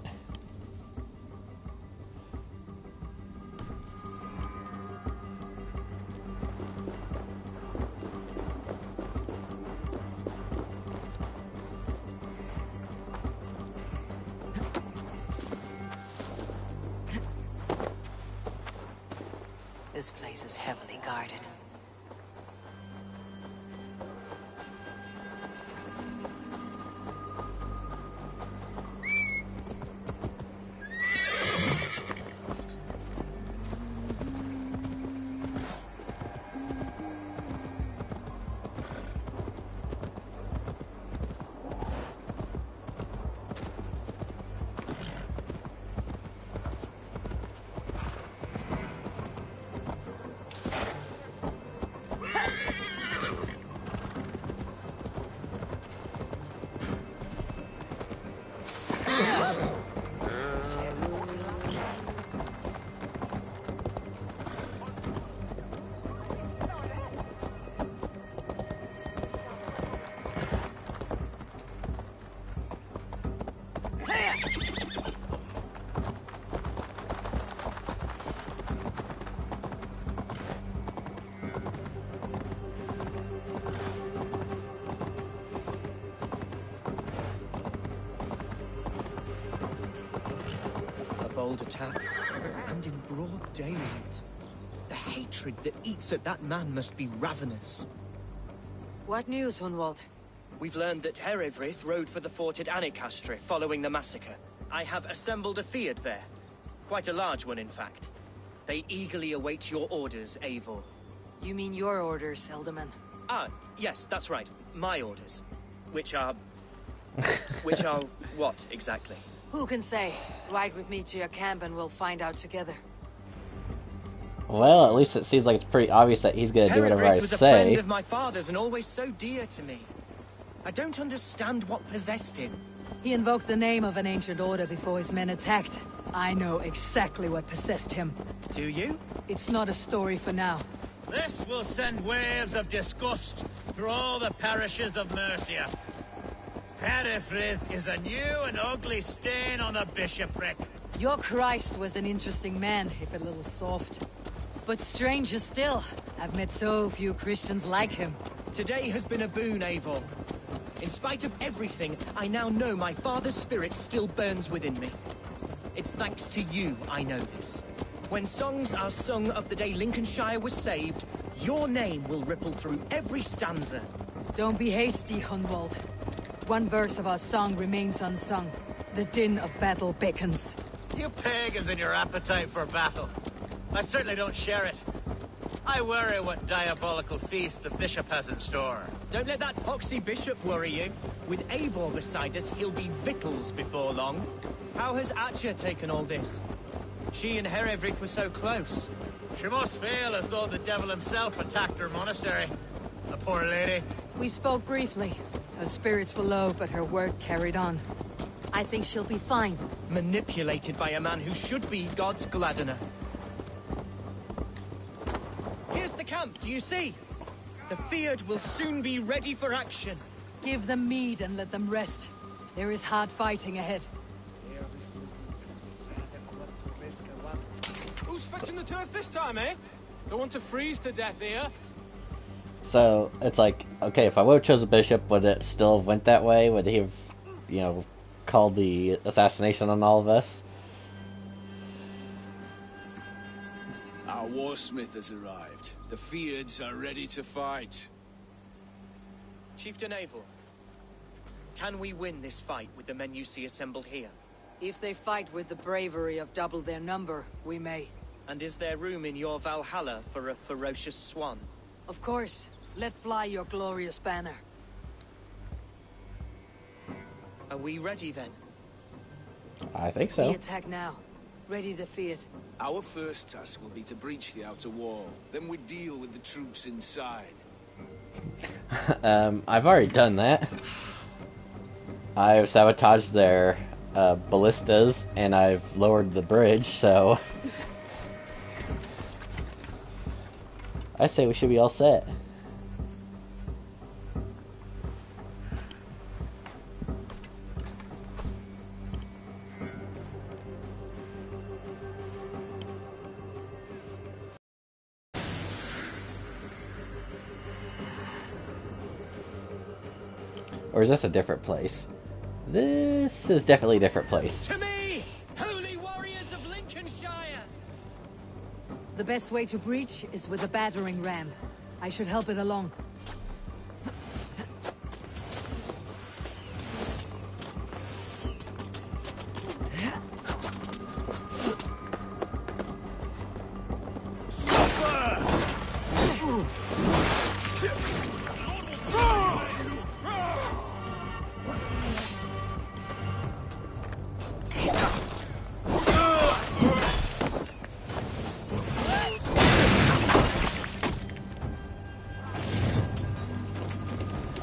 This place is heavily guarded. bold attack, and in broad daylight. The hatred that eats at that man must be ravenous. What news, Hunwald? We've learned that Herefrith rode for the fort at Annikastre following the massacre. I have assembled a field there. Quite a large one, in fact. They eagerly await your orders, Eivor. You mean your orders, Elderman? Ah, yes, that's right. My orders. Which are what, exactly? Who can say? Ride with me to your camp and we'll find out together. Well, at least it seems like it's pretty obvious that he's gonna do whatever I Herefrith was a say. friend of my father's and always so dear to me. I don't understand what possessed him. He invoked the name of an ancient order before his men attacked. I know exactly what possessed him. Do you? It's not a story for now. This will send waves of disgust through all the parishes of Mercia. Herefrith is a new and ugly stain on the bishopric. Your Christ was an interesting man, if a little soft. But stranger still, I've met so few Christians like him. Today has been a boon, Eivor. In spite of everything, I now know my father's spirit still burns within me. It's thanks to you I know this. When songs are sung of the day Lincolnshire was saved, your name will ripple through every stanza. Don't be hasty, Hunwald. One verse of our song remains unsung. The din of battle beckons. You pagans and your appetite for battle. I certainly don't share it. I worry what diabolical feast the bishop has in store. Don't let that poxy bishop worry you. With Eivor beside us, he'll be victuals before long. How has Atcha taken all this? She and Herefrith were so close. She must feel as though the devil himself attacked her monastery. The poor lady. We spoke briefly. Her spirits were low, but her word carried on. I think she'll be fine. Manipulated by a man who should be God's gladdener. Here's the camp, do you see? The Field will soon be ready for action. Give them mead and let them rest. There is hard fighting ahead. Who's fetching the turf this time, eh? Don't want to freeze to death here. So it's like, okay, if I would have chosen Bishop, would it still have went that way? Would he have, called the assassination on all of us? Our warsmith has arrived. The Fields are ready to fight. Chieftain Eivor, can we win this fight with the men you see assembled here? If they fight with the bravery of double their number, we may. And is there room in your Valhalla for a ferocious swan? Of course. Let fly your glorious banner. Are we ready then? I think so. We attack now. Ready to fight. Our first task will be to breach the outer wall. Then we deal with the troops inside. I've already done that. I've sabotaged their ballistas, and I've lowered the bridge, so... I say we should be all set. Or is this a different place? This is definitely a different place. To me, holy warriors of Lincolnshire! The best way to breach is with a battering ram. I should help it along.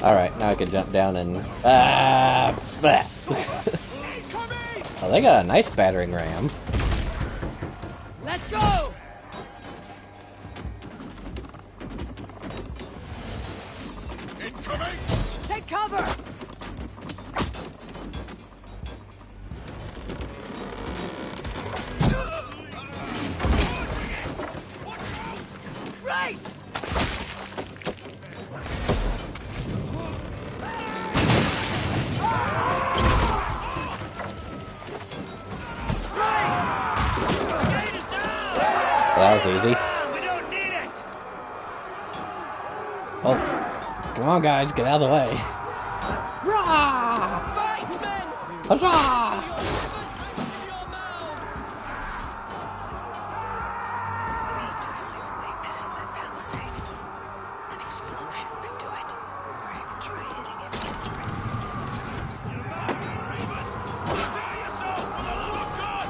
Alright, now I can jump down and... splat! Oh, they got a nice battering ram. Let's go! Incoming! Take cover! Christ! Christ! that was easy. We don't need it. Well, come on, guys, get out of the way. Fight, men! Huzzah! Need to find a way past that palisade. An explosion could do it. Or I can try hitting it against spring. Prepare yourself for the love of God!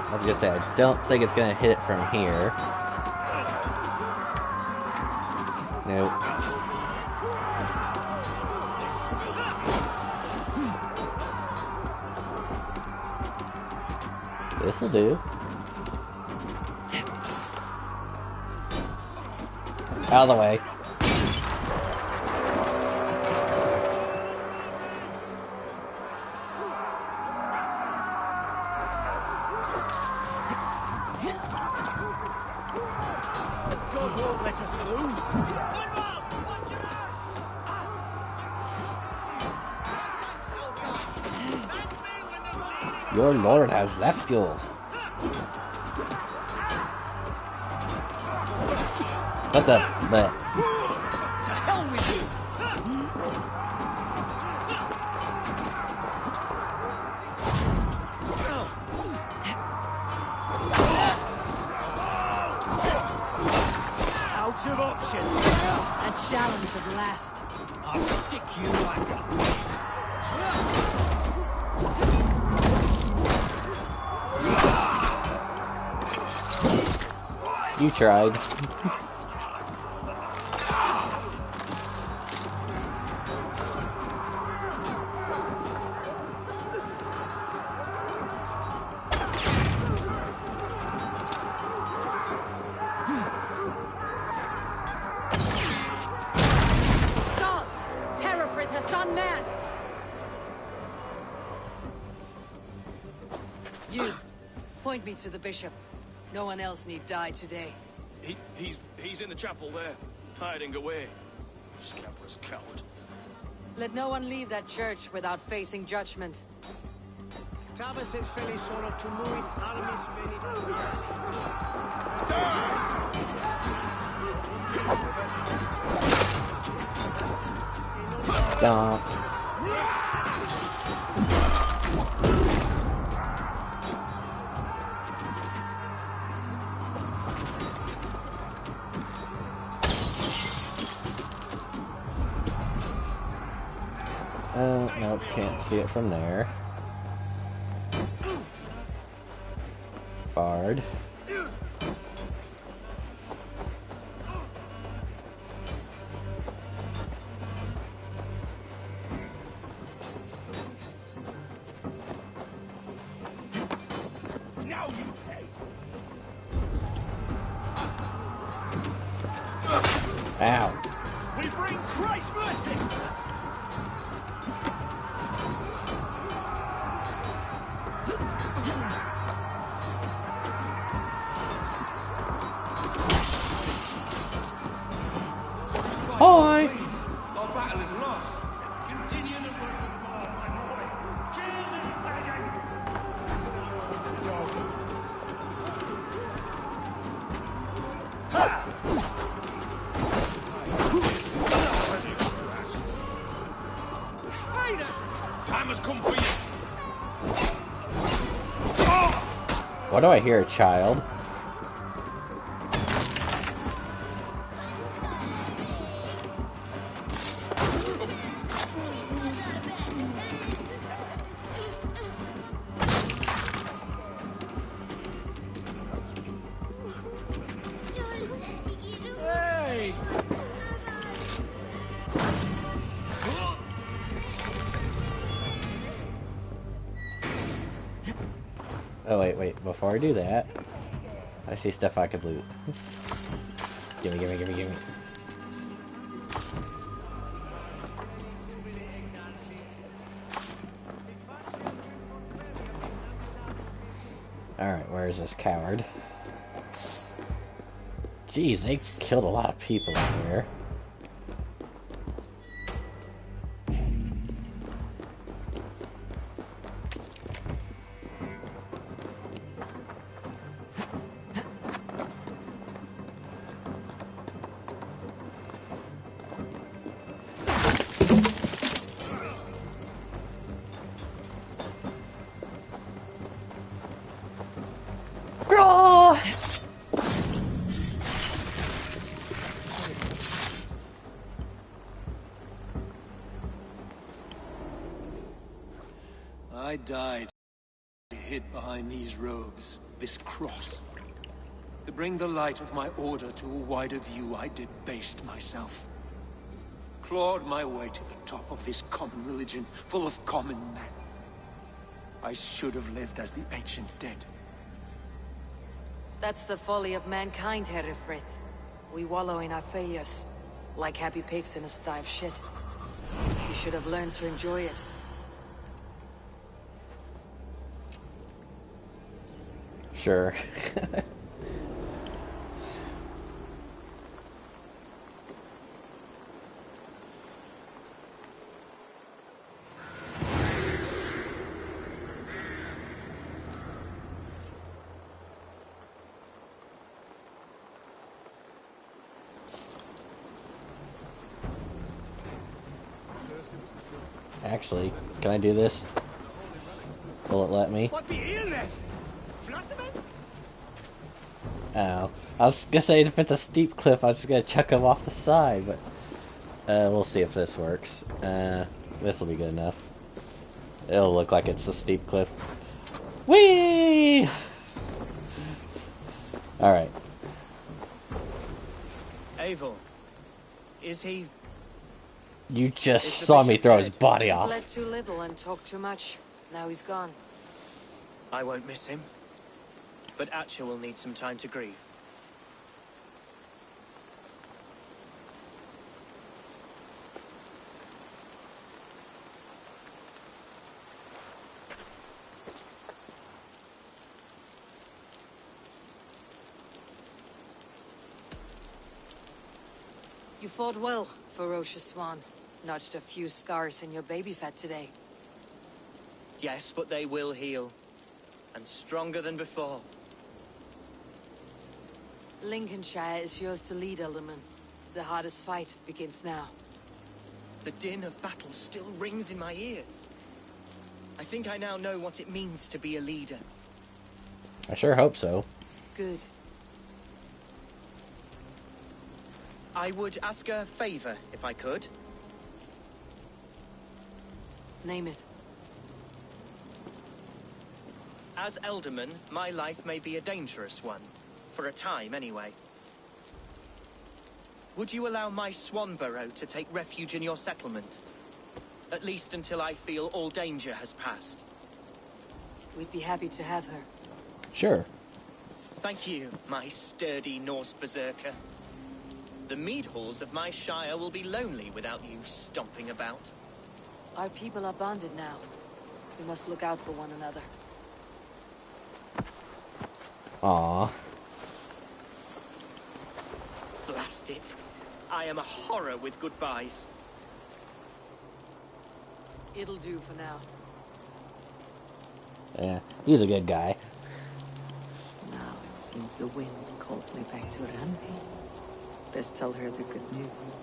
I was gonna say, I don't think it's gonna hit it from here. Nope. This'll do. Out of the way. God won't let us lose. Your lord has left you. What the? But To hell with you! Out of option. A challenge at last. I'll stick you like a... you tried. Gauls! Hereford has gone mad! You, point me to the bishop. No one else need die today. He's in the chapel there, hiding away. Scabrous coward. Let no one leave that church without facing judgment. Tabas et feli sono tumuit armis venit. Stop. Nope, can't see it from there. Bard. Now you pay! Ow. We bring Christ's mercy! Hi. Our battle is lost. Continue the work of God, my boy. Kill this pagan! Time has come for you. Why do I hear a child? Hey! Oh wait, before I do that, I see stuff I could loot. Gimme. Alright, where is this coward? Jeez, they killed a lot of people in here. I died, hid behind these robes, this cross. To bring the light of my order to a wider view, I debased myself. Clawed my way to the top of this common religion, full of common men. I should have lived as the ancient dead. That's the folly of mankind, Herefrith. We wallow in our failures, like happy pigs in a sty of shit. You should have learned to enjoy it. Sure. Actually, can I do this? Will it let me? Oh. I was gonna say if it's a steep cliff, I was just gonna chuck him off the side, but we'll see if this works. This will be good enough. It'll look like it's a steep cliff. Whee! Alright. Eivor, is he... You just saw me throw his body He off. bled too little and talked too much. Now he's gone. I won't miss him. But Atcha will need some time to grieve. You fought well, ferocious swan. Notched a few scars in your baby fat today. Yes, but they will heal. And stronger than before. Lincolnshire is yours to lead, Alderman. The hardest fight begins now. The din of battle still rings in my ears. I think I now know what it means to be a leader. I sure hope so. Good. I would ask a favor, if I could. Name it. As Elderman, my life may be a dangerous one. For a time, anyway. Would you allow my Swanborough to take refuge in your settlement? At least until I feel all danger has passed. We'd be happy to have her. Sure. Thank you, my sturdy Norse berserker. The mead halls of my shire will be lonely without you stomping about. Our people are bonded now. We must look out for one another. Aww. Blast it. I am a horror with goodbyes. It'll do for now. Yeah, he's a good guy. Now it seems the wind calls me back to Randi. Best tell her the good news.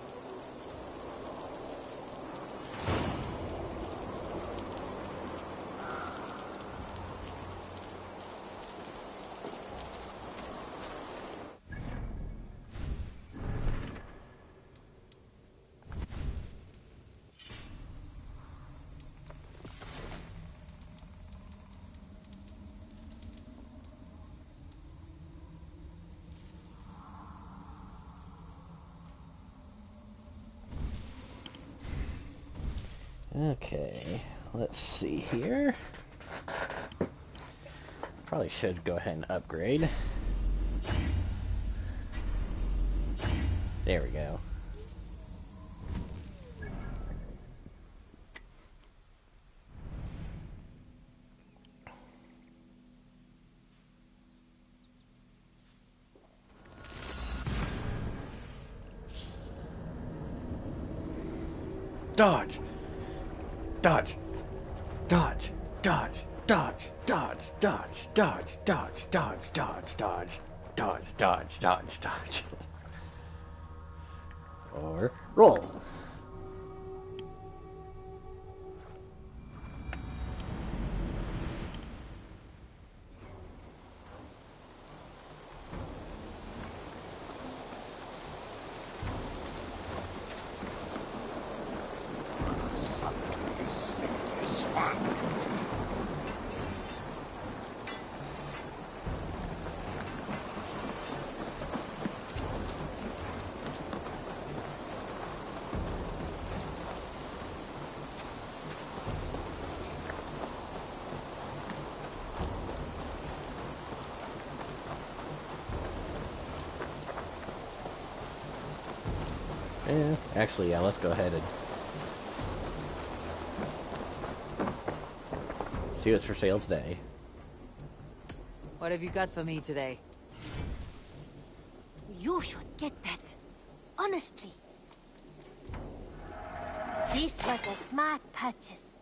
Okay, let's see here. Probably should go ahead and upgrade. There we go. Dodge! Dodge! Dodge! Dodge! Dodge! Dodge! Dodge! Dodge! Dodge! Dodge! Dodge! Dodge! Dodge! Dodge! Dodge! Dodge! Or roll. Actually, yeah, let's go ahead and see what's for sale today. What have you got for me today? You should get that. Honestly. This was a smart purchase.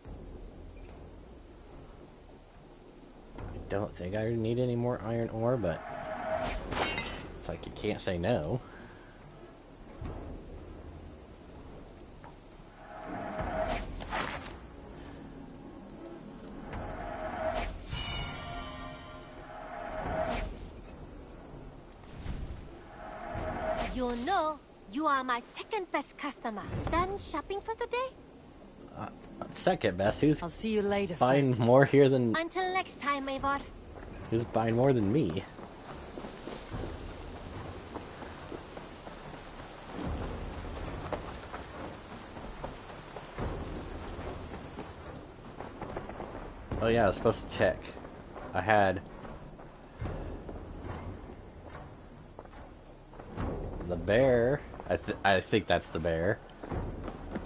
I don't think I need any more iron ore, but it's like you can't say no. You know, you are my second best customer. Done shopping for the day? Second best. Who's I'll see you later, buying friend. more here than... Until next time, Eivor. Who's buying more than me? Oh yeah, I was supposed to check. I had the bear. I think that's the bear.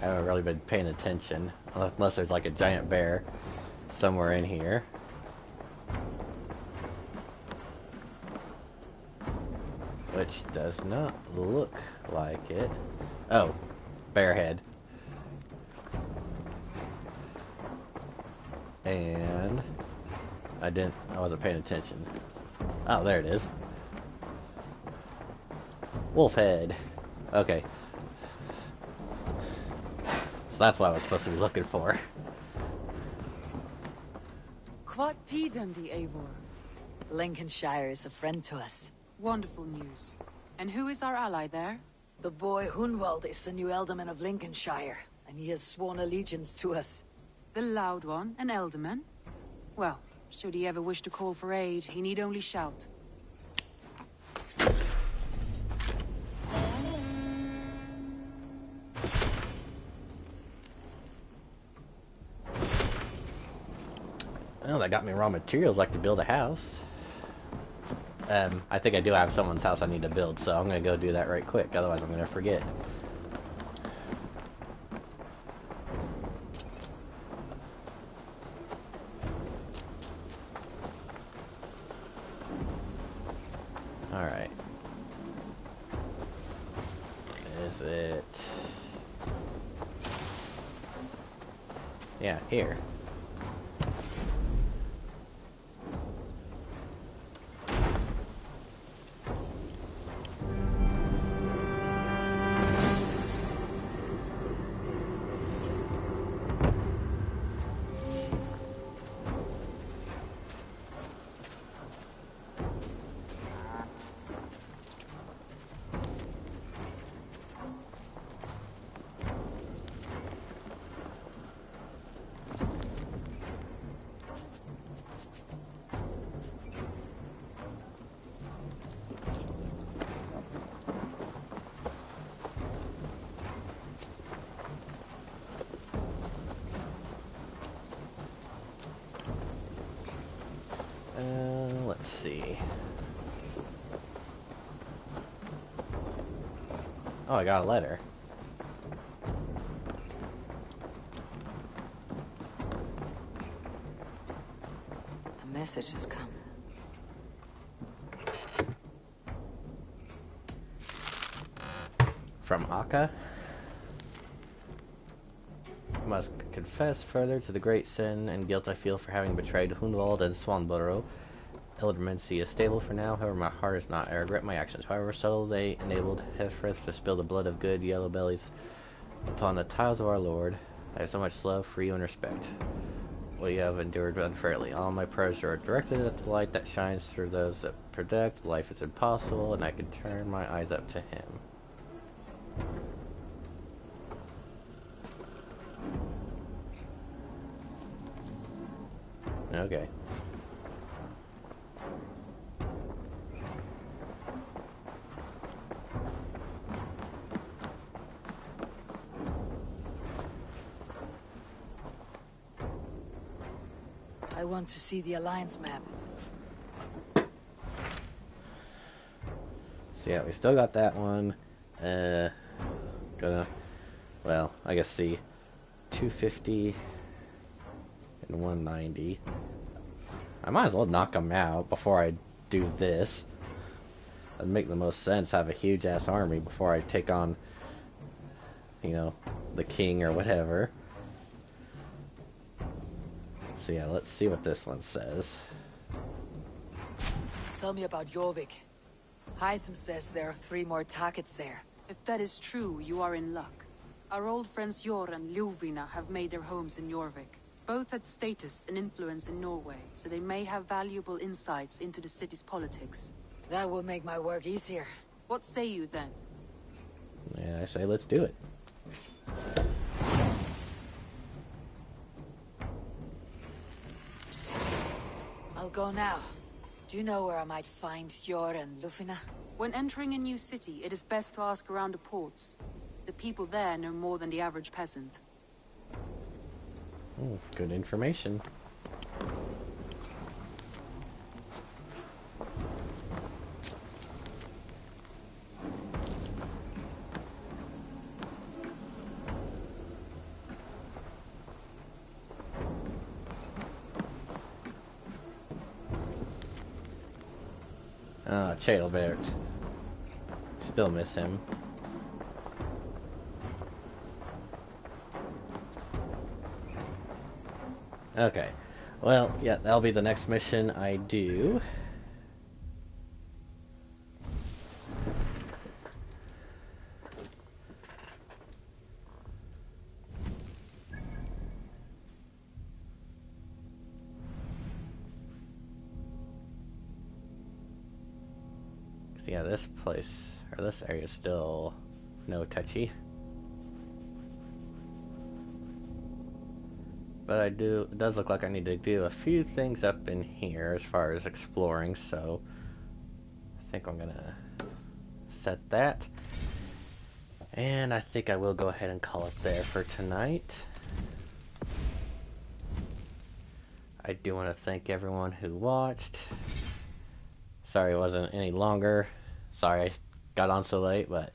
I haven't really been paying attention, unless there's like a giant bear somewhere in here. Which does not look like it. Oh, bear head. And I wasn't paying attention. Oh, there it is. Wolf head. Okay. So that's what I was supposed to be looking for. What Tidendi, Eivor? Lincolnshire is a friend to us. Wonderful news. And who is our ally there? The boy Hunwald is the new alderman of Lincolnshire, and he has sworn allegiance to us. The loud one, an alderman? Well, should he ever wish to call for aid, he need only shout. Well, that got me raw materials like to build a house. I think I do have someone's house I need to build, so I'm gonna go do that right quick, otherwise I'm gonna forget. Alright. Is it... Yeah, here. Let's see. Oh, I got a letter. A message has come. From Akka? confess further to the great sin and guilt I feel for having betrayed Hunwald and Swanborough. Eldermancy is stable for now, however my heart is not. I regret my actions. However subtle, they enabled Hefrith to spill the blood of good yellow bellies upon the tiles of our Lord. I have so much love for you and respect. What you have endured unfairly. All my prayers are directed at the light that shines through those that protect. Life is impossible, and I can turn my eyes up to him. Okay. I want to see the Alliance map. So yeah, we still got that one. Well, I guess see 250 and 190. I might as well knock them out before I do this. That'd make the most sense, have a huge ass army before I take on, you know, the king or whatever. So yeah, let's see what this one says. Tell me about Jorvik. Hytham says there are 3 more targets there. If that is true, you are in luck. Our old friends Jor and Ljuvina have made their homes in Jorvik. Both had status and influence in Norway, so they may have valuable insights into the city's politics. That will make my work easier. What say you then? Yeah, I say let's do it. I'll go now. Do you know where I might find Jor and Ljuvina? When entering a new city, it is best to ask around the ports. The people there know more than the average peasant. Good information. Chadalbert. Still miss him. Okay. Well, yeah, that'll be the next mission I do. Yeah, this place, or this area is still no touchy. But it does look like I need to do a few things up in here as far as exploring, so I think I'm gonna set that. And I think I will go ahead and call it there for tonight. I do want to thank everyone who watched. Sorry it wasn't any longer. Sorry I got on so late, but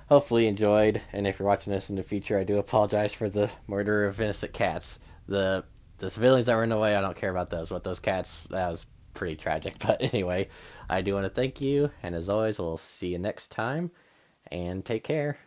hopefully you enjoyed. And if you're watching this in the future, I do apologize for the murder of innocent cats. The civilians that were in the way, I don't care about those. But those cats, that was pretty tragic. But anyway, I do want to thank you. And as always, we'll see you next time. And take care.